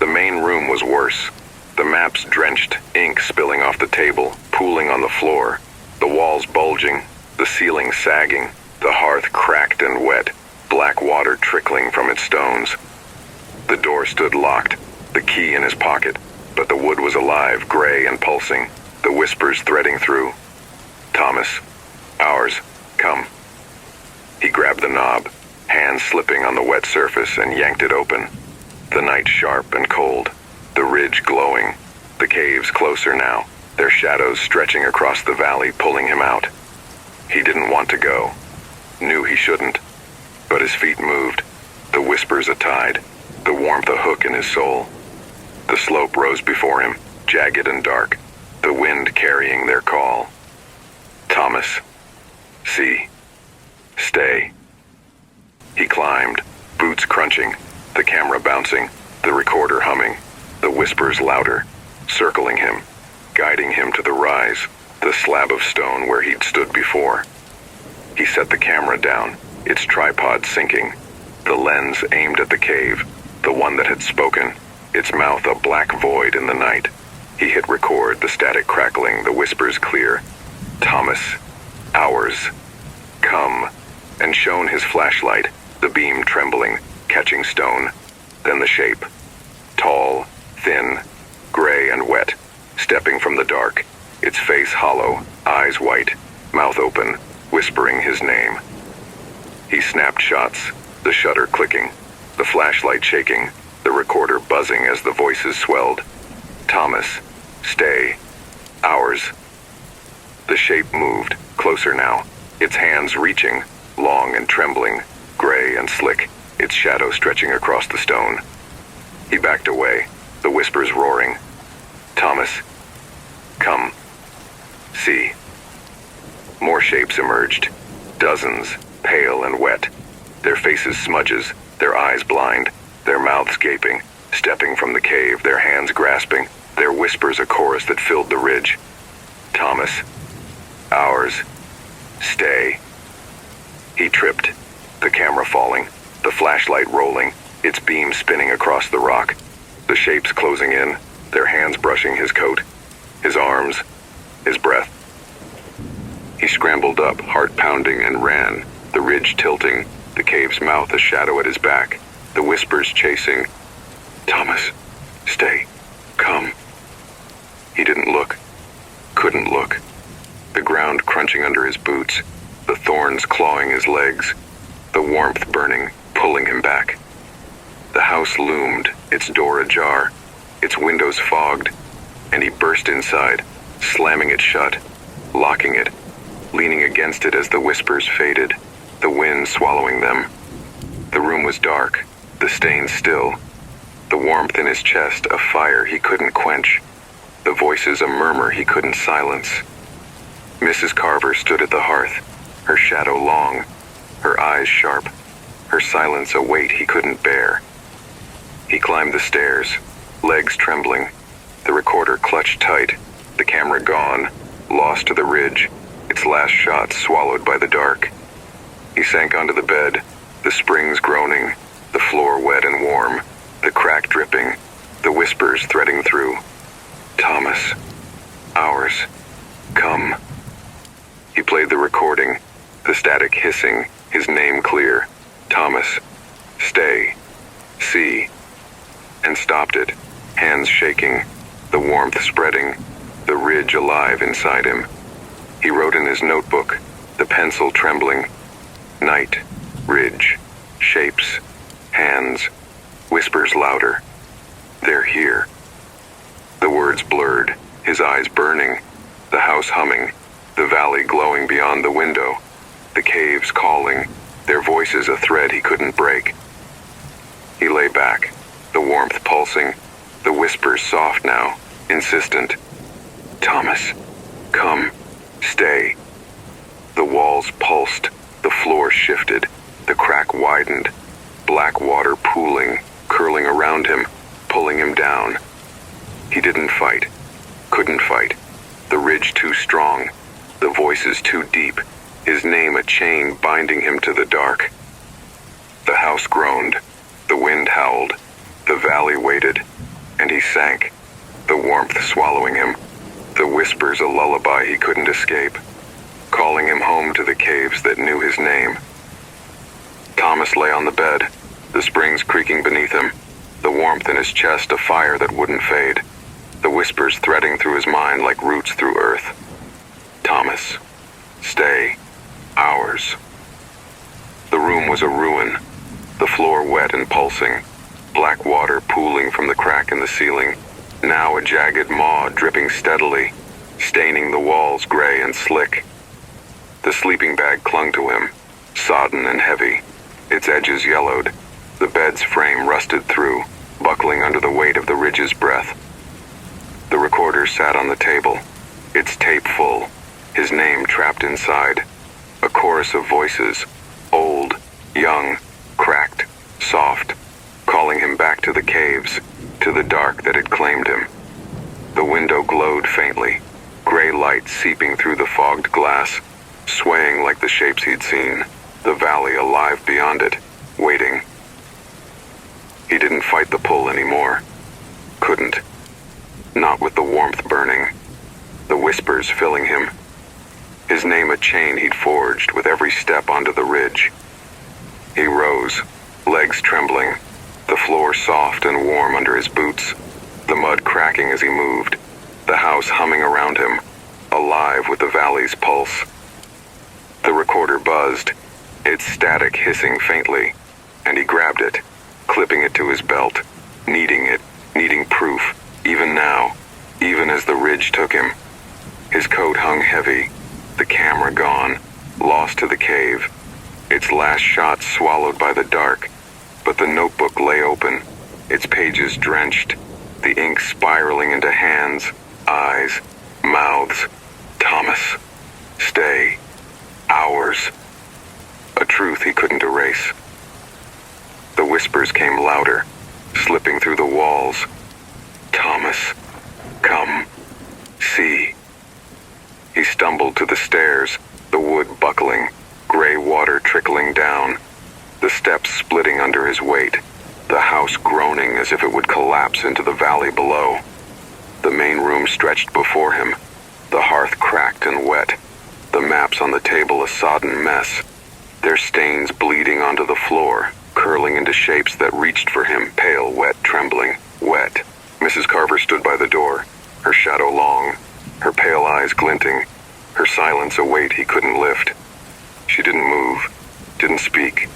The main was worse. The maps drenched, ink spilling off the table, pooling on the floor, the walls bulging, the ceiling sagging, the hearth cracked and wet, black water trickling from its stones. The door stood locked, the key in his pocket, but the wood was alive, gray and pulsing, the whispers threading through. Thomas, ours, come. He grabbed the knob, hands slipping on the wet surface, and yanked it open. The night sharp and cold, the ridge glowing, the caves closer now, their shadows stretching across the valley, pulling him out. He didn't want to go, knew he shouldn't, but his feet moved, the whispers a tide, the warmth a hook in his soul. The slope rose before him, jagged and dark, the wind carrying their call. Thomas, see, stay. He climbed, boots crunching, the camera bouncing, the recorder humming, the whispers louder, circling him, guiding him to the rise, the slab of stone where he'd stood before. He set the camera down, its tripod sinking, the lens aimed at the cave, the one that had spoken, its mouth a black void in the night. He hit record, the static crackling, the whispers clear. Thomas, ours, come, and shone his flashlight, the beam trembling, catching stone. Then the shape, tall, thin, gray and wet, stepping from the dark, its face hollow, eyes white, mouth open, whispering his name. He snapped shots, the shutter clicking, the flashlight shaking, the recorder buzzing as the voices swelled. Thomas, stay, ours. The shape moved, closer now, its hands reaching, long and trembling, gray and slick, its shadow stretching across the stone. He backed away, the whispers roaring. Thomas, come, see. More shapes emerged, dozens, pale and wet, their faces smudges, their eyes blind, their mouths gaping, stepping from the cave, their hands grasping, their whispers a chorus that filled the ridge. Thomas, ours, stay. He tripped, the camera falling, the flashlight rolling, its beam spinning across the rock, the shapes closing in, their hands brushing his coat, his arms, his breath. He scrambled up, heart pounding, and ran, the ridge tilting, the cave's mouth a shadow at his back, the whispers chasing. Thomas, stay, come. He didn't look, couldn't look. The ground crunching under his boots, the thorns clawing his legs, the warmth burning, pulling him back. The house loomed, its door ajar, its windows fogged, and he burst inside, slamming it shut, locking it, leaning against it as the whispers faded, the wind swallowing them. The room was dark, the stains still, the warmth in his chest a fire he couldn't quench, the voices a murmur he couldn't silence. Mrs. Carver stood at the hearth, her shadow long, her eyes sharp, her silence a weight he couldn't bear. He climbed the stairs, legs trembling, the recorder clutched tight, the camera gone, lost to the ridge, its last shot swallowed by the dark. He sank onto the bed, the springs groaning, the floor wet and warm, the crack dripping, the whispers threading through. Thomas, ours, come. He played the recording, the static hissing, his name clear. Thomas, stay, see, and stopped it, hands shaking, the warmth spreading, the ridge alive inside him. He wrote in his notebook, the pencil trembling. Night, ridge, shapes, hands, whispers louder. They're here. The words blurred, his eyes burning, the house humming, the valley glowing beyond the window, the caves calling, their voices a thread he couldn't break. He lay back, the warmth pulsing, the whispers soft now, insistent. Thomas, come, stay. The walls pulsed, the floor shifted, the crack widened, black water pooling, curling around him, pulling him down. He didn't fight, couldn't fight. The ridge too strong, the voices too deep, his name a chain binding him to the dark. The house groaned, the wind howled, the valley waited, and he sank, the warmth swallowing him, the whispers a lullaby he couldn't escape, calling him home to the caves that knew his name. Thomas lay on the bed, the springs creaking beneath him, the warmth in his chest a fire that wouldn't fade, the whispers threading through his mind like roots through earth. Thomas, stay, hours. The room was a ruin, the floor wet and pulsing, black water pooling from the crack in the ceiling, now a jagged maw dripping steadily, staining the walls gray and slick. The sleeping bag clung to him, sodden and heavy, its edges yellowed, the bed's frame rusted through, buckling under the weight of the ridge's breath. The recorder sat on the table, its tape full, his name trapped inside, a chorus of voices, old, young, cracked, soft, calling him back to the caves, to the dark that had claimed him. The window glowed faintly, gray light seeping through the fogged glass, swaying like the shapes he'd seen, the valley alive beyond it, waiting. He didn't fight the pull anymore. Couldn't. Not with the warmth burning, the whispers filling him. His name a chain he'd forged with every step onto the ridge. He rose, legs trembling, the floor soft and warm under his boots, the mud cracking as he moved, the house humming around him, alive with the valley's pulse. The recorder buzzed, its static hissing faintly, and he grabbed it, clipping it to his belt, needing proof, even now, even as the ridge took him. His coat hung heavy, the camera gone, lost to the cave, its last shot swallowed by the dark, but the notebook lay open, its pages drenched, the ink spiraling into hands, eyes, mouths. Thomas, stay, hours. A truth he couldn't erase. The whispers came louder, slipping through the walls. Thomas, come, see. He stumbled to the stairs, the wood buckling, gray water trickling down, the steps splitting under his weight, the house groaning as if it would collapse into the valley below. The main room stretched before him, the hearth cracked and wet, the maps on the table a sodden mess, their stains bleeding onto the floor, curling into shapes that reached for him, pale, wet, trembling, wet. Mrs. Carver stood by the door, her shadow long, her pale eyes glinting, her silence a weight he couldn't lift. She didn't move, didn't speak,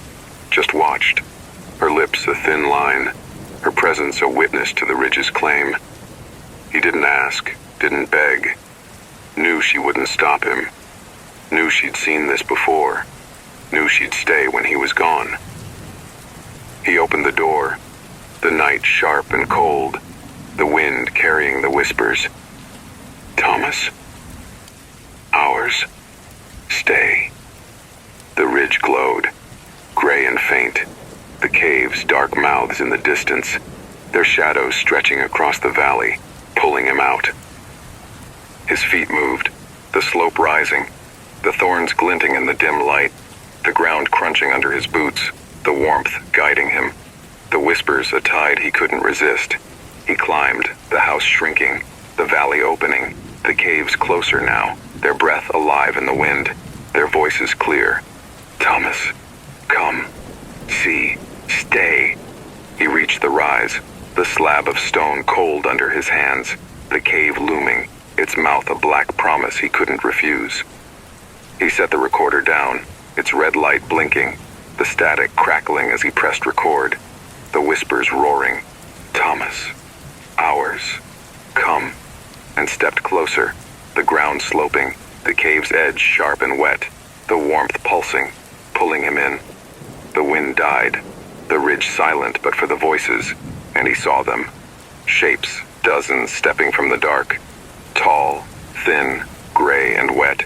just watched, her lips a thin line, her presence a witness to the ridge's claim. He didn't ask, didn't beg, knew she wouldn't stop him, knew she'd seen this before, knew she'd stay when he was gone. He opened the door, the night sharp and cold, the wind carrying the whispers. Thomas, hours, stay. The ridge glowed, gray and faint, the caves dark mouths in the distance, their shadows stretching across the valley, pulling him out. His feet moved, the slope rising, the thorns glinting in the dim light, the ground crunching under his boots, the warmth guiding him, the whispers a tide he couldn't resist. He climbed, the house shrinking, the valley opening, the caves closer now, their breath alive in the wind, their voices clear. Thomas, come, see, stay. He reached the rise, the slab of stone cold under his hands, the cave looming, its mouth a black promise he couldn't refuse. He set the recorder down, its red light blinking, the static crackling as he pressed record, the whispers roaring. Thomas, hours, come, and stepped closer, the ground sloping, the cave's edge sharp and wet, the warmth pulsing, pulling him in. The wind died, the ridge silent but for the voices, and he saw them. Shapes, dozens stepping from the dark, tall, thin, gray and wet,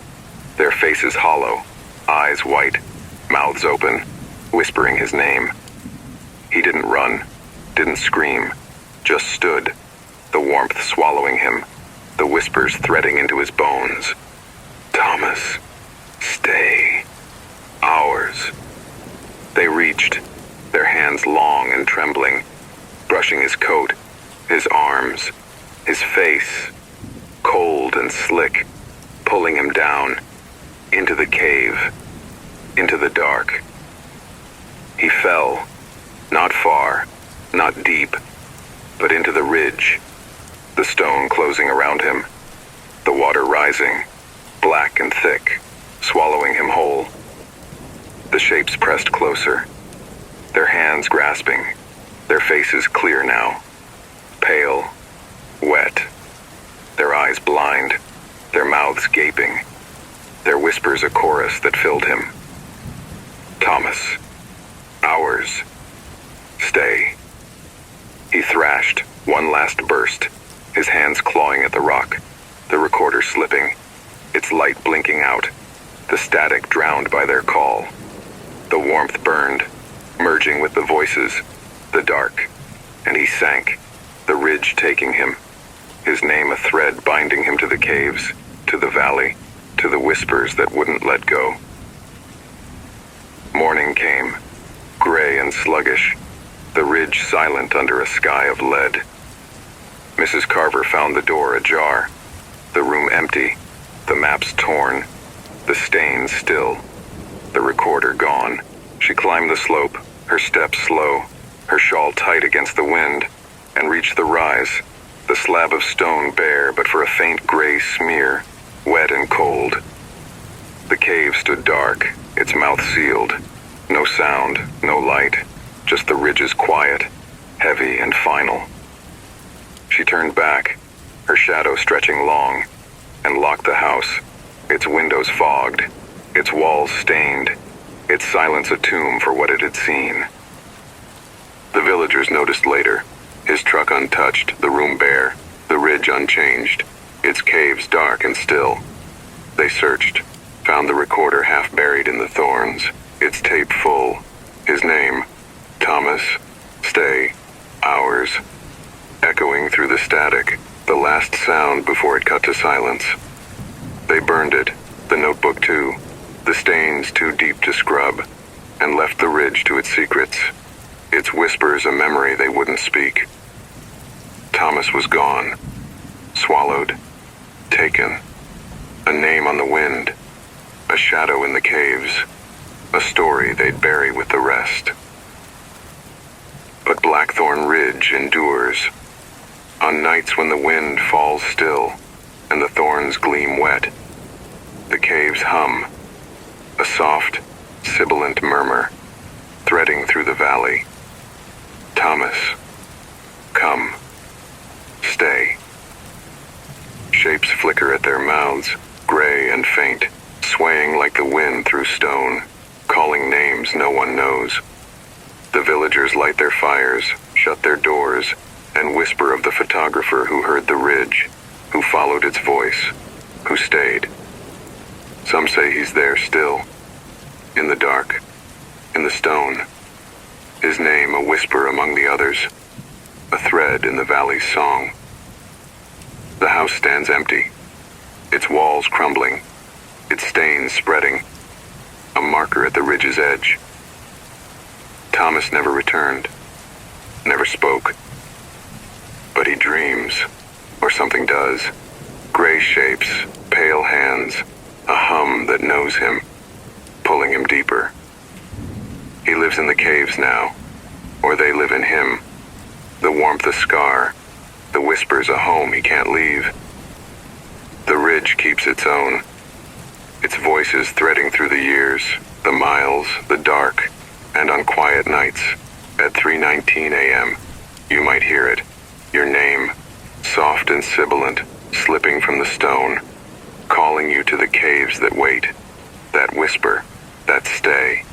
their faces hollow, eyes white, mouths open, whispering his name. He didn't run, didn't scream, just stood, the warmth swallowing him, the whispers threading into his bones. Thomas, stay. Hours. They reached, their hands long and trembling, brushing his coat, his arms, his face, cold and slick, pulling him down, into the cave, into the dark. He fell, not far, not deep, but into the ridge, the stone closing around him, the water rising, black and thick, swallowing him whole. The shapes pressed closer, their hands grasping, their faces clear now, pale, wet, their eyes blind, their mouths gaping, their whispers a chorus that filled him. Thomas, ours, stay. He thrashed, one last burst, his hands clawing at the rock, the recorder slipping, its light blinking out, the static drowned by their call. The warmth burned, merging with the voices, the dark, and he sank, the ridge taking him, his name a thread binding him to the caves, to the valley, to the whispers that wouldn't let go. Morning came, gray and sluggish, the ridge silent under a sky of lead. Mrs. Carver found the door ajar, the room empty, the maps torn, the stains still, the recorder gone. She climbed the slope, her steps slow, her shawl tight against the wind, and reached the rise, the slab of stone bare but for a faint gray smear, wet and cold. The cave stood dark, its mouth sealed, no sound, no light, just the ridges quiet, heavy and final. She turned back, her shadow stretching long, and locked the house, its windows fogged, its walls stained, its silence a tomb for what it had seen. The villagers noticed later, his truck untouched, the room bare, the ridge unchanged, its caves dark and still. They searched, found the recorder half buried in the thorns, its tape full, his name, Thomas, stay, ours, echoing through the static, the last sound before it cut to silence. They burned it, the notebook too, the stains too deep to scrub, and left the ridge to its secrets, its whispers a memory they wouldn't speak. Thomas was gone, swallowed, taken, a name on the wind, a shadow in the caves, a story they'd bury with the rest. But Blackthorn Ridge endures. On nights when the wind falls still, and the thorns gleam wet, the caves hum, a soft, sibilant murmur, threading through the valley. Thomas, come, stay. Shapes flicker at their mouths, gray and faint, swaying like the wind through stone, calling names no one knows. The villagers light their fires, shut their doors, and whisper of the photographer who heard the ridge, who followed its voice, who stayed. Some say he's there still, in the dark, in the stone, his name a whisper among the others, a thread in the valley's song. The house stands empty, its walls crumbling, its stains spreading, a marker at the ridge's edge. Thomas never returned, never spoke. But he dreams, or something does. Gray shapes, pale hands, a hum that knows him, pulling him deeper. He lives in the caves now, or they live in him. The warmth a scar, the whispers a home he can't leave. The ridge keeps its own, its voices threading through the years, the miles, the dark, and on quiet nights, at 3:19 a.m., you might hear it, your name, soft and sibilant, slipping from the stone, calling you to the caves that wait, that whisper, that stay.